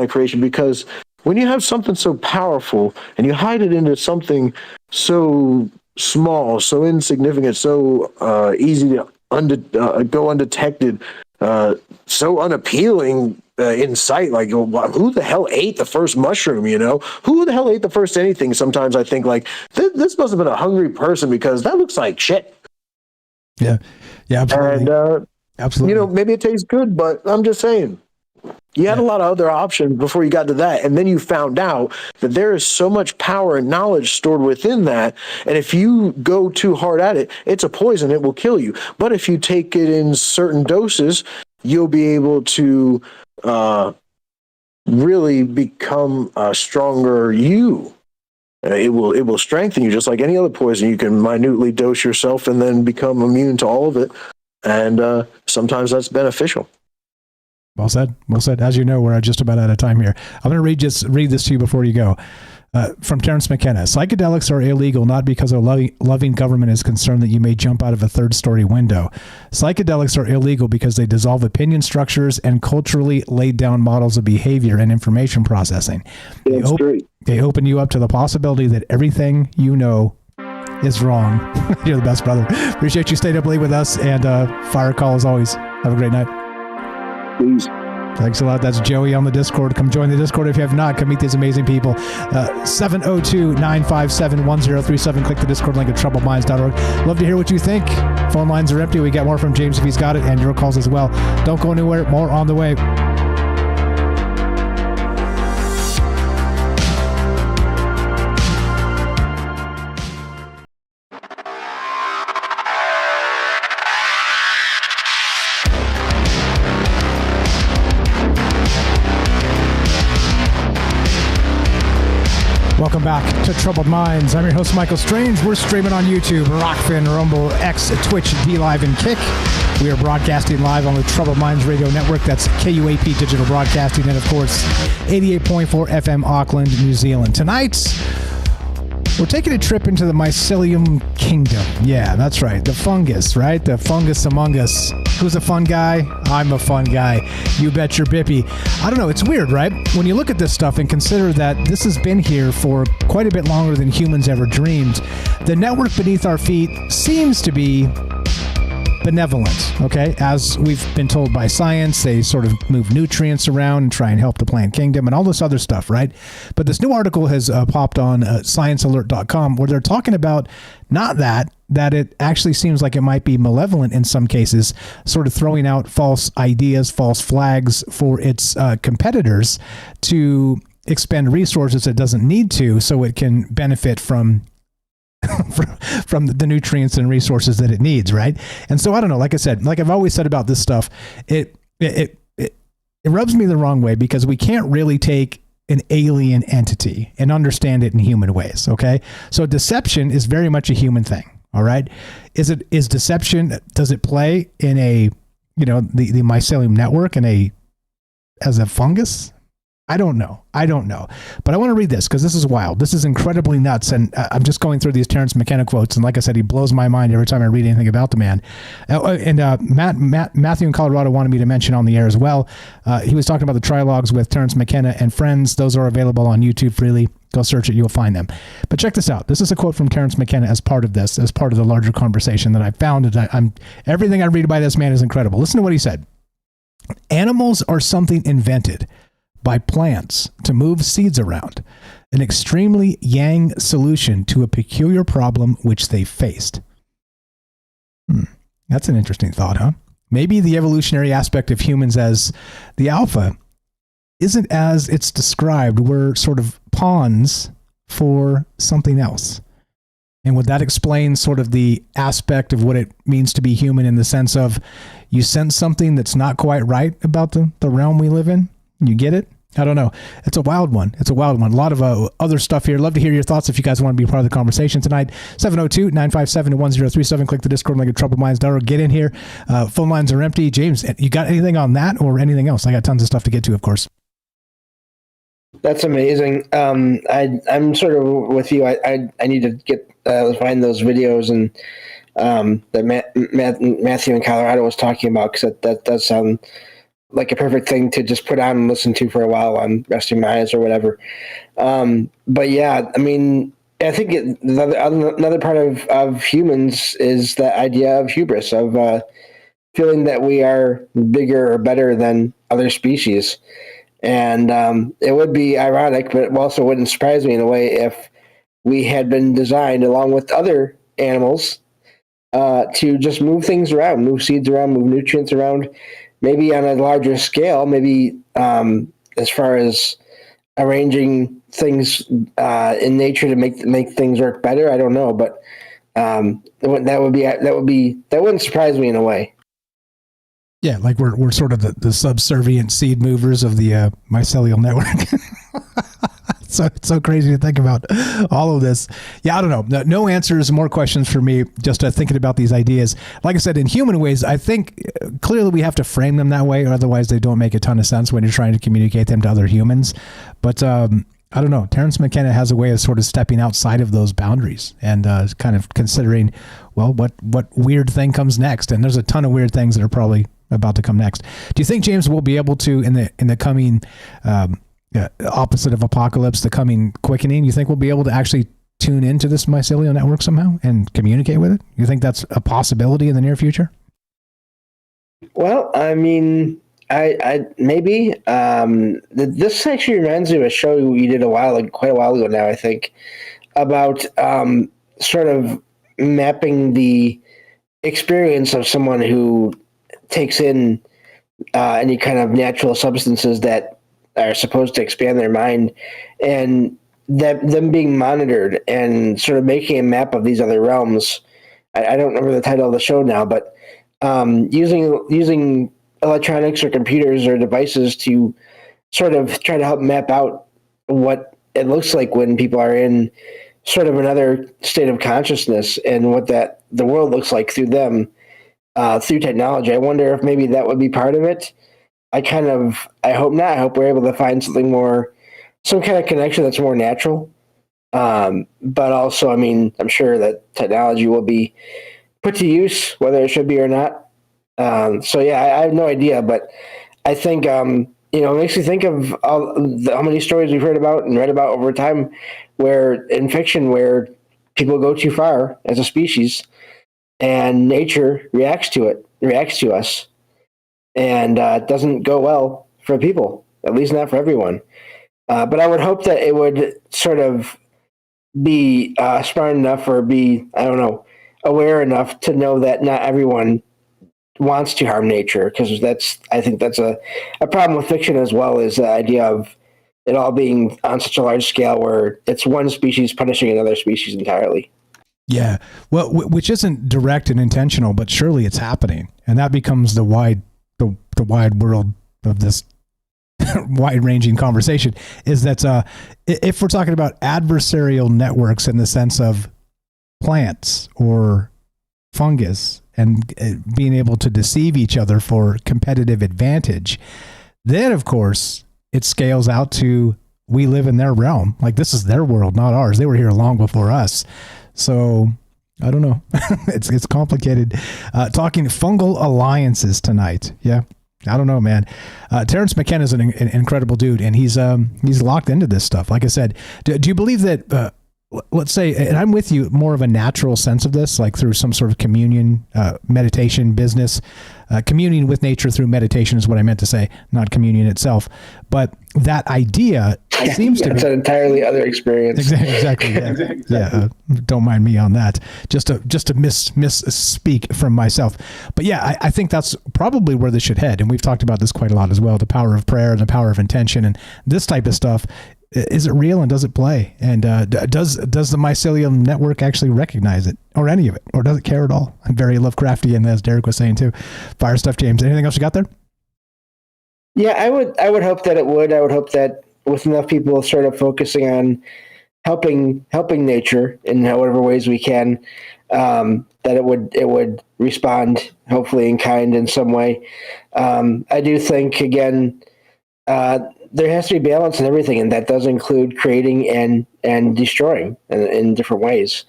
creation, because when you have something so powerful and you hide it into something so small, so insignificant, so easy to go undetected, so unappealing in sight, like who the hell ate the first mushroom? You know, who the hell ate the first anything? Sometimes I think like this must have been a hungry person, because that looks like shit. Yeah, absolutely. And absolutely. You know, maybe it tastes good, but I'm just saying. You had a lot of other options before you got to that. And then you found out that there is so much power and knowledge stored within that. And if you go too hard at it, it's a poison. It will kill you. But if you take it in certain doses, you'll be able to really become a stronger you. It will strengthen you just like any other poison. You can minutely dose yourself and then become immune to all of it. And sometimes that's beneficial. Well said. Well said. As you know, we're just about out of time here. I'm going to read this to you before you go. From Terence McKenna. Psychedelics are illegal not because a loving government is concerned that you may jump out of a third-story window. Psychedelics are illegal because they dissolve opinion structures and culturally laid down models of behavior and information processing. They open you up to the possibility that everything you know is wrong. You're the best, brother. Appreciate you staying up late with us, and fire call as always. Have a great night. Please. Thanks a lot. That's Joey on the Discord. Come join the Discord if you have not. Come meet these amazing people. 702-957-1037. Click the Discord link at troubledminds.org. Love to hear what you think. Phone lines are empty. We got more from James if he's got it, and your calls as well. Don't go anywhere. More on the way. Welcome back to Troubled Minds. I'm your host, Michael Strange. We're streaming on YouTube, Rockfin, Rumble, X, Twitch, D-Live, and Kick. We are broadcasting live on the Troubled Minds Radio Network. That's KUAP Digital Broadcasting, and of course, 88.4 FM, Auckland, New Zealand. Tonight, we're taking a trip into the mycelium kingdom. Yeah, that's right. The fungus, right? The fungus among us. Who's a fun guy? I'm a fun guy. You bet your bippy. I don't know. It's weird, right? When you look at this stuff and consider that this has been here for quite a bit longer than humans ever dreamed, the network beneath our feet seems to be benevolent, okay? As we've been told by science, they sort of move nutrients around and try and help the plant kingdom and all this other stuff, right? But this new article has popped on sciencealert.com where they're talking about not that it actually seems like it might be malevolent in some cases, sort of throwing out false ideas, false flags for its competitors to expend resources it doesn't need to so it can benefit from the nutrients and resources that it needs, right? And so I don't know, like I said, like I've always said about this stuff, it rubs me the wrong way because we can't really take an alien entity and understand it in human ways, okay? So deception is very much a human thing, all right? Is deception, does it play in the mycelium network as a fungus? I don't know. But I want to read this because this is wild. This is incredibly nuts. And I'm just going through these Terence McKenna quotes. And like I said, he blows my mind every time I read anything about the man. And Matthew in Colorado wanted me to mention on the air as well. He was talking about the trilogues with Terence McKenna and friends. Those are available on YouTube freely. Go search it. You'll find them. But check this out. This is a quote from Terence McKenna as part of this, as part of the larger conversation that I found. Everything I read by this man is incredible. Listen to what he said. Animals are something invented by plants to move seeds around, an extremely yang solution to a peculiar problem which they faced. That's an interesting thought, huh? Maybe the evolutionary aspect of humans as the alpha isn't as it's described. We're sort of pawns for something else. And would that explain sort of the aspect of what it means to be human in the sense of you sense something that's not quite right about the realm we live in? You get it? I don't know. It's a wild one. A lot of other stuff here. Love to hear your thoughts if you guys want to be part of the conversation tonight. 702-957-1037. Click the Discord link at troubledminds.org. Get in here. Phone lines are empty. James, you got anything on that or anything else? I got tons of stuff to get to, of course. That's amazing. I'm sort of with you. I need to get find those videos and that Matthew in Colorado was talking about because that does sound like a perfect thing to just put on and listen to for a while on resting my eyes or whatever. But yeah, I mean, I think another part of humans is the idea of hubris, of feeling that we are bigger or better than other species. And it would be ironic, but it also wouldn't surprise me in a way if we had been designed along with other animals to just move things around, move seeds around, move nutrients around. maybe on a larger scale, maybe as far as arranging things in nature to make things work better. I don't know, but that wouldn't surprise me in a way. Yeah, like we're sort of the subservient seed movers of the mycelial network. So it's so crazy to think about all of this. Yeah, I don't know. No answers, more questions for me, just thinking about these ideas. Like I said, in human ways, I think clearly we have to frame them that way, or otherwise they don't make a ton of sense when you're trying to communicate them to other humans. But I don't know. Terence McKenna has a way of sort of stepping outside of those boundaries and kind of considering, well, what weird thing comes next? And there's a ton of weird things that are probably about to come next. Do you think, James, we'll be able to, in the coming opposite of apocalypse, the coming quickening, you think we'll be able to actually tune into this mycelial network somehow and communicate with it? You think that's a possibility in the near future? Well, I mean, I maybe this actually reminds me of a show we did quite a while ago now, I think, about sort of mapping the experience of someone who takes in any kind of natural substances that are supposed to expand their mind, and them being monitored and sort of making a map of these other realms. I don't remember the title of the show now, but using electronics or computers or devices to sort of try to help map out what it looks like when people are in sort of another state of consciousness and what the world looks like through them, through technology. I wonder if maybe that would be part of it. I hope not. I hope we're able to find some kind of connection that's more natural. But also, I mean, I'm sure that technology will be put to use, whether it should be or not. So yeah, I have no idea, but I think, it makes me think of how many stories we've heard about and read about over time where in fiction, where people go too far as a species and nature reacts to us. And it doesn't go well for people, at least not for everyone. But I would hope that it would sort of be smart enough or be, I don't know, aware enough to know that not everyone wants to harm nature, because I think that's a problem with fiction as well, is the idea of it all being on such a large scale where it's one species punishing another species entirely. Yeah, well, which isn't direct and intentional, but surely it's happening, and that becomes the wide world of this wide-ranging conversation. Is that if we're talking about adversarial networks in the sense of plants or fungus and being able to deceive each other for competitive advantage, then of course it scales out to we live in their realm. Like, this is their world, not ours. They were here long before us. So I don't know. It's complicated. Talking fungal alliances tonight. Yeah. I don't know, man. Terence McKenna is an incredible dude, and he's locked into this stuff. Like I said, do you believe that, let's say, and I'm with you, more of a natural sense of this, like through some sort of communion, meditation, business, communing with nature through meditation is what I meant to say, not communion itself. But that idea seems to be... It's an entirely other experience. Exactly. Yeah. Yeah, don't mind me on that. Just to misspeak from myself. But yeah, I think that's probably where this should head. And we've talked about this quite a lot as well, the power of prayer and the power of intention and this type of stuff. Is it real, and does it play? And does the mycelial network actually recognize it, or any of it, or does it care at all? I'm very Lovecraftian, as Derek was saying too. Fire stuff, James. Anything else you got there? Yeah, I would hope that it would. I would hope that with enough people sort of focusing on helping nature in whatever ways we can, that it would respond hopefully in kind in some way. I do think, again, there has to be balance in everything, and that does include creating and destroying in different ways.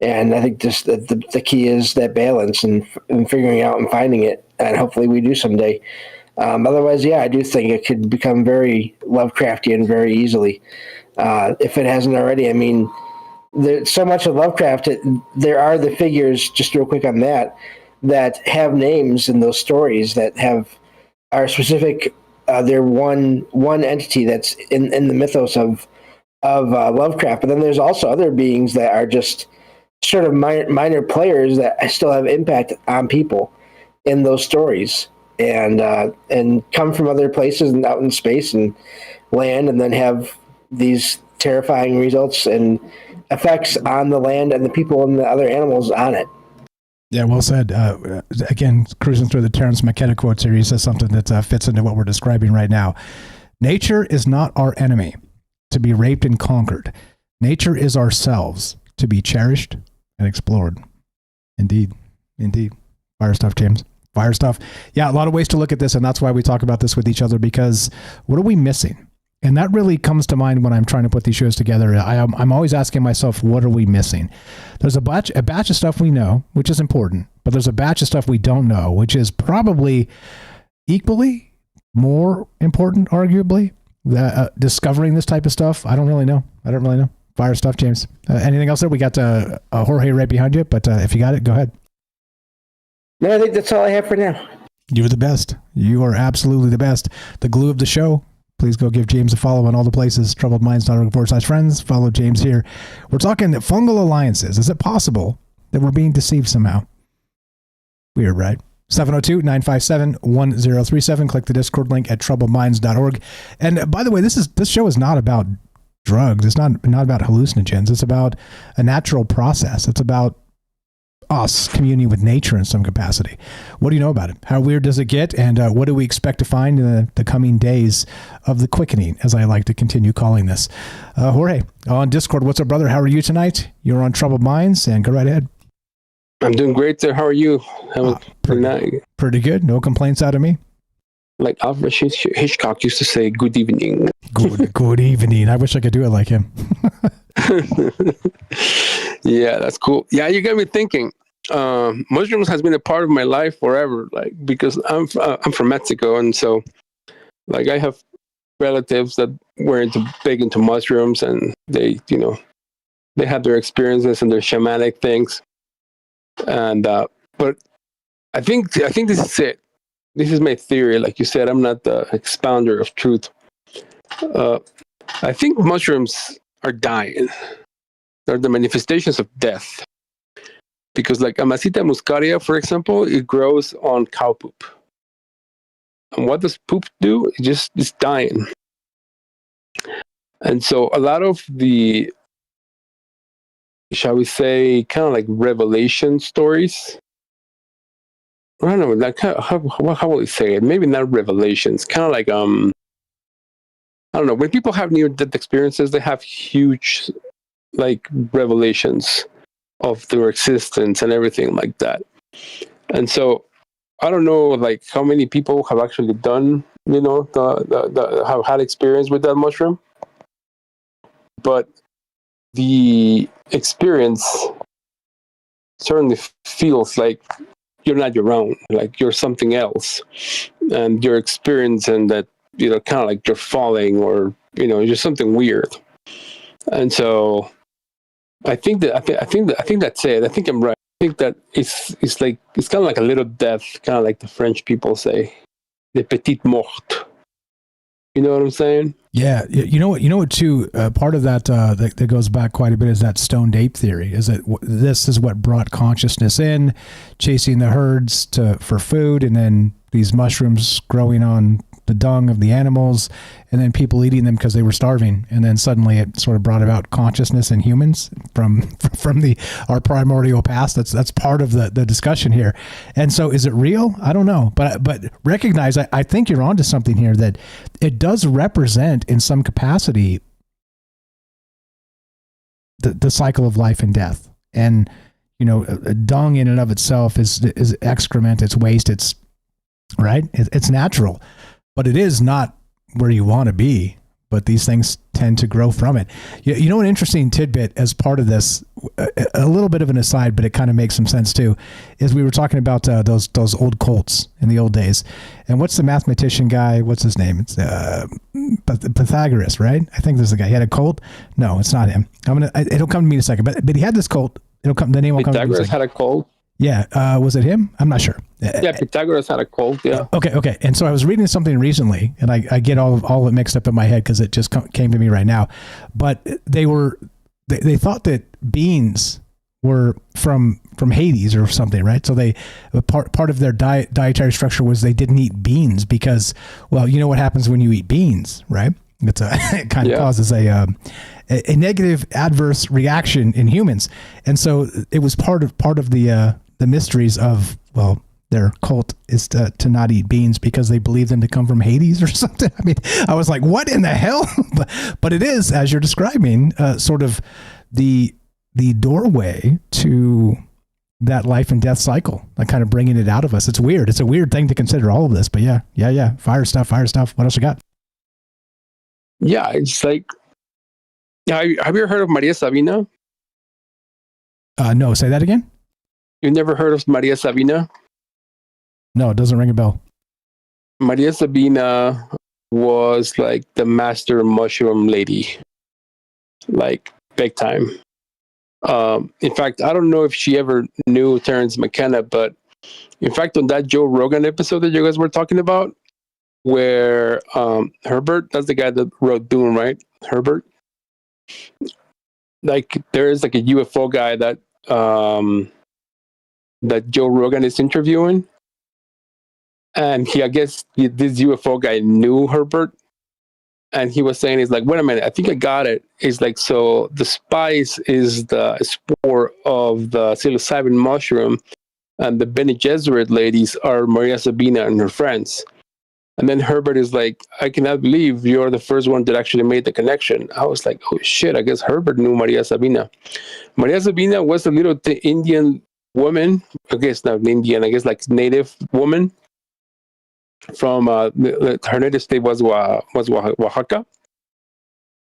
And I think just the key is that balance and figuring out and finding it, and hopefully we do someday. Otherwise, yeah, I do think it could become very Lovecraftian very easily, if it hasn't already. I mean, there's so much of Lovecraft. There are the figures, just real quick on that have names in those stories that are specific. They're one entity that's in the mythos of Lovecraft. But then there's also other beings that are just sort of minor players that still have impact on people in those stories. and come from other places and out in space and land, and then have these terrifying results and effects on the land and the people and the other animals on it. Yeah, well said. Again, cruising through the Terrence McKenna quotes here, he says something that fits into what we're describing right now. Nature is not our enemy to be raped and conquered. Nature is ourselves to be cherished and explored. Indeed. Indeed. Fire stuff, James. Fire stuff. Yeah, a lot of ways to look at this, and that's why we talk about this with each other, because what are we missing? And that really comes to mind when I'm trying to put these shows together. I'm always asking myself, what are we missing? There's a batch of stuff we know, which is important, but there's a batch of stuff we don't know, which is probably equally more important, arguably. Discovering this type of stuff, I don't really know. Fire stuff, James. Anything else there? We got Jorge right behind you, but if you got it, go ahead. No, I think that's all I have for now. You're the best. You are absolutely the best. The glue of the show. Please go give James a follow on all the places, troubledminds.org/friends. Follow James here. We're talking fungal alliances. Is it possible that we're being deceived somehow? Weird, right? 702-957-1037. Click the Discord link at troubledminds.org. And by the way, this show is not about drugs. It's not about hallucinogens. It's about a natural process. It's about us communing with nature in some capacity. What do you know about it? How weird does it get? And what do we expect to find in the coming days of the quickening, as I like to continue calling this? Jorge, on Discord, what's up, brother? How are you tonight? You're on Troubled Minds, and go right ahead. I'm doing great, sir. How are you? Pretty good. No complaints out of me. Like Alfred Hitchcock used to say, good evening. Good evening. I wish I could do it like him. Yeah, that's cool. Yeah, you got me thinking. Mushrooms has been a part of my life forever, like, because I'm from Mexico, and so like I have relatives that were big into mushrooms, and they had their experiences and their shamanic things. And but I think this is it. This is my theory. Like you said, I'm not the expounder of truth. I think mushrooms are dying. They're the manifestations of death. Because like Amasita muscaria, for example, it grows on cow poop. And what does poop do? It's dying. And so a lot of the, shall we say, kind of like revelation stories. I don't know, like how will we say it? Maybe not revelations. Kind of like I don't know. When people have near-death experiences, they have huge, like, revelations of their existence and everything like that. And so I don't know, like, how many people have actually done, have had experience with that mushroom. But the experience certainly feels like you're not your own, like you're something else, and you're experiencing that, kind of like you're falling, or just something weird. And so I think that's it. I think I'm right. I think that it's kind of like a little death, kind of like the French people say, the petite mort. You know what I'm saying? Yeah. You know what too, part of that, that goes back quite a bit is that stoned ape theory, is that this is what brought consciousness in, chasing the herds for food, and then these mushrooms growing on the dung of the animals, and then people eating them because they were starving, and then suddenly it sort of brought about consciousness in humans from our primordial past. That's part of the discussion here. And so, is it real? I don't know, but recognize, I think you're onto something here, that it does represent in some capacity the cycle of life and death. And dung in and of itself is excrement, it's waste, it's right, it's natural. But it is not where you want to be, but these things tend to grow from it. You know, an interesting tidbit as part of this, a little bit of an aside, but it kind of makes some sense too, is we were talking about those old cults in the old days. And what's the mathematician guy? What's his name? It's Pythagoras, right? I think this is the guy. He had a cult. No, it's not him. It'll come to me in a second. But he had this cult. The name will come to me in a second. Pythagoras had a cult. Yeah. Was it him? I'm not sure. Yeah, Pythagoras had a cult. Yeah. Okay. And so I was reading something recently, and I get all of it mixed up in my head because it just came to me right now. But they thought that beans were from Hades or something, right? So they part of their dietary structure was they didn't eat beans because, well, you know what happens when you eat beans, right? It kind of causes a negative adverse reaction in humans, and so it was part of the mysteries of, well, their cult is to not eat beans because they believe them to come from Hades or something. I mean, I was like, what in the hell? but it is, as you're describing, sort of the doorway to that life and death cycle, like kind of bringing it out of us. It's weird. It's a weird thing to consider, all of this, but yeah. Fire stuff. What else you got? Yeah, it's like, have you ever heard of Maria Sabina? No, say that again. You never heard of Maria Sabina? No, it doesn't ring a bell. Maria Sabina was like the master mushroom lady, like big time. In fact, I don't know if she ever knew Terence McKenna, but in fact, on that Joe Rogan episode that you guys were talking about, where Herbert, that's the guy that wrote Dune, right? Herbert. Like there is like a UFO guy that that Joe Rogan is interviewing, and I guess this UFO guy knew Herbert, and he was saying, he's like, wait a minute, I think I got it. He's like, so the spice is the spore of the psilocybin mushroom, and the Bene Gesserit ladies are Maria Sabina and her friends. And then Herbert is like, I cannot believe you're the first one that actually made the connection. I was like, oh shit, I guess Herbert knew Maria Sabina. Maria Sabina was a little Indian woman, I guess not Indian, I guess like native woman from her native state was Oaxaca.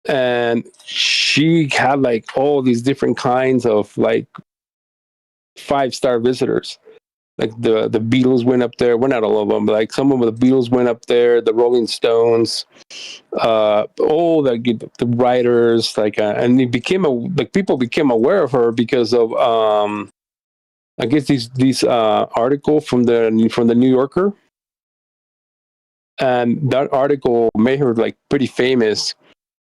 And she had like all these different kinds of like 5-star visitors. Like the Beatles went up there. Well, not all of them, but like some of the Beatles went up there. The Rolling Stones, all the writers, like, and it became people became aware of her because of I guess these article from the New Yorker, and that article made her like pretty famous.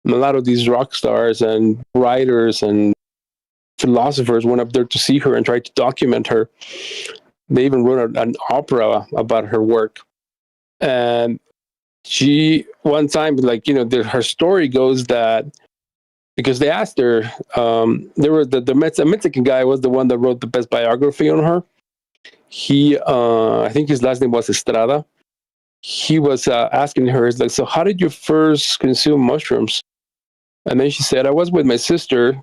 And a lot of these rock stars and writers and philosophers went up there to see her and tried to document her. They even wrote an opera about her work. And she, one time, like, her story goes that, because they asked her, there was the Mexican guy was the one that wrote the best biography on her. He, I think his last name was Estrada. He was asking her, like, so how did you first consume mushrooms? And then she said, I was with my sister,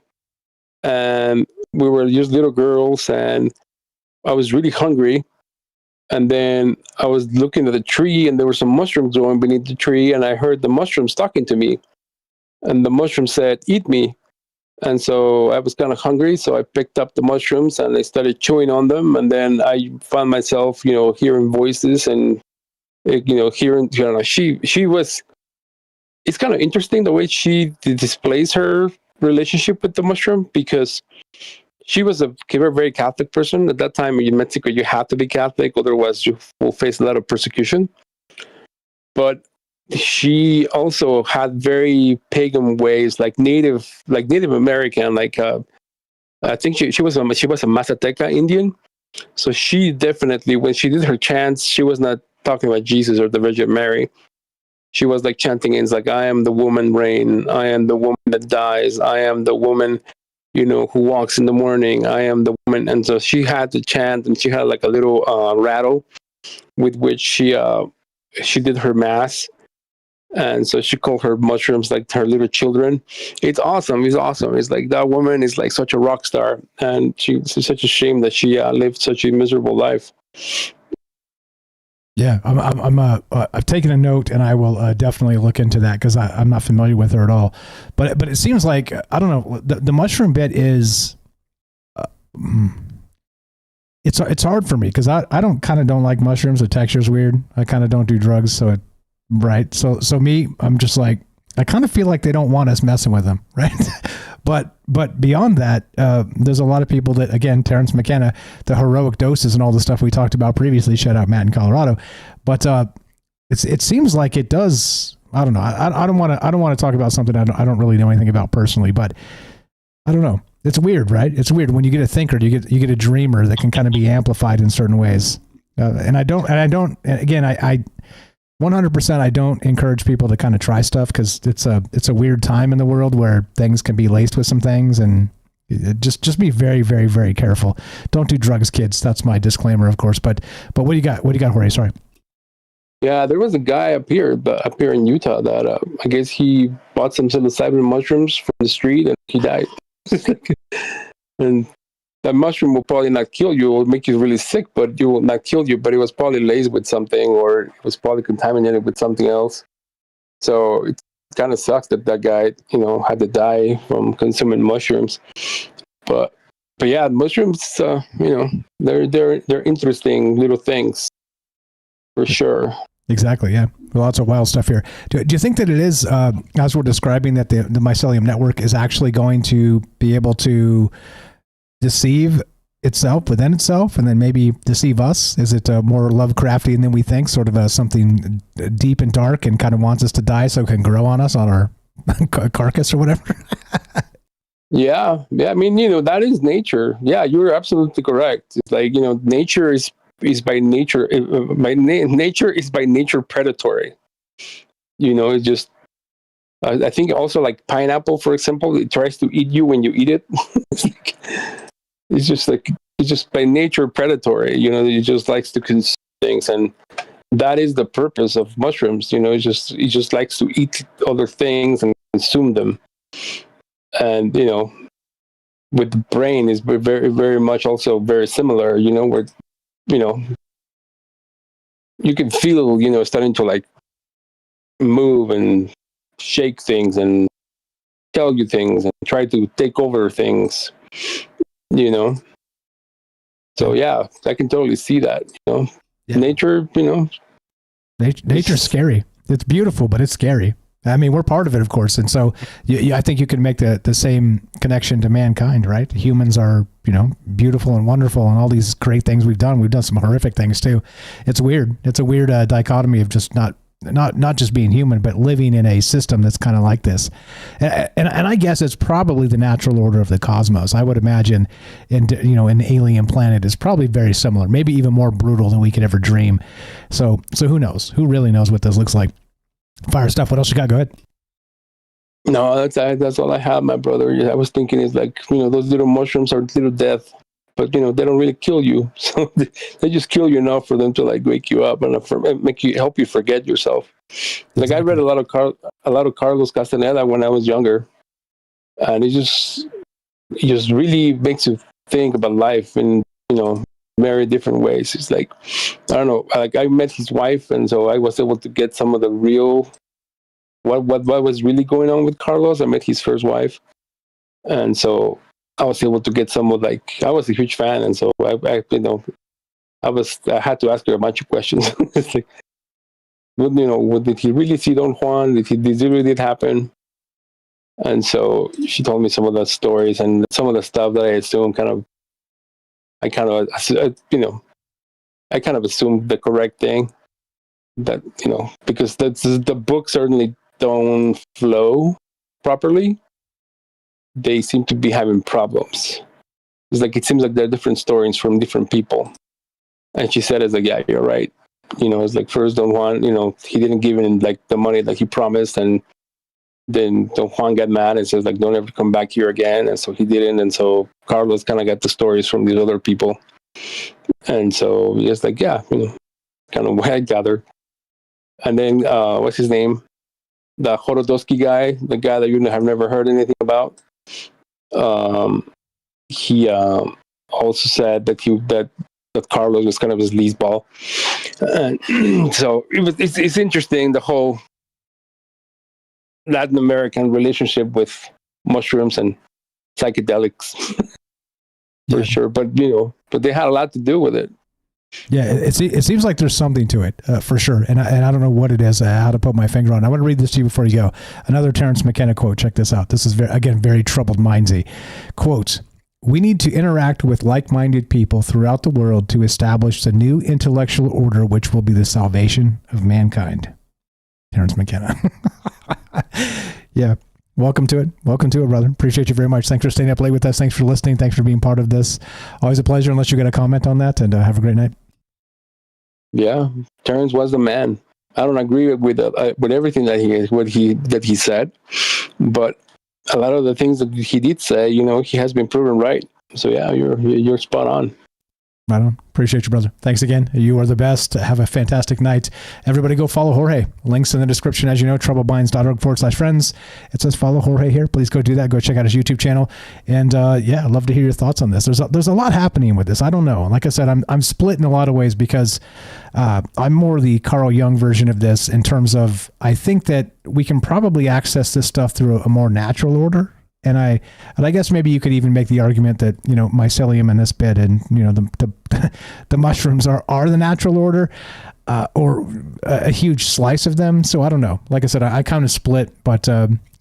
and we were just little girls, and I was really hungry, and then I was looking at the tree, and there were some mushrooms growing beneath the tree, and I heard the mushrooms talking to me, and the mushroom said, eat me. And so I was kind of hungry, so I picked up the mushrooms, and I started chewing on them, and then I found myself, hearing voices, and, hearing, she was, it's kind of interesting the way she displays her relationship with the mushroom, because she was a very Catholic person. At that time in Mexico, you had to be Catholic, otherwise you will face a lot of persecution. But she also had very pagan ways, like Native American. Like I think she was a Mazateca Indian. So she definitely, when she did her chants, she was not talking about Jesus or the Virgin Mary. She was like chanting, it's like, I am the woman rain, I am the woman that dies, I am the woman who walks in the morning, I am the woman. And so she had to chant, and she had like a little rattle with which she did her mass. And so she called her mushrooms like her little children. It's awesome. It's awesome. It's like that woman is like such a rock star, and it's such a shame that she lived such a miserable life. Yeah, I've taken a note, and I will definitely look into that, because I'm not familiar with her at all. But it seems like, I don't know, the mushroom bit is, it's hard for me, because I don't like mushrooms. The texture's weird. I kind of don't do drugs, so me, I'm just like, I kind of feel like they don't want us messing with them, right? But beyond that, there's a lot of people that, again, Terence McKenna, the heroic doses and all the stuff we talked about previously, shout out Matt in Colorado. But it seems like it does. I don't know. I don't want to talk about something I don't really know anything about personally, but I don't know. It's weird, right? It's weird when you get a thinker, you get a dreamer that can kind of be amplified in certain ways. And I 100% I don't encourage people to kind of try stuff, because it's a weird time in the world where things can be laced with some things, and just be very, very, very careful. Don't do drugs, kids. That's my disclaimer, of course. But what do you got? What do you got, Jorge? Sorry. Yeah, there was a guy up here in Utah that I guess he bought some psilocybin mushrooms from the street and he died. And that mushroom will probably not kill you. It will make you really sick, but it will not kill you. But it was probably laced with something, or it was probably contaminated with something else. So it kind of sucks that guy, had to die from consuming mushrooms. But yeah, mushrooms, they're interesting little things for sure. Exactly. Yeah. Lots of wild stuff here. Do you think that it is, as we're describing, that the mycelium network is actually going to be able to deceive itself within itself, and then maybe deceive us? Is it more Lovecraftian than we think, sort of something deep and dark, and kind of wants us to die so it can grow on us, on our carcass or whatever? Yeah. I mean, that is nature. Yeah, you're absolutely correct. It's like, nature is by nature, nature is by nature predatory. It's just, I think also like pineapple, for example, it tries to eat you when you eat it. It's just by nature predatory. It just likes to consume things, and that is the purpose of mushrooms. It just likes to eat other things and consume them. And with the brain is very, very much also very similar. Where you can feel starting to like move and shake things and tell you things and try to take over things. So yeah, I can totally see that. Yeah. Nature. Nature's scary. It's beautiful, but it's scary. I mean, we're part of it, of course. And so I think you can make the same connection to mankind, right? Humans are, beautiful and wonderful, and all these great things we've done. We've done some horrific things too. It's weird. It's a weird dichotomy of just not just being human, but living in a system that's kind of like this. And I guess it's probably the natural order of the cosmos. I would imagine, an alien planet is probably very similar, maybe even more brutal than we could ever dream. So who knows? Who really knows what this looks like? Fire stuff. What else you got? Go ahead. No, that's all I have, my brother. I was thinking is like, those little mushrooms are little death, but they don't really kill you. So they just kill you enough for them to like wake you up and help you forget yourself. Like I read a lot of Carlos Castaneda when I was younger, and it just really makes you think about life in very different ways. It's like, I don't know, like I met his wife, and so I was able to get some of the real what was really going on with Carlos. I met his first wife, and so I was able to get some of I was a huge fan, and so I had to ask her a bunch of questions. It's like, did he really see Don Juan? Did it really happen? And so she told me some of the stories and some of the stuff that I assumed I kind of assumed the correct thing, that because the book certainly don't flow properly. They seem to be having problems. It's like it seems like they're different stories from different people. And she said, "It's like, yeah, you're right. It's like first Don Juan, he didn't give him like the money that he promised, and then Don Juan got mad and says like, don't ever come back here again, and so he didn't, and so Carlos kind of got the stories from these other people, and so it's like, yeah, kind of what I gathered. And then what's his name, the Horodowski guy, the guy that you have never heard anything about, he also said that Carlos was kind of his leaseball, and so it's interesting, the whole Latin American relationship with mushrooms and psychedelics. For sure, but they had a lot to do with it. Yeah, it seems like there's something to it, for sure, and I don't know what it is, how to put my finger on it. I want to read this to you before you go. Another Terence McKenna quote. Check this out. This is very troubled mindsy. Quote: "We need to interact with like-minded people throughout the world to establish the new intellectual order, which will be the salvation of mankind." Terence McKenna. Yeah. Welcome to it. Welcome to it, brother. Appreciate you very much. Thanks for staying up late with us. Thanks for listening. Thanks for being part of this. Always a pleasure, unless you got a comment on that, and have a great night. Yeah, Terrence was the man. I don't agree with everything that he said, but a lot of the things that he did say, he has been proven right. So yeah, you're spot on. Right on. Appreciate you, brother. Thanks again. You are the best. Have a fantastic night. Everybody go follow Jorge. Links in the description, as you know, troubledminds.org/friends. It says follow Jorge here. Please go do that. Go check out his YouTube channel. And I'd love to hear your thoughts on this. There's a lot happening with this. I don't know. Like I said, I'm split in a lot of ways because I'm more the Carl Jung version of this in terms of I think that we can probably access this stuff through a more natural order. And I guess maybe you could even make the argument that, mycelium in this bit and, the mushrooms are the natural order or a huge slice of them. So I don't know. Like I said, I kind of split, but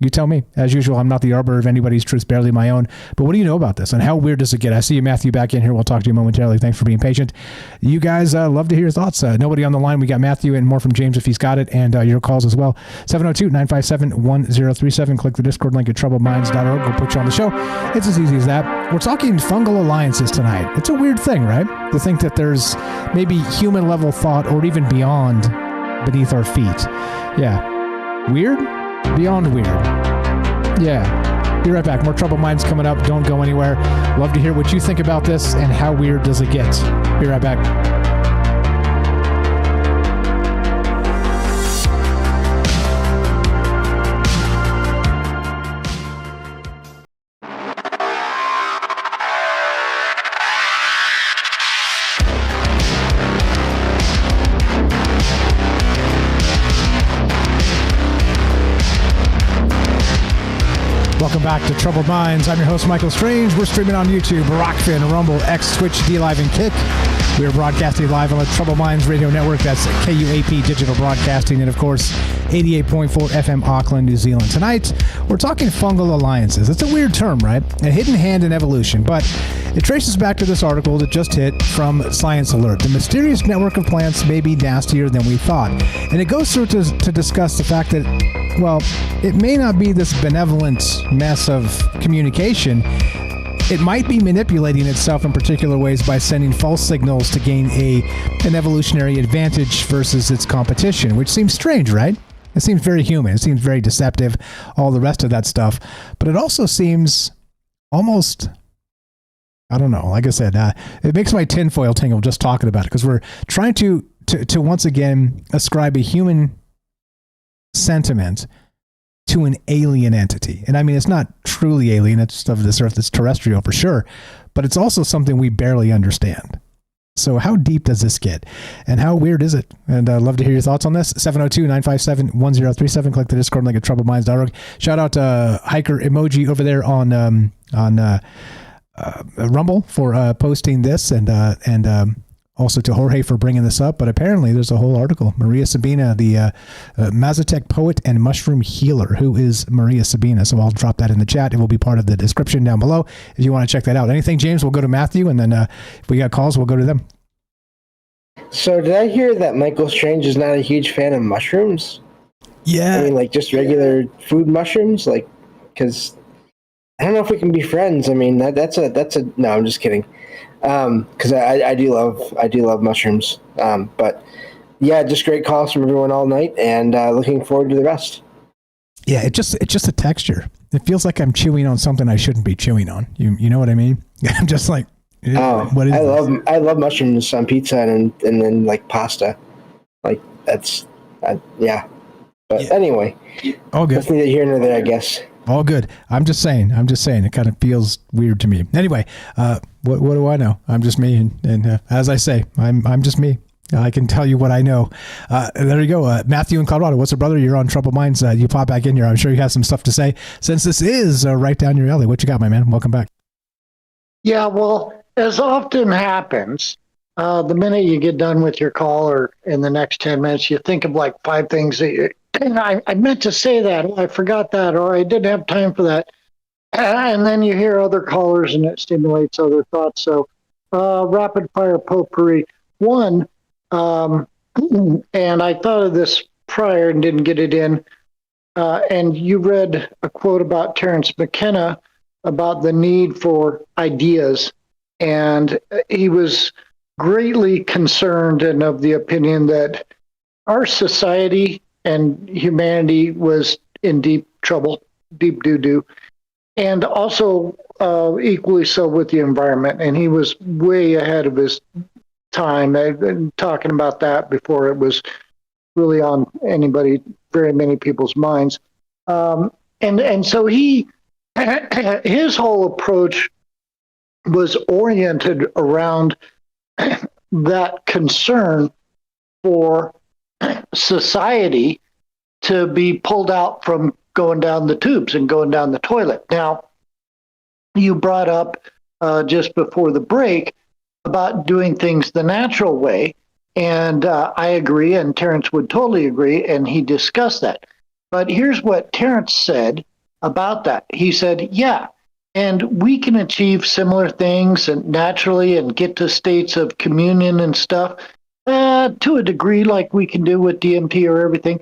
you tell me. As usual, I'm not the arbiter of anybody's truth, barely my own. But what do you know about this and how weird does it get? I see you, Matthew, back in here. We'll talk to you momentarily. Thanks for being patient. You guys love to hear your thoughts. Nobody on the line. We got Matthew and more from James if he's got it, and your calls as well. 702-957-1037. Click the Discord link at troubledminds.org. We'll put you on the show. It's as easy as that. We're talking fungal alliances tonight. It's a weird thing, right? To think that there's maybe human level thought or even beyond beneath our feet. Yeah. Weird? Beyond weird. Yeah. Be right back. More Troubled Minds coming up. Don't go anywhere. Love to hear what you think about this and how weird does it get. Be right back. Welcome back to Troubled Minds. I'm your host, Michael Strange. We're streaming on YouTube, Rockfin, Rumble, X, Twitch, D-Live, and Kick. We are broadcasting live on the Troubled Minds Radio Network. That's KUAP Digital Broadcasting. And, of course, 88.4 FM Auckland, New Zealand. Tonight, we're talking fungal alliances. It's a weird term, right? A hidden hand in evolution. But it traces back to this article that just hit from Science Alert. The mysterious network of plants may be nastier than we thought. And it goes through to discuss the fact that, well, it may not be this benevolent mess of communication. It might be manipulating itself in particular ways by sending false signals to gain an evolutionary advantage versus its competition, which seems strange, right? It seems very human. It seems very deceptive, all the rest of that stuff. But it also seems almost, I don't know, like I said, it makes my tinfoil tingle just talking about it because we're trying to once again ascribe a human sentiment to an alien entity. And I mean, it's not truly alien. It's of this earth. It's terrestrial for sure, but it's also something we barely understand. So how deep does this get and how weird is it? And I'd love to hear your thoughts on this. 702-957-1037. Click the Discord link at troubledminds.org. Shout out to Hiker Emoji over there on Rumble for posting this and also to Jorge for bringing this up. But apparently there's a whole article. Maria Sabina, the Mazatec poet and mushroom healer. Who is Maria Sabina? So I'll drop that in the chat. It will be part of the description down below if you want to check that out. Anything, James, we'll go to Matthew. And then if we got calls, we'll go to them. So did I hear that Michael Strange is not a huge fan of mushrooms? Yeah. I mean, like just regular food mushrooms? Like, because I don't know if we can be friends. I mean, that's a no, I'm just kidding. Because I do love mushrooms. But yeah, just great calls from everyone all night, and looking forward to the rest. Yeah, it's just a texture. It feels like I'm chewing on something I shouldn't be chewing on. You know what I mean? I'm just like, what is this? I love mushrooms on pizza and then like pasta. Like that's yeah. But anyway, all good. That's neither here nor there, I guess. All good. I'm just saying. It kind of feels weird to me. Anyway, what do I know? I'm just me, and as I say, I'm just me. I can tell you what I know. There you go. Matthew in Colorado. What's up, brother? You're on Troubled Minds. You pop back in here. I'm sure you have some stuff to say since this is right down your alley. What you got, my man? Welcome back. Yeah, well, as often happens, the minute you get done with your call or in the next 10 minutes, you think of like 5 things that I meant to say that, or I forgot that, or I didn't have time for that. And then you hear other callers and it stimulates other thoughts. So rapid fire potpourri. One, and I thought of this prior and didn't get it in. And you read a quote about Terence McKenna about the need for ideas. And he was greatly concerned and of the opinion that our society and humanity was in deep trouble, deep doo-doo, and also equally so with the environment. And he was way ahead of his time. I've been talking about that before it was really on very many people's minds. And so his whole approach was oriented around that concern for society to be pulled out from going down the tubes and going down the toilet. Now, you brought up just before the break about doing things the natural way, and I agree, and Terence would totally agree, and he discussed that. But here's what Terence said about that. He said, yeah, and we can achieve similar things and naturally and get to states of communion and stuff to a degree like we can do with DMT or everything,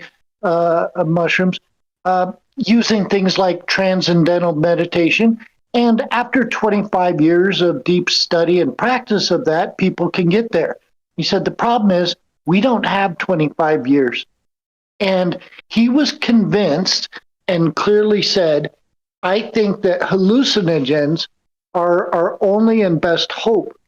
mushrooms, using things like transcendental meditation. And after 25 years of deep study and practice of that, people can get there. He said, the problem is we don't have 25 years. And he was convinced and clearly said, I think that hallucinogens are our only and best hope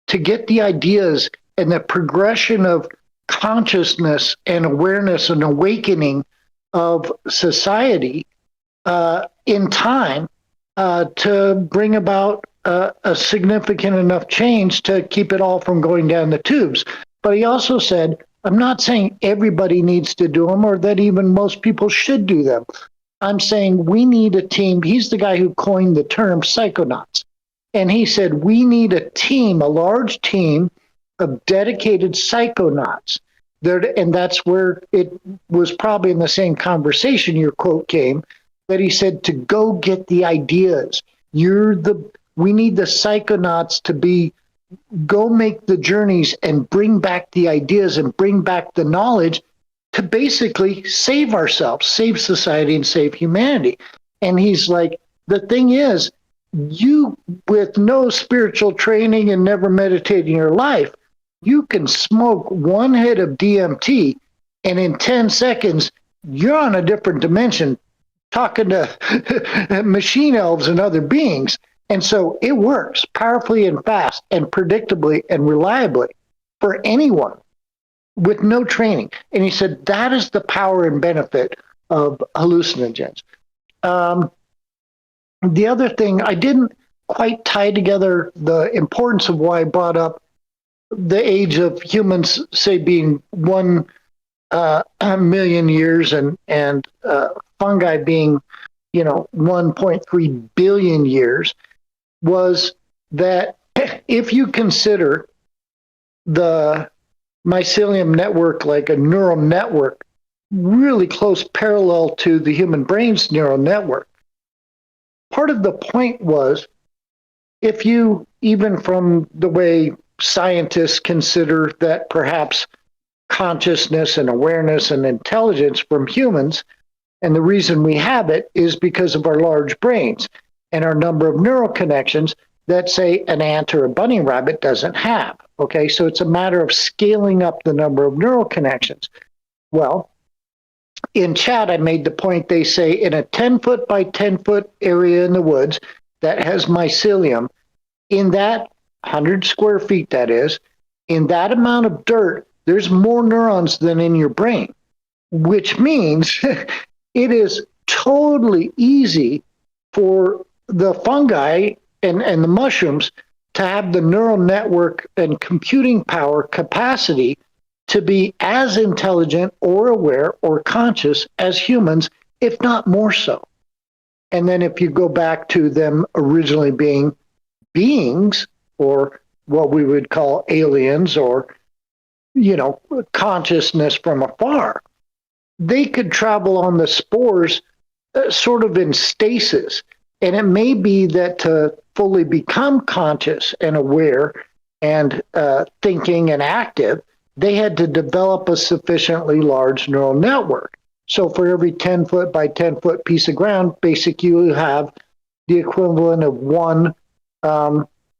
to get the ideas and the progression of consciousness and awareness and awakening of society in time to bring about a significant enough change to keep it all from going down the tubes. But he also said, I'm not saying everybody needs to do them or that even most people should do them. I'm saying we need a team. He's the guy who coined the term psychonauts. And he said, we need a team, a large team of dedicated psychonauts. And that's where it was probably in the same conversation your quote came, that he said to go get the ideas. We need the psychonauts to go make the journeys and bring back the ideas and bring back the knowledge to basically save ourselves, save society, and save humanity. And he's like, the thing is, you with no spiritual training and never meditate in your life, you can smoke one hit of DMT and in 10 seconds, you're on a different dimension talking to machine elves and other beings. And so it works powerfully and fast and predictably and reliably for anyone with no training. And he said that is the power and benefit of hallucinogens. The other thing, I didn't quite tie together the importance of why I brought up the age of humans, say, being 1 million years and fungi being, 1.3 billion years, was that if you consider the mycelium network like a neural network, really close parallel to the human brain's neural network, part of the point was, if you, even from the way scientists consider that perhaps consciousness and awareness and intelligence from humans, and the reason we have it is because of our large brains and our number of neural connections that, say, an ant or a bunny rabbit doesn't have. Okay, so it's a matter of scaling up the number of neural connections. Well, in chat, I made the point, they say in a 10-foot by 10-foot area in the woods that has mycelium, in that 100 square feet, that is, in that amount of dirt, there's more neurons than in your brain, which means it is totally easy for the fungi and the mushrooms to have the neural network and computing power capacity to be as intelligent or aware or conscious as humans, if not more so. And then if you go back to them originally being beings, or what we would call aliens, or, consciousness from afar, they could travel on the spores sort of in stasis. And it may be that to fully become conscious and aware and thinking and active, they had to develop a sufficiently large neural network. So for every 10 foot by 10 foot piece of ground, basically you have the equivalent of one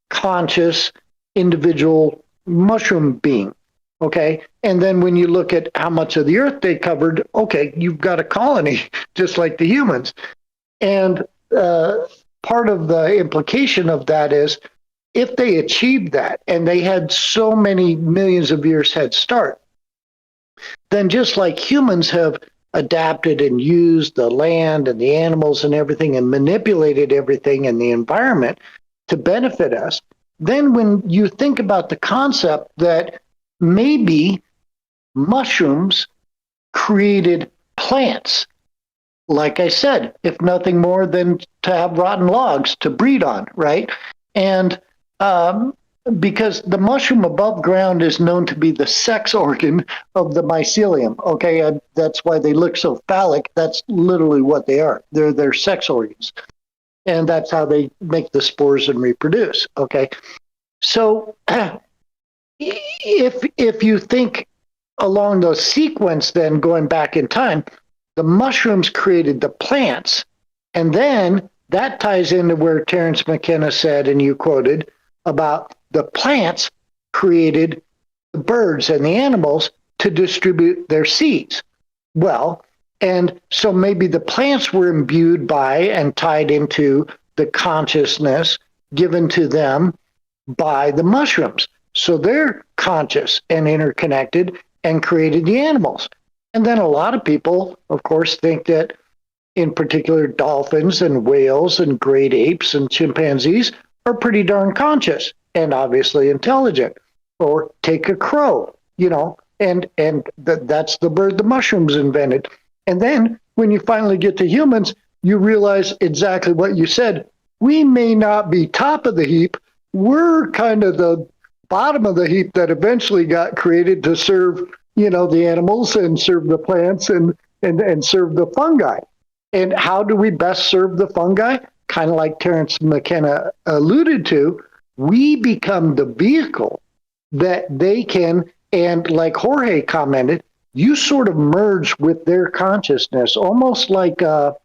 conscious individual mushroom being. Okay. And then when you look at how much of the earth they covered, okay, you've got a colony just like the humans. And part of the implication of that is if they achieved that and they had so many millions of years head start, then just like humans have adapted and used the land and the animals and everything and manipulated everything in the environment to benefit us, then when you think about the concept that maybe mushrooms created plants, like I said, if nothing more than to have rotten logs to breed on, right? And because the mushroom above ground is known to be the sex organ of the mycelium, okay? That's why they look so phallic. That's literally what they are. They're sex organs. And that's how they make the spores and reproduce, okay? So if you think along those sequence, then going back in time, the mushrooms created the plants, and then that ties into where Terence McKenna said, and you quoted, about the plants created the birds and the animals to distribute their seeds. Well, and so maybe the plants were imbued by and tied into the consciousness given to them by the mushrooms. So they're conscious and interconnected and created the animals. And then a lot of people, of course, think that in particular dolphins and whales and great apes and chimpanzees are pretty darn conscious and obviously intelligent. Or take a crow, and that's the bird the mushrooms invented. And then when you finally get to humans, you realize exactly what you said. We may not be top of the heap. We're kind of the bottom of the heap that eventually got created to serve, the animals and serve the plants and serve the fungi. And how do we best serve the fungi? Kind of like Terence McKenna alluded to, we become the vehicle that they can, and like Jorge commented, you sort of merge with their consciousness, almost like a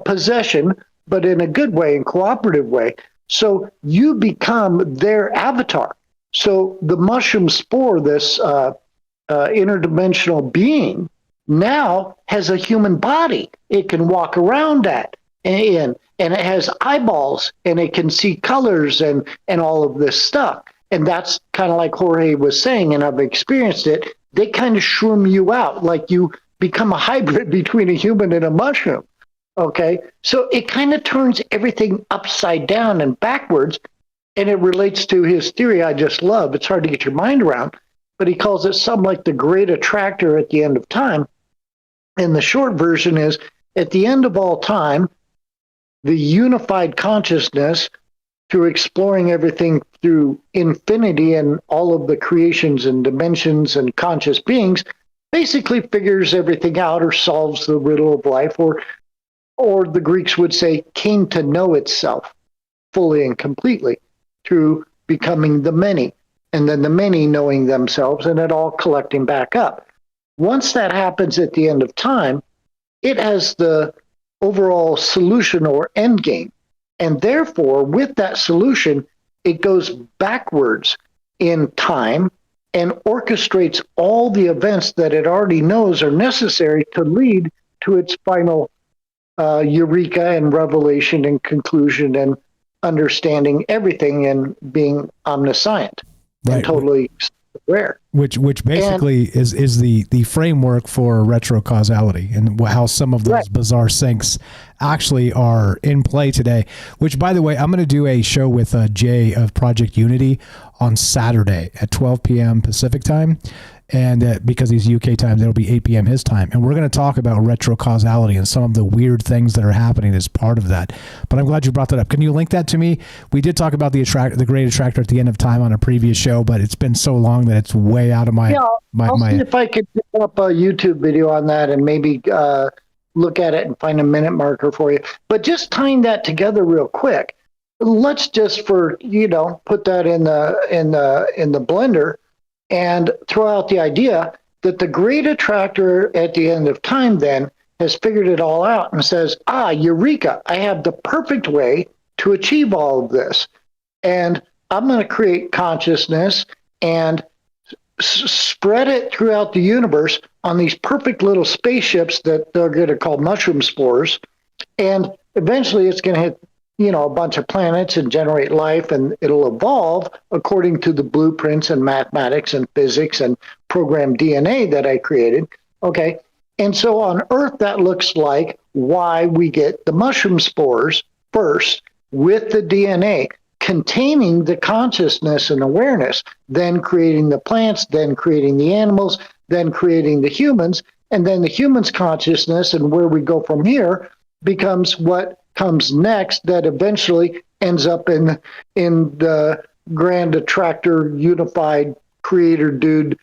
possession, but in a good way, in cooperative way. So you become their avatar. So the mushroom spore, this interdimensional being, now has a human body. It can walk around and it has eyeballs, and it can see colors and all of this stuff. And that's kind of like Jorge was saying, and I've experienced it. They kind of shroom you out, like you become a hybrid between a human and a mushroom. Okay, so it kind of turns everything upside down and backwards, and it relates to his theory I just love. It's hard to get your mind around, but he calls it something like the great attractor at the end of time. And the short version is, at the end of all time, the unified consciousness, through exploring everything through infinity and all of the creations and dimensions and conscious beings, basically figures everything out or solves the riddle of life, or the Greeks would say came to know itself fully and completely through becoming the many, and then the many knowing themselves, and it all collecting back up. Once that happens at the end of time, it has the overall solution or end game. And therefore, with that solution, it goes backwards in time and orchestrates all the events that it already knows are necessary to lead to its final eureka and revelation and conclusion and understanding everything and being omniscient and totally aware. Which basically is the framework for retrocausality and how some of those bizarre syncs actually are in play today. Which, by the way, I'm going to do a show with Jay of Project Unity on Saturday at 12 p.m. Pacific time. And because he's UK time, it'll be 8 p.m. his time. And we're going to talk about retrocausality and some of the weird things that are happening as part of that. But I'm glad you brought that up. Can you link that to me? We did talk about the great attractor at the end of time on a previous show, but it's been so long that it's way out of my... Yeah, I'll see if I could pick up a YouTube video on that and maybe look at it and find a minute marker for you. But just tying that together real quick, let's just put that in the blender and throw out the idea that the great attractor at the end of time then has figured it all out and says, eureka, I have the perfect way to achieve all of this. And I'm going to create consciousness and spread it throughout the universe on these perfect little spaceships that they're going to call mushroom spores. And eventually it's going to hit, a bunch of planets and generate life, and it'll evolve according to the blueprints and mathematics and physics and programmed DNA that I created. Okay. And so on Earth, that looks like why we get the mushroom spores first with the DNA containing the consciousness and awareness, then creating the plants, then creating the animals, then creating the humans, and then the humans' consciousness and where we go from here becomes what comes next, that eventually ends up in the grand attractor unified creator dude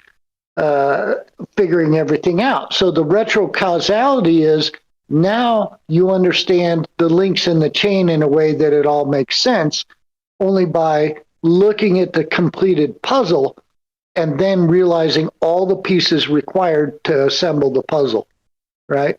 figuring everything out. So the retrocausality is now you understand the links in the chain in a way that it all makes sense only by looking at the completed puzzle and then realizing all the pieces required to assemble the puzzle, right?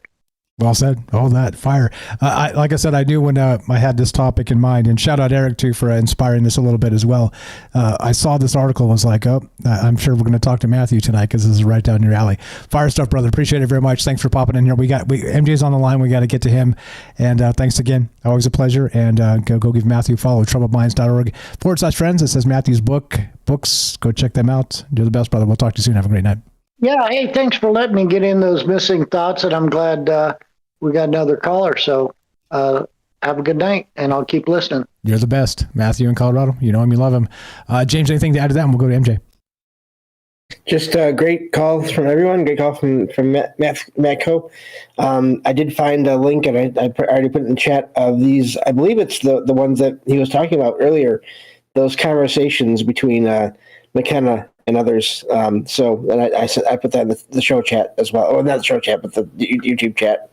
Well said. All that fire. Like I said, I knew when I had this topic in mind, and shout out Eric too for inspiring this a little bit as well. I saw this article and was like, I'm sure we're going to talk to Matthew tonight because this is right down your alley. Fire stuff, brother. Appreciate it very much. Thanks for popping in here. MJ's on the line. We got to get to him. And thanks again. Always a pleasure. And go give Matthew a follow. troubledminds.org/friends. It says Matthew's books. Go check them out. You're the best, brother. We'll talk to you soon. Have a great night. Yeah. Hey, thanks for letting me get in those missing thoughts. And I'm glad we got another caller. So have a good night, and I'll keep listening. You're the best. Matthew in Colorado. You know him, you love him. James, anything to add to that? And we'll go to MJ. Just great calls from everyone. Great call from Matt Co. I did find a link, and I already put it in the chat of these. I believe it's the ones that he was talking about earlier, those conversations between McKenna and others. And I put that in the show chat as well. Or not the show chat, but the YouTube chat.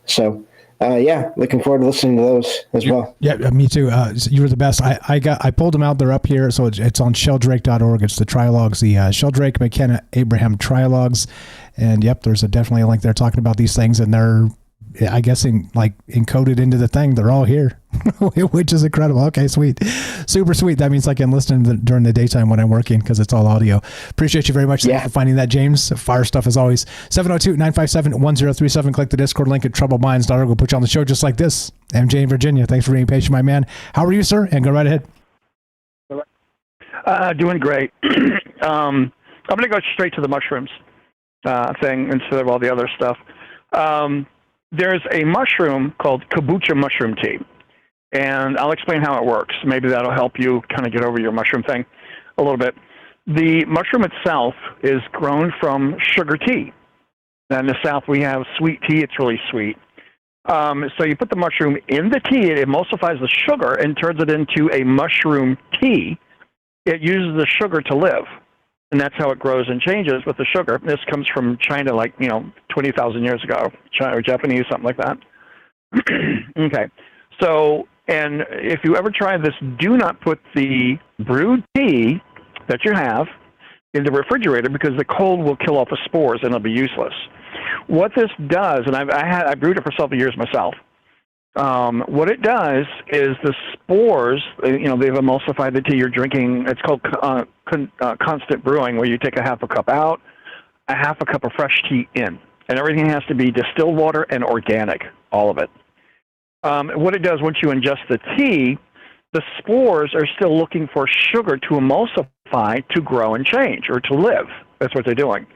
So, looking forward to listening to those as well. Yeah, me too. You were the best. I pulled them out. They're up here. So it's on sheldrake.org. It's the trilogues, the Sheldrake, McKenna, Abraham trilogues. And yep, there's definitely a link there talking about these things. And they're, I guess, encoded into the thing. They're all here, which is incredible. Okay, sweet. Super sweet. That means I can listen during the daytime when I'm working because it's all audio. Appreciate you very much for finding that, James. Fire stuff as always. 702-957-1037. Click the Discord link at troubledminds.org. We'll put you on the show just like this. MJ in Virginia. Thanks for being patient, my man. How are you, sir? And go right ahead. Doing great. I'm going to go straight to the mushrooms thing instead of all the other stuff. There's a mushroom called kombucha mushroom tea, and I'll explain how it works. Maybe that'll help you kind of get over your mushroom thing a little bit. The mushroom itself is grown from sugar tea. In the South, we have sweet tea. It's really sweet. So you put the mushroom in the tea, it emulsifies the sugar and turns it into a mushroom tea. It uses the sugar to live. And that's how it grows and changes with the sugar. This comes from China, 20,000 years ago, China or Japanese, something like that. Okay. So, and if you ever try this, do not put the brewed tea that you have in the refrigerator because the cold will kill off the spores and it'll be useless. What this does, and I brewed it for several years myself. What it does is the spores, they've emulsified the tea you're drinking. It's called constant brewing, where you take a half a cup out, a half a cup of fresh tea in. And everything has to be distilled water and organic, all of it. What it does, once you ingest the tea, the spores are still looking for sugar to emulsify to grow and change, or to live. That's what they're doing.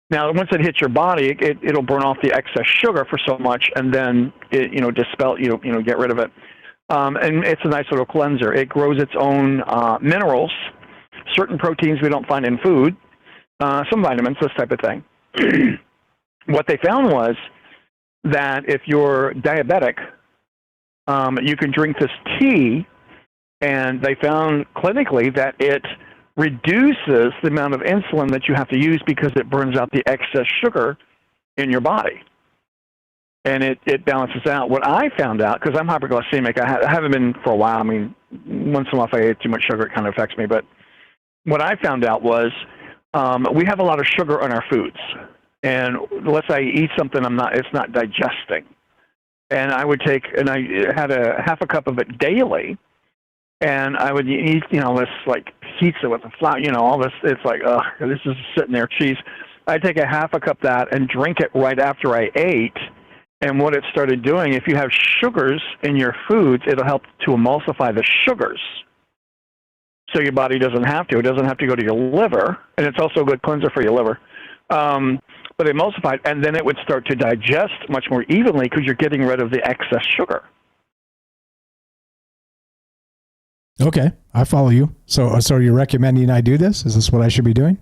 Now, once it hits your body, it'll burn off the excess sugar for so much, and then dispel, get rid of it. And it's a nice little cleanser. It grows its own minerals, certain proteins we don't find in food, some vitamins, this type of thing. What they found was that if you're diabetic, you can drink this tea, and they found clinically that it reduces the amount of insulin that you have to use because it burns out the excess sugar in your body. And it balances out. What I found out, because I'm hyperglycemic, I haven't been for a while. I mean, once in a while if I ate too much sugar, it kind of affects me. But what I found out was we have a lot of sugar in our foods. and let's say I eat something it's not digesting, and I would take, and I had a half a cup of it daily, and I would eat, this like pizza with the flour, all this. It's like, this is sitting there, cheese. I'd take a half a cup of that and drink it right after I ate. And what it started doing, if you have sugars in your foods, it'll help to emulsify the sugars. So your body doesn't have to. It doesn't have to go to your liver. And it's also a good cleanser for your liver. But emulsified, and then it would start to digest much more evenly because you're getting rid of the excess sugar. Okay, I follow you. So you're recommending I do this? Is this what I should be doing?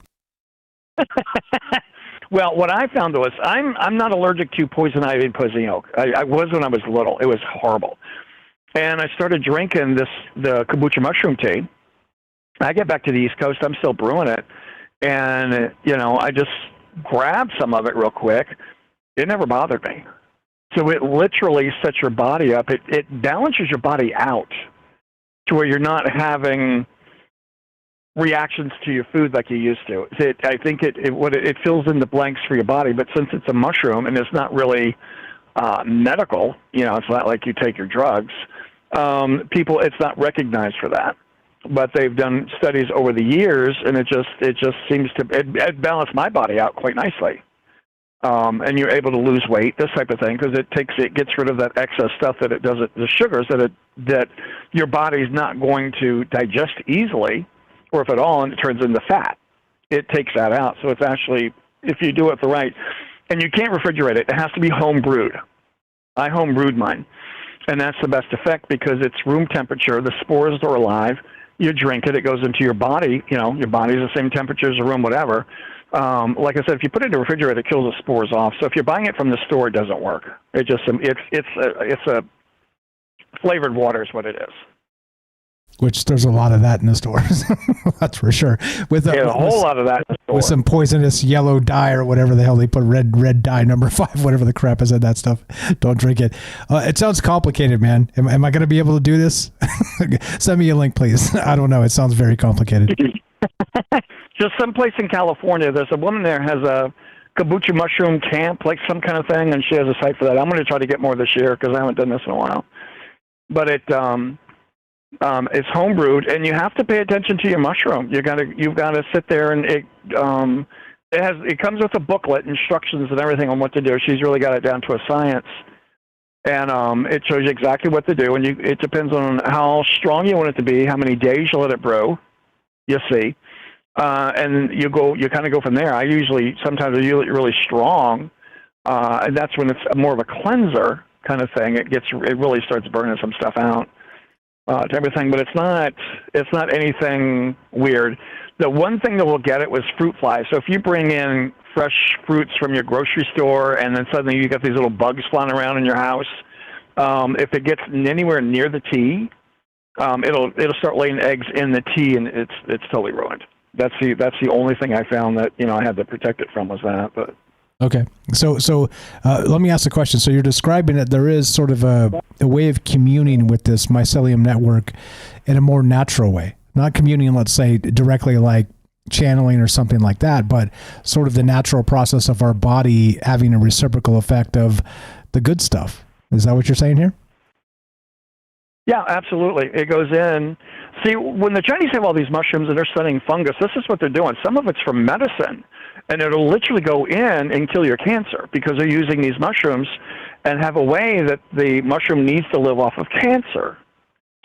Well, what I found was I'm not allergic to poison ivy and poison oak. I was when I was little. It was horrible. And I started drinking the kombucha mushroom tea. I get back to the East Coast. I'm still brewing it. And, I just grabbed some of it real quick. It never bothered me. So it literally sets your body up. It balances your body out to where you're not having reactions to your food like you used to. I think it fills in the blanks for your body, but since it's a mushroom and it's not really medical, it's not like you take your drugs, it's not recognized for that. But they've done studies over the years, and it just seems to balance my body out quite nicely. And you're able to lose weight, this type of thing, because it gets rid of that excess stuff that it doesn't, the sugars that your body's not going to digest easily, or if at all, and it turns into fat. It takes that out. So it's actually, if you do it the right, and you can't refrigerate it, it has to be home brewed. I home brewed mine, and that's the best effect because it's room temperature. The spores are alive. You drink it, it goes into your body. Your body's the same temperature as a room, whatever. Like I said, if you put it in the refrigerator, it kills the spores off. So if you're buying it from the store, it doesn't work. It's a flavored water is what it is. Which there's a lot of that in the stores. That's for sure. With a whole lot of that in the store. With some poisonous yellow dye or whatever the hell they put, red dye number 5, whatever the crap is in that stuff. Don't drink it. It sounds complicated, man. Am I going to be able to do this? Send me a link, please. I don't know. It sounds very complicated. Just someplace in California, there's a woman there has a kombucha mushroom camp, like some kind of thing, and she has a site for that. I'm going to try to get more this year because I haven't done this in a while. But it's home brewed, and you have to pay attention to your mushroom. You've got to sit there, and it comes with a booklet, instructions, and everything on what to do. She's really got it down to a science, and it shows you exactly what to do. And it depends on how strong you want it to be, how many days you let it brew. You see, and you kind of go from there. Sometimes I use it really strong, and that's when it's more of a cleanser kind of thing. It really starts burning some stuff out. To everything, but it's not anything weird. The one thing that will get it was fruit flies. So if you bring in fresh fruits from your grocery store and then suddenly you got these little bugs flying around in your house, if it gets anywhere near the tea, it'll start laying eggs in the tea, and it's totally ruined. That's the only thing I found that I had to protect it from was that. But okay, so let me ask a question. So you're describing that there is sort of a way of communing with this mycelium network in a more natural way, not communing, let's say, directly like channeling or something like that, but sort of the natural process of our body having a reciprocal effect of the good stuff. Is that what you're saying here? Yeah, absolutely. It goes in. See, when the Chinese have all these mushrooms and they're studying fungus, this is what they're doing. Some of it's for medicine, and it'll literally go in and kill your cancer because they're using these mushrooms and have a way that the mushroom needs to live off of cancer.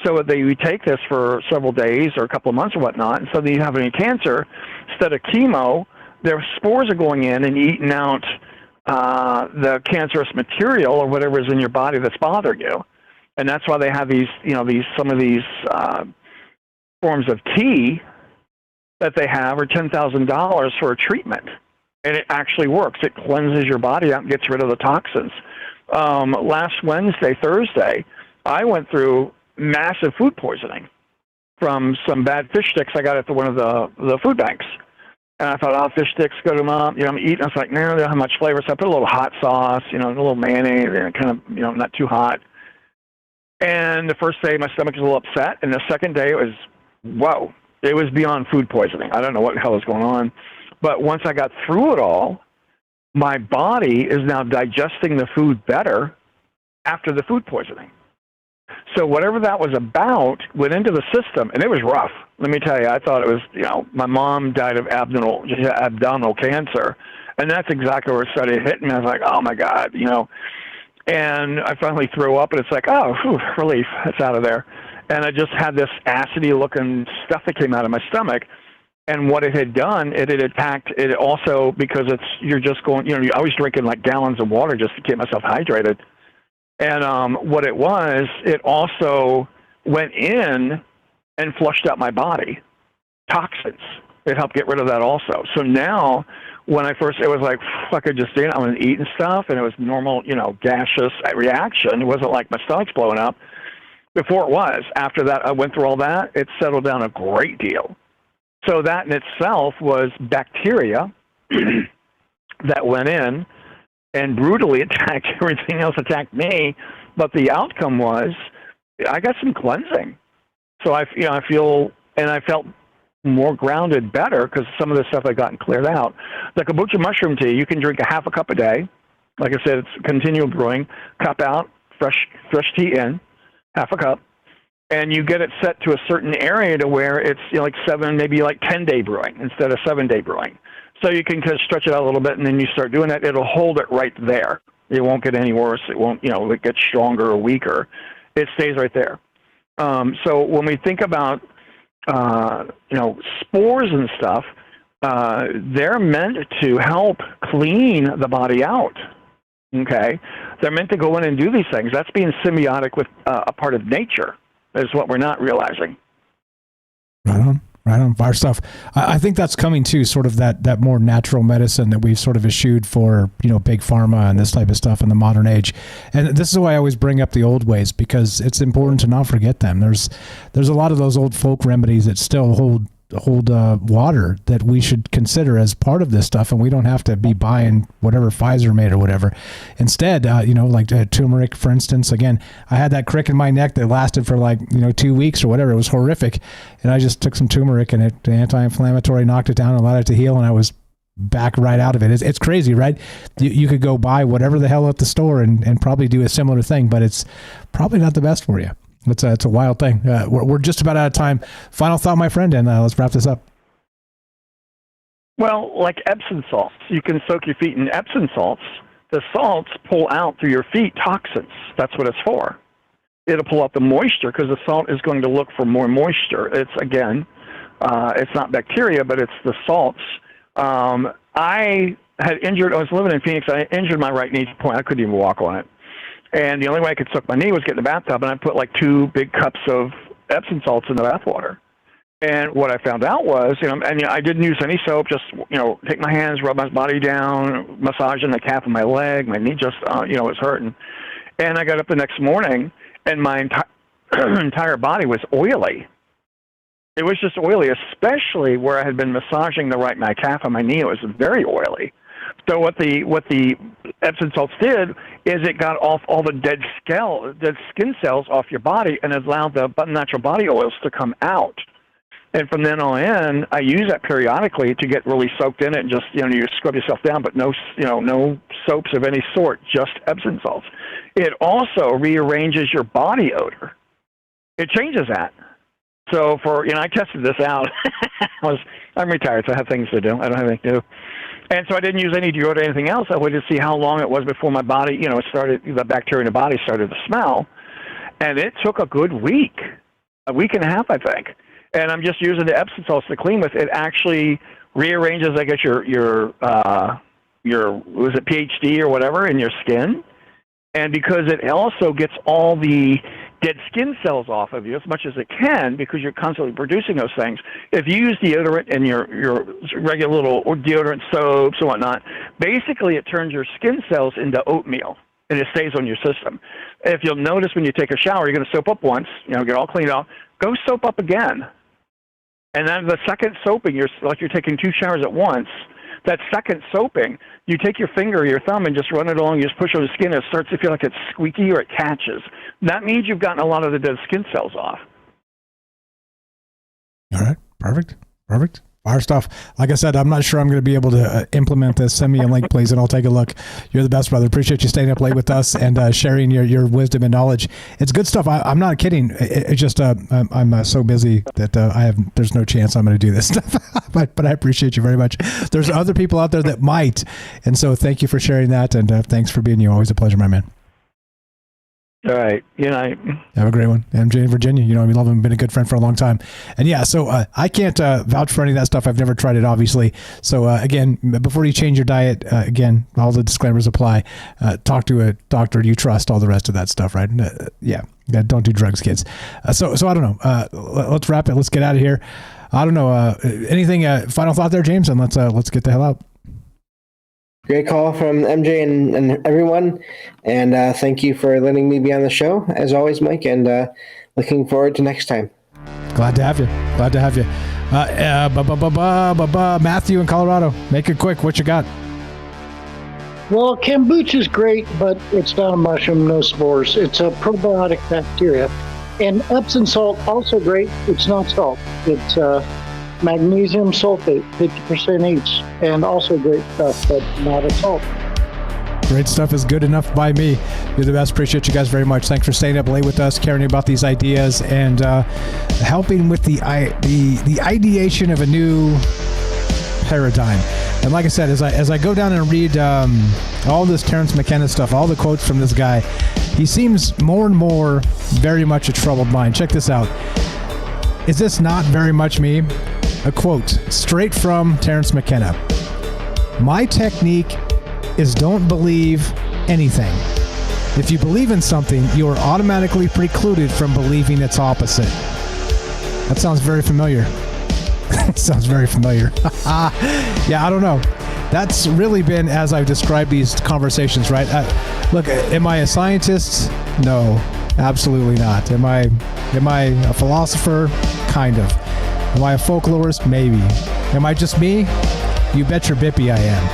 So we take this for several days or a couple of months or whatnot, and suddenly you have any cancer, instead of chemo, their spores are going in and eating out the cancerous material or whatever is in your body that's bothering you. And that's why they have some of these forms of tea that they have are $10,000 for a treatment. And it actually works. It cleanses your body out and gets rid of the toxins. Last Thursday, I went through massive food poisoning from some bad fish sticks I got at one of the food banks. And I thought, fish sticks, good them up. I'm eating. I was like, no, they don't have much flavor. So I put a little hot sauce, a little mayonnaise, and kind of, not too hot. And the first day, my stomach was a little upset. And the second day, it was, whoa. It was beyond food poisoning. I don't know what the hell was going on. But once I got through it all, my body is now digesting the food better after the food poisoning. So whatever that was about went into the system, and it was rough. Let me tell you, I thought it was, my mom died of abdominal cancer, and that's exactly where it started hitting me. I was like, oh my God, and I finally threw up, and it's like, oh, whew, relief, it's out of there. And I just had this acidy-looking stuff that came out of my stomach. And what it had done, it had attacked it also because you're just going, I was drinking like gallons of water just to keep myself hydrated. And what it was, it also went in and flushed out my body. Toxins. It helped get rid of that also. So now, when it was like, I could just I was eating stuff, and it was normal, gaseous reaction. It wasn't like my stomach's blowing up. Before it was. After that, I went through all that. It settled down a great deal. So that in itself was bacteria that went in and brutally attacked everything else, attacked me. But the outcome was I got some cleansing. So I felt more grounded, better, because some of the stuff had gotten cleared out. The kombucha mushroom tea, you can drink a half a cup a day. Like I said, it's continual brewing. Cup out, fresh tea in, half a cup. And you get it set to a certain area to where it's like 7, maybe like 10-day brewing instead of 7-day brewing. So you can kind of stretch it out a little bit, and then you start doing it. It'll hold it right there. It won't get any worse. It won't, it gets stronger or weaker. It stays right there. So when we think about, spores and stuff, they're meant to help clean the body out. Okay? They're meant to go in and do these things. That's being symbiotic with a part of nature. Is what we're not realizing. Right on. Our stuff. I think that's coming too, sort of that more natural medicine that we've sort of eschewed for, big pharma and this type of stuff in the modern age. And this is why I always bring up the old ways, because it's important to not forget them. There's a lot of those old folk remedies that still hold water that we should consider as part of this stuff, and we don't have to be buying whatever Pfizer made or whatever. Instead, like turmeric, for instance. Again, I had that crick in my neck that lasted for 2 weeks or whatever. It was horrific, and I just took some turmeric, and it anti-inflammatory, knocked it down, and allowed it to heal, and I was back right out of it. It's crazy, right? You could go buy whatever the hell at the store and probably do a similar thing, but it's probably not the best for you. It's a wild thing. We're just about out of time. Final thought, my friend, and let's wrap this up. Well, like Epsom salts, you can soak your feet in Epsom salts. The salts pull out through your feet toxins. That's what it's for. It'll pull out the moisture because the salt is going to look for more moisture. It's not bacteria, but it's the salts. I was living in Phoenix. I injured my right knee to the point I couldn't even walk on it. And the only way I could soak my knee was get in the bathtub, and I put 2 big cups of Epsom salts in the bath water. And what I found out was, I didn't use any soap, just, take my hands, rub my body down, massaging the calf of my leg. My knee just, was hurting. And I got up the next morning, and my entire body was oily. It was just oily, especially where I had been massaging my calf and my knee. It was very oily. So what the Epsom salts did is it got off all the dead skin cells off your body and allowed the natural body oils to come out. And from then on in, I use that periodically to get really soaked in it and just, you scrub yourself down, but no soaps of any sort, just Epsom salts. It also rearranges your body odor. It changes that. So I tested this out. I'm retired, so I have things to do. I don't have anything to do. And so I didn't use any deodorant or anything else. I wanted to see how long it was before my body, the bacteria in the body started to smell. And it took a good week, a week and a half, I think. And I'm just using the Epsom salts to clean with. It actually rearranges, I guess, your was it PhD or whatever in your skin. And because it also gets all the dead skin cells off of you as much as it can, because you're constantly producing those things. If you use deodorant and your regular little deodorant soaps and whatnot, basically it turns your skin cells into oatmeal, and it stays on your system. If you'll notice when you take a shower, you're going to soap up once, get all cleaned off, go soap up again. And then the second soaping, you're taking 2 showers at once. That second soaping, you take your finger or your thumb and just run it along, you just push on the skin, and it starts to feel like it's squeaky or it catches. That means you've gotten a lot of the dead skin cells off. All right. Perfect. Our stuff. Like I said, I'm not sure I'm going to be able to implement this. Send me a link, please, and I'll take a look. You're the best, brother. Appreciate you staying up late with us and sharing your wisdom and knowledge. It's good stuff. I'm not kidding. It's just I'm so busy that there's no chance I'm going to do this stuff. but I appreciate you very much. There's other people out there that might, and so thank you for sharing that, and thanks for being you. Always a pleasure, my man. All right. Good night. Have a great one. MJ in Virginia. You know, we love him. Been a good friend for a long time. And yeah, so I can't vouch for any of that stuff. I've never tried it, obviously. So again, before you change your diet, again, all the disclaimers apply. Talk to a doctor you trust, all the rest of that stuff, right? Yeah. Don't do drugs, kids. So I don't know. Let's wrap it. Let's get out of here. I don't know. Anything, final thought there, James? And let's get the hell out. Great call from MJ and everyone. And thank you for letting me be on the show, as always, Mike. And looking forward to next time. Glad to have you. Matthew in Colorado. Make it quick. What you got? Well, kombucha is great, but it's not a mushroom, no spores. It's a probiotic bacteria. And Epsom salt, also great. It's not salt. It's magnesium sulfate, 50% each, and also great stuff, but not a salt. Great stuff is good enough by me. You're the best. Appreciate you guys very much. Thanks for staying up late with us, caring about these ideas, and helping with the ideation of a new paradigm. And like I said, as I go down and read all this Terence McKenna stuff, all the quotes from this guy, he seems more and more very much a troubled mind. Check this out. Is this not very much me? A quote straight from Terence McKenna. My technique is don't believe anything. If you believe in something, you are automatically precluded from believing its opposite. That sounds very familiar. Sounds very familiar. Yeah, I don't know. That's really been as I've described these conversations, right? Look, am I a scientist? No, absolutely not. Am I a philosopher? Kind of. Am I a folklorist? Maybe. Am I just me? You bet your bippy I am.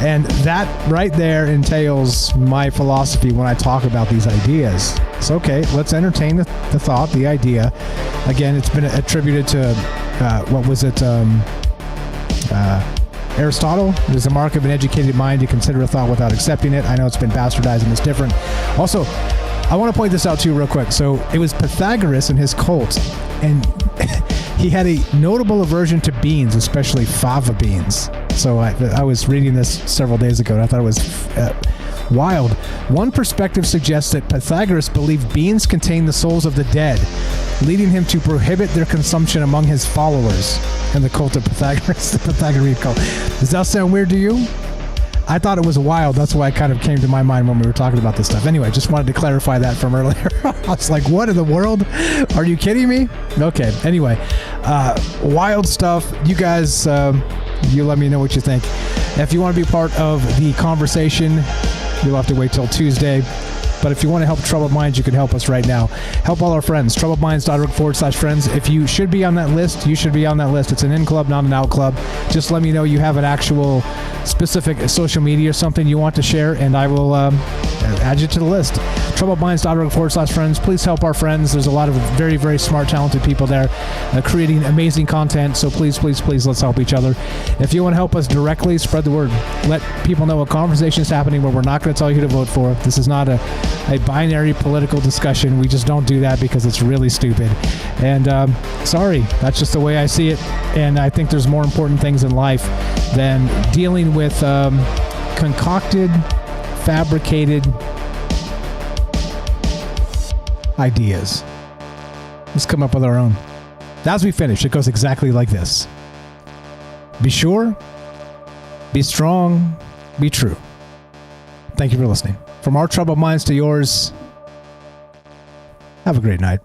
And that right there entails my philosophy when I talk about these ideas. So, okay, let's entertain the thought, the idea. Again, it's been attributed to, what was it? Aristotle. It is a mark of an educated mind to consider a thought without accepting it. I know it's been bastardized and it's different. Also, I want to point this out to you real quick. So it was Pythagoras and his cult, and he had a notable aversion to beans, especially fava beans. So I was reading this several days ago, and I thought it was wild. One perspective suggests that Pythagoras believed beans contain the souls of the dead, leading him to prohibit their consumption among his followers in the cult of Pythagoras, the Pythagorean cult. Does that sound weird to you? I thought it was wild. That's why it kind of came to my mind when we were talking about this stuff. Anyway, just wanted to clarify that from earlier. I was like, what in the world? Are you kidding me? Okay. Anyway, wild stuff. You guys, you let me know what you think. If you want to be part of the conversation, you'll have to wait till Tuesday. But if you want to help Troubled Minds, you can help us right now. Help all our friends. TroubledMinds.org/friends. If you should be on that list, you should be on that list. It's an in club, not an out club. Just let me know you have an actual specific social media or something you want to share, and I will add you to the list. TroubledMinds.org/friends. Please help our friends. There's a lot of very, very smart, talented people there creating amazing content. So please, please, please, let's help each other. If you want to help us directly, spread the word. Let people know a conversation is happening where we're not going to tell you who to vote for. This is not a binary political discussion. We just don't do that because it's really stupid. And sorry, that's just the way I see it. And I think there's more important things in life than dealing with concocted, fabricated ideas. Let's come up with our own. As we finish, it goes exactly like this. Be sure, be strong, be true. Thank you for listening. From our troubled minds to yours, have a great night.